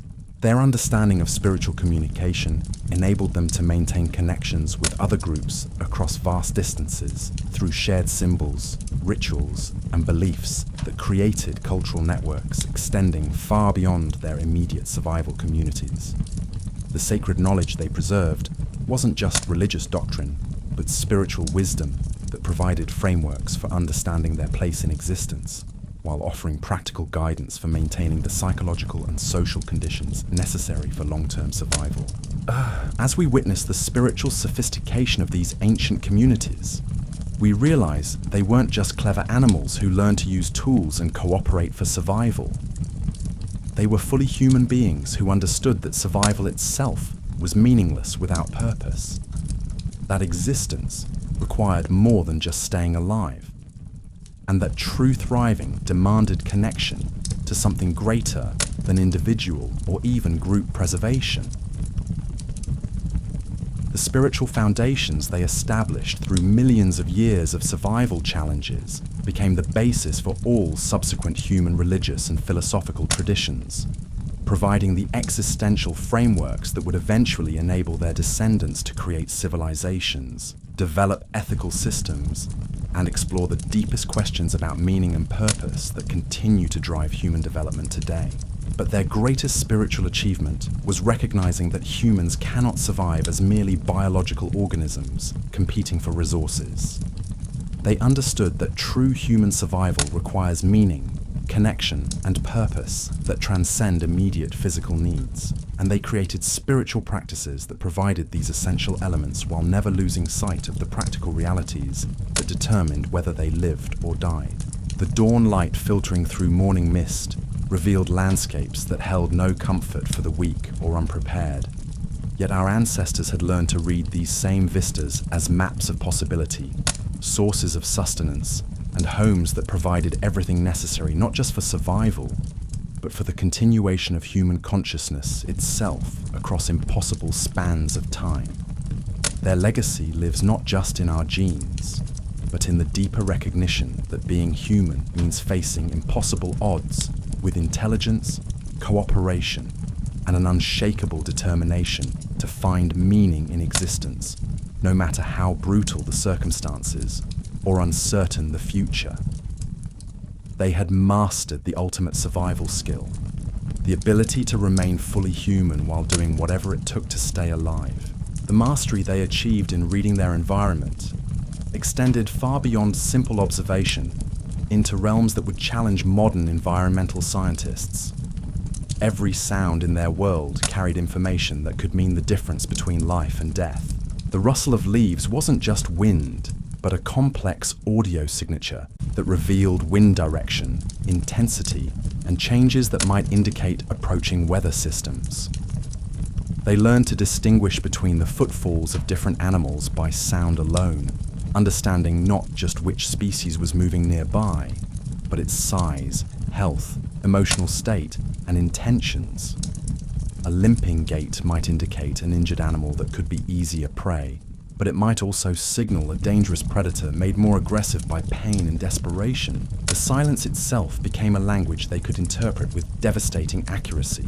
Their understanding of spiritual communication enabled them to maintain connections with other groups across vast distances through shared symbols, rituals, and beliefs that created cultural networks extending far beyond their immediate survival communities. The sacred knowledge they preserved wasn't just religious doctrine, but spiritual wisdom that provided frameworks for understanding their place in existence, while offering practical guidance for maintaining the psychological and social conditions necessary for long-term survival. As we witness the spiritual sophistication of these ancient communities, we realize they weren't just clever animals who learned to use tools and cooperate for survival. They were fully human beings who understood that survival itself was meaningless without purpose, that existence required more than just staying alive, and that true thriving demanded connection to something greater than individual or even group preservation. The spiritual foundations they established through millions of years of survival challenges became the basis for all subsequent human religious and philosophical traditions, providing the existential frameworks that would eventually enable their descendants to create civilizations, develop ethical systems, and explore the deepest questions about meaning and purpose that continue to drive human development today. But their greatest spiritual achievement was recognizing that humans cannot survive as merely biological organisms competing for resources. They understood that true human survival requires meaning, connection, and purpose that transcend immediate physical needs, and they created spiritual practices that provided these essential elements while never losing sight of the practical realities that determined whether they lived or died. The dawn light filtering through morning mist revealed landscapes that held no comfort for the weak or unprepared. Yet our ancestors had learned to read these same vistas as maps of possibility, sources of sustenance, and homes that provided everything necessary not just for survival, but for the continuation of human consciousness itself across impossible spans of time. Their legacy lives not just in our genes, but in the deeper recognition that being human means facing impossible odds with intelligence, cooperation, and an unshakable determination to find meaning in existence, no matter how brutal the circumstances or uncertain the future. They had mastered the ultimate survival skill, the ability to remain fully human while doing whatever it took to stay alive. The mastery they achieved in reading their environment extended far beyond simple observation into realms that would challenge modern environmental scientists. Every sound in their world carried information that could mean the difference between life and death. The rustle of leaves wasn't just wind, but a complex audio signature that revealed wind direction, intensity, and changes that might indicate approaching weather systems. They learned to distinguish between the footfalls of different animals by sound alone, understanding not just which species was moving nearby, but its size, health, emotional state, and intentions. A limping gait might indicate an injured animal that could be easier prey, but it might also signal a dangerous predator made more aggressive by pain and desperation. The silence itself became a language they could interpret with devastating accuracy.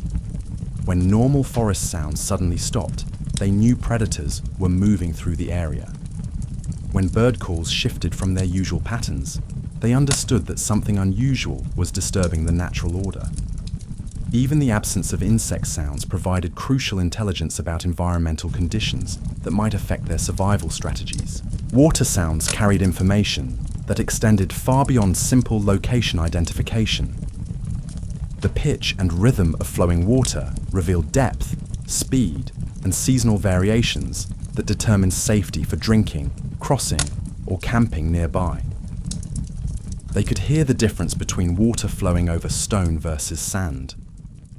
When normal forest sounds suddenly stopped, they knew predators were moving through the area. When bird calls shifted from their usual patterns, they understood that something unusual was disturbing the natural order. Even the absence of insect sounds provided crucial intelligence about environmental conditions that might affect their survival strategies. Water sounds carried information that extended far beyond simple location identification. The pitch and rhythm of flowing water revealed depth, speed, and seasonal variations that determined safety for drinking, crossing, or camping nearby. They could hear the difference between water flowing over stone versus sand,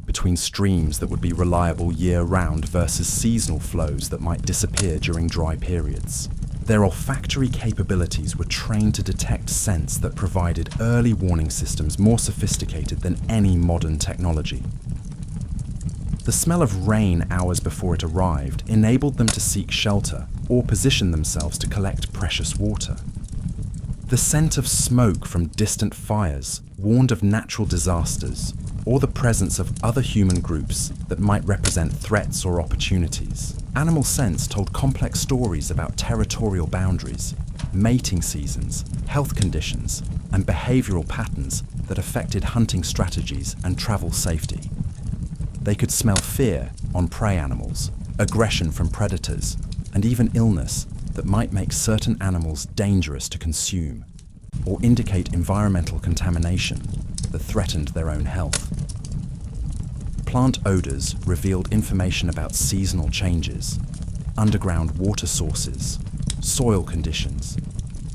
between streams that would be reliable year-round versus seasonal flows that might disappear during dry periods. Their olfactory capabilities were trained to detect scents that provided early warning systems more sophisticated than any modern technology. The smell of rain hours before it arrived enabled them to seek shelter or position themselves to collect precious water. The scent of smoke from distant fires warned of natural disasters or the presence of other human groups that might represent threats or opportunities. Animal scents told complex stories about territorial boundaries, mating seasons, health conditions, and behavioral patterns that affected hunting strategies and travel safety. They could smell fear on prey animals, aggression from predators, and even illness that might make certain animals dangerous to consume, or indicate environmental contamination that threatened their own health. Plant odors revealed information about seasonal changes, underground water sources, soil conditions,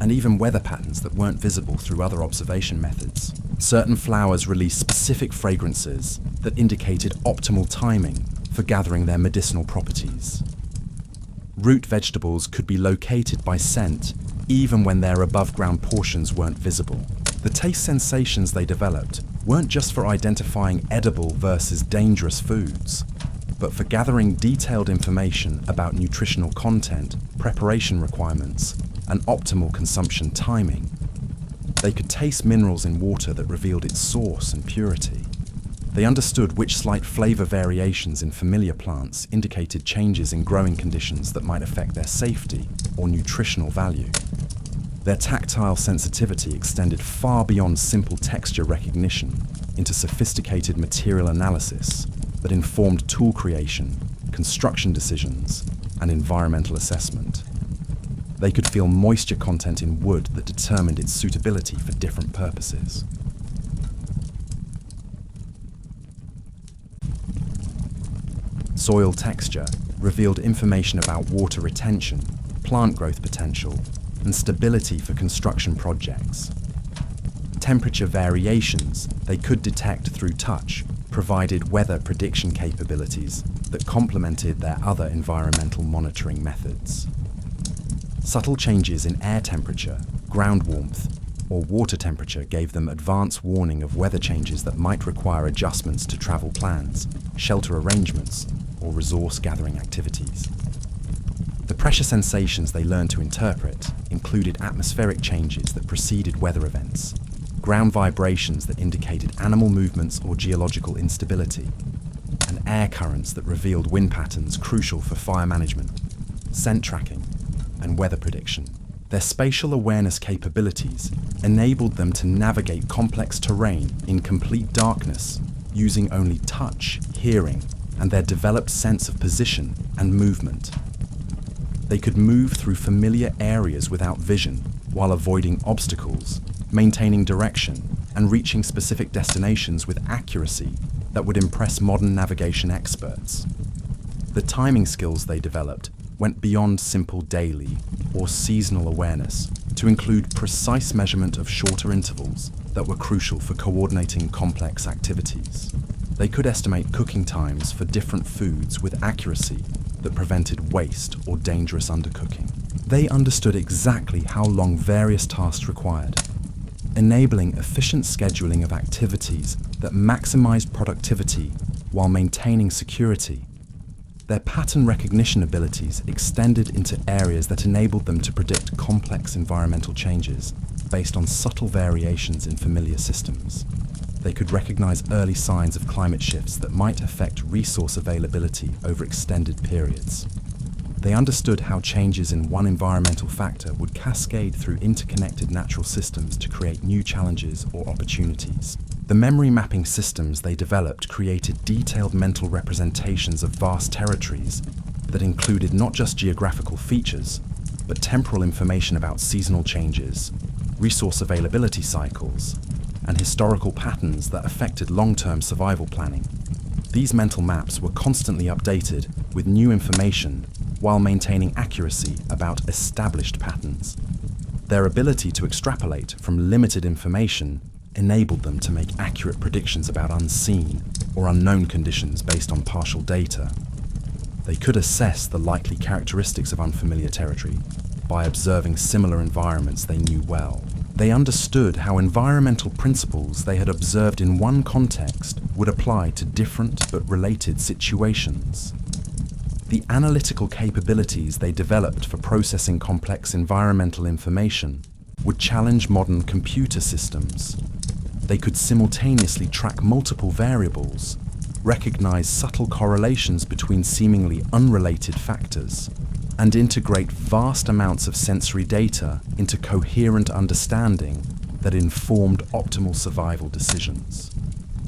and even weather patterns that weren't visible through other observation methods. Certain flowers released specific fragrances that indicated optimal timing for gathering their medicinal properties. Root vegetables could be located by scent even when their above-ground portions weren't visible. The taste sensations they developed weren't just for identifying edible versus dangerous foods, but for gathering detailed information about nutritional content, preparation requirements, and optimal consumption timing. They could taste minerals in water that revealed its source and purity. They understood which slight flavor variations in familiar plants indicated changes in growing conditions that might affect their safety or nutritional value. Their tactile sensitivity extended far beyond simple texture recognition into sophisticated material analysis that informed tool creation, construction decisions, and environmental assessment. They could feel moisture content in wood that determined its suitability for different purposes. Soil texture revealed information about water retention, plant growth potential, and stability for construction projects. Temperature variations they could detect through touch provided weather prediction capabilities that complemented their other environmental monitoring methods. Subtle changes in air temperature, ground warmth, or water temperature gave them advance warning of weather changes that might require adjustments to travel plans, shelter arrangements, or resource gathering activities. The pressure sensations they learned to interpret included atmospheric changes that preceded weather events, ground vibrations that indicated animal movements or geological instability, and air currents that revealed wind patterns crucial for fire management, scent tracking, and weather prediction. Their spatial awareness capabilities enabled them to navigate complex terrain in complete darkness using only touch, hearing, and their developed sense of position and movement. They could move through familiar areas without vision while avoiding obstacles, maintaining direction, and reaching specific destinations with accuracy that would impress modern navigation experts. The timing skills they developed went beyond simple daily or seasonal awareness to include precise measurement of shorter intervals that were crucial for coordinating complex activities. They could estimate cooking times for different foods with accuracy that prevented waste or dangerous undercooking. They understood exactly how long various tasks required, enabling efficient scheduling of activities that maximized productivity while maintaining security. Their pattern recognition abilities extended into areas that enabled them to predict complex environmental changes based on subtle variations in familiar systems. They could recognize early signs of climate shifts that might affect resource availability over extended periods. They understood how changes in one environmental factor would cascade through interconnected natural systems to create new challenges or opportunities. The memory mapping systems they developed created detailed mental representations of vast territories that included not just geographical features, but temporal information about seasonal changes, resource availability cycles, and historical patterns that affected long-term survival planning. These mental maps were constantly updated with new information while maintaining accuracy about established patterns. Their ability to extrapolate from limited information enabled them to make accurate predictions about unseen or unknown conditions based on partial data. They could assess the likely characteristics of unfamiliar territory by observing similar environments they knew well. They understood how environmental principles they had observed in one context would apply to different but related situations. The analytical capabilities they developed for processing complex environmental information would challenge modern computer systems. They could simultaneously track multiple variables, recognize subtle correlations between seemingly unrelated factors, and integrate vast amounts of sensory data into coherent understanding that informed optimal survival decisions.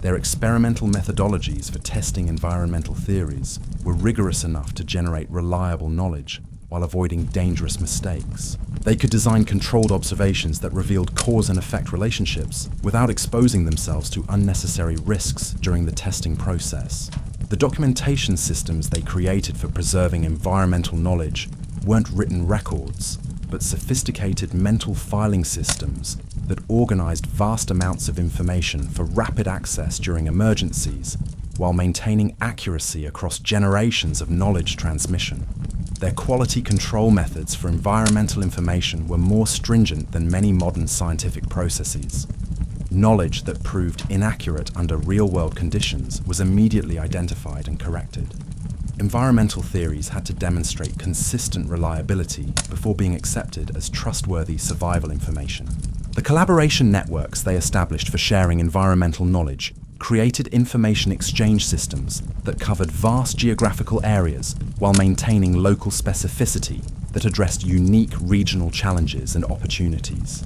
Their experimental methodologies for testing environmental theories were rigorous enough to generate reliable knowledge while avoiding dangerous mistakes. They could design controlled observations that revealed cause and effect relationships without exposing themselves to unnecessary risks during the testing process. The documentation systems they created for preserving environmental knowledge weren't written records, but sophisticated mental filing systems that organized vast amounts of information for rapid access during emergencies while maintaining accuracy across generations of knowledge transmission. Their quality control methods for environmental information were more stringent than many modern scientific processes. Knowledge that proved inaccurate under real-world conditions was immediately identified and corrected. Environmental theories had to demonstrate consistent reliability before being accepted as trustworthy survival information. The collaboration networks they established for sharing environmental knowledge created information exchange systems that covered vast geographical areas while maintaining local specificity that addressed unique regional challenges and opportunities.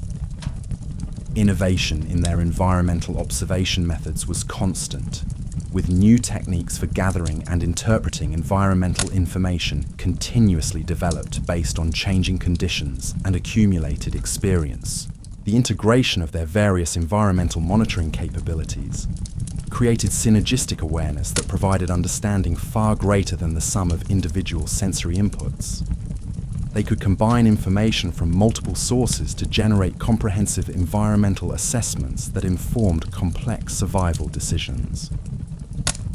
Innovation in their environmental observation methods was constant, with new techniques for gathering and interpreting environmental information continuously developed based on changing conditions and accumulated experience. The integration of their various environmental monitoring capabilities created synergistic awareness that provided understanding far greater than the sum of individual sensory inputs. They could combine information from multiple sources to generate comprehensive environmental assessments that informed complex survival decisions.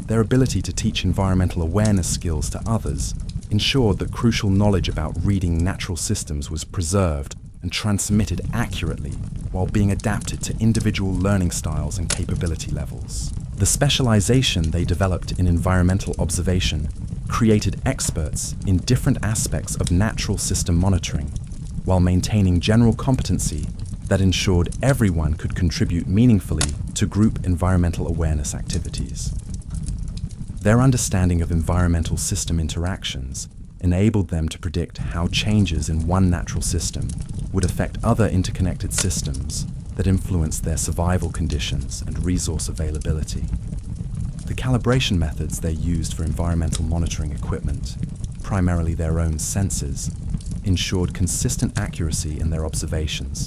Their ability to teach environmental awareness skills to others ensured that crucial knowledge about reading natural systems was preserved and transmitted accurately while being adapted to individual learning styles and capability levels. The specialization they developed in environmental observation created experts in different aspects of natural system monitoring, while maintaining general competency that ensured everyone could contribute meaningfully to group environmental awareness activities. Their understanding of environmental system interactions enabled them to predict how changes in one natural system would affect other interconnected systems that influenced their survival conditions and resource availability. The calibration methods they used for environmental monitoring equipment, primarily their own sensors, ensured consistent accuracy in their observations,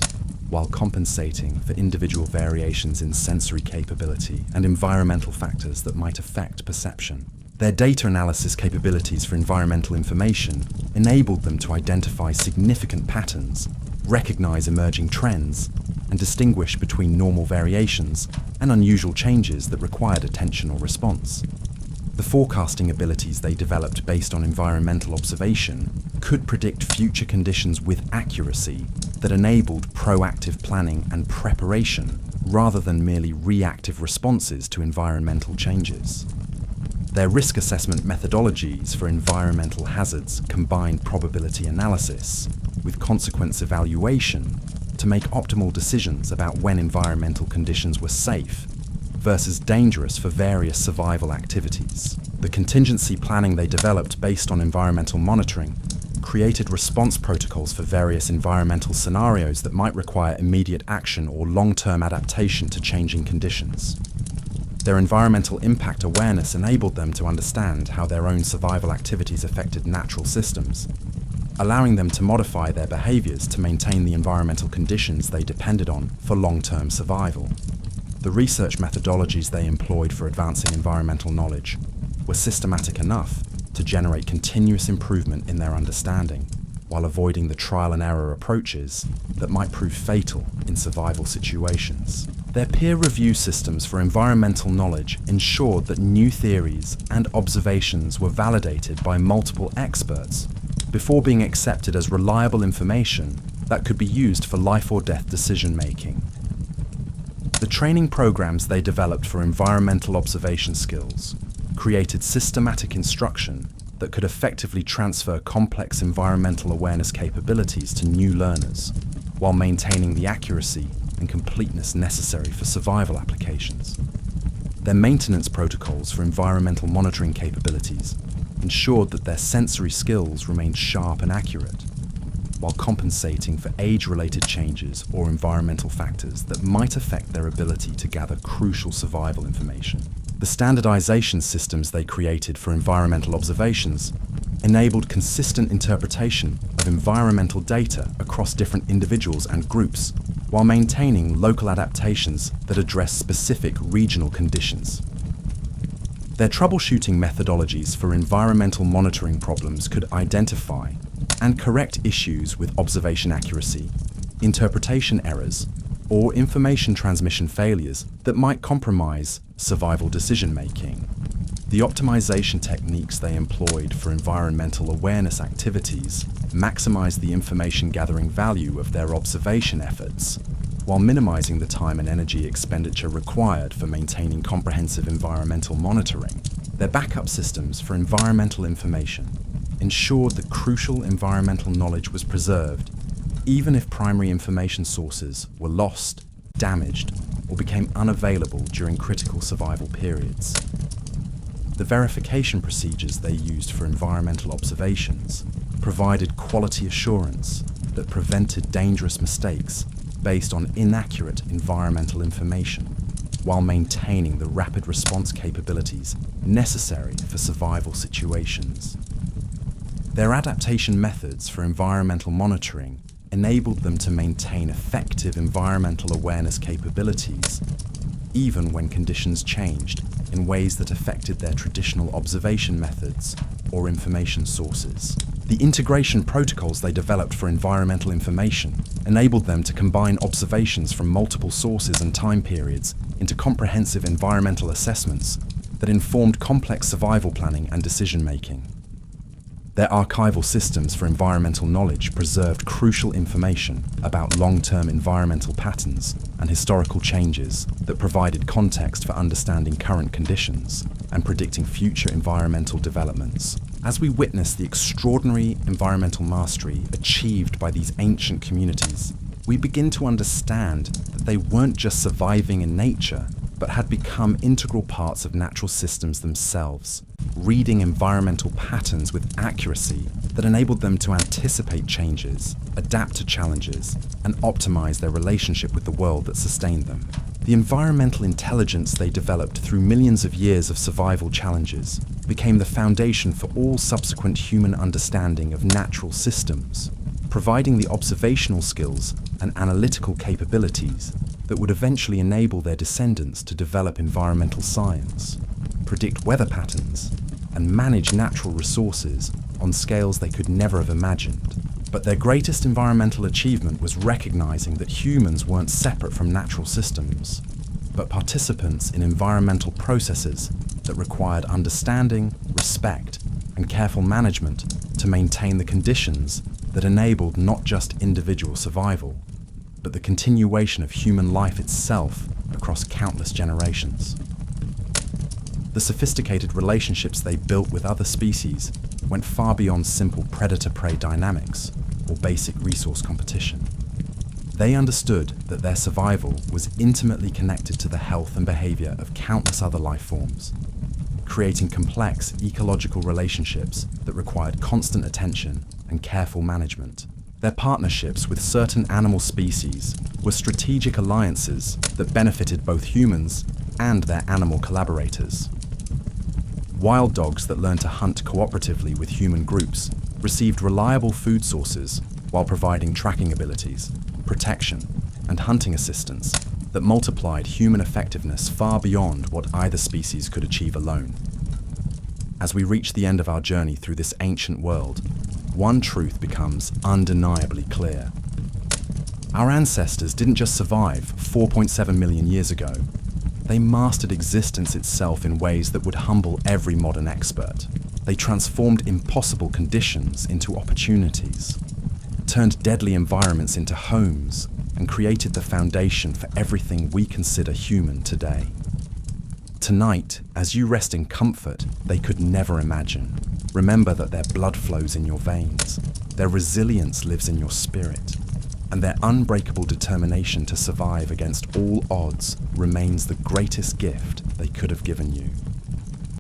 while compensating for individual variations in sensory capability and environmental factors that might affect perception. Their data analysis capabilities for environmental information enabled them to identify significant patterns, recognize emerging trends, and distinguish between normal variations and unusual changes that required attention or response. The forecasting abilities they developed based on environmental observation could predict future conditions with accuracy that enabled proactive planning and preparation rather than merely reactive responses to environmental changes. Their risk assessment methodologies for environmental hazards combined probability analysis with consequence evaluation to make optimal decisions about when environmental conditions were safe versus dangerous for various survival activities. The contingency planning they developed based on environmental monitoring created response protocols for various environmental scenarios that might require immediate action or long-term adaptation to changing conditions. Their environmental impact awareness enabled them to understand how their own survival activities affected natural systems, allowing them to modify their behaviors to maintain the environmental conditions they depended on for long-term survival. The research methodologies they employed for advancing environmental knowledge were systematic enough to generate continuous improvement in their understanding, while avoiding the trial and error approaches that might prove fatal in survival situations. Their peer review systems for environmental knowledge ensured that new theories and observations were validated by multiple experts before being accepted as reliable information that could be used for life or death decision making. The training programs they developed for environmental observation skills created systematic instruction that could effectively transfer complex environmental awareness capabilities to new learners, while maintaining the accuracy and completeness necessary for survival applications. Their maintenance protocols for environmental monitoring capabilities ensured that their sensory skills remained sharp and accurate, while compensating for age-related changes or environmental factors that might affect their ability to gather crucial survival information. The standardization systems they created for environmental observations enabled consistent interpretation of environmental data across different individuals and groups, while maintaining local adaptations that address specific regional conditions. Their troubleshooting methodologies for environmental monitoring problems could identify and correct issues with observation accuracy, interpretation errors, or information transmission failures that might compromise survival decision-making. The optimization techniques they employed for environmental awareness activities maximized the information-gathering value of their observation efforts, while minimizing the time and energy expenditure required for maintaining comprehensive environmental monitoring. Their backup systems for environmental information ensured that crucial environmental knowledge was preserved, even if primary information sources were lost, damaged, or became unavailable during critical survival periods. The verification procedures they used for environmental observations provided quality assurance that prevented dangerous mistakes based on inaccurate environmental information, while maintaining the rapid response capabilities necessary for survival situations. Their adaptation methods for environmental monitoring enabled them to maintain effective environmental awareness capabilities, even when conditions changed in ways that affected their traditional observation methods or information sources. The integration protocols they developed for environmental information enabled them to combine observations from multiple sources and time periods into comprehensive environmental assessments that informed complex survival planning and decision-making. Their archival systems for environmental knowledge preserved crucial information about long-term environmental patterns and historical changes that provided context for understanding current conditions and predicting future environmental developments. As we witness the extraordinary environmental mastery achieved by these ancient communities, we begin to understand that they weren't just surviving in nature, but had become integral parts of natural systems themselves, reading environmental patterns with accuracy that enabled them to anticipate changes, adapt to challenges, and optimize their relationship with the world that sustained them. The environmental intelligence they developed through millions of years of survival challenges became the foundation for all subsequent human understanding of natural systems, providing the observational skills and analytical capabilities that would eventually enable their descendants to develop environmental science, predict weather patterns, and manage natural resources on scales they could never have imagined. But their greatest environmental achievement was recognizing that humans weren't separate from natural systems, but participants in environmental processes that required understanding, respect, and careful management to maintain the conditions that enabled not just individual survival, but the continuation of human life itself across countless generations. The sophisticated relationships they built with other species went far beyond simple predator-prey dynamics or basic resource competition. They understood that their survival was intimately connected to the health and behavior of countless other life forms, creating complex ecological relationships that required constant attention and careful management. Their partnerships with certain animal species were strategic alliances that benefited both humans and their animal collaborators. Wild dogs that learned to hunt cooperatively with human groups received reliable food sources while providing tracking abilities, protection, and hunting assistance that multiplied human effectiveness far beyond what either species could achieve alone. As we reach the end of our journey through this ancient world, one truth becomes undeniably clear. Our ancestors didn't just survive 4.7 million years ago, they mastered existence itself in ways that would humble every modern expert. They transformed impossible conditions into opportunities, turned deadly environments into homes, and created the foundation for everything we consider human today. Tonight, as you rest in comfort they could never imagine, remember that their blood flows in your veins, their resilience lives in your spirit, and their unbreakable determination to survive against all odds remains the greatest gift they could have given you.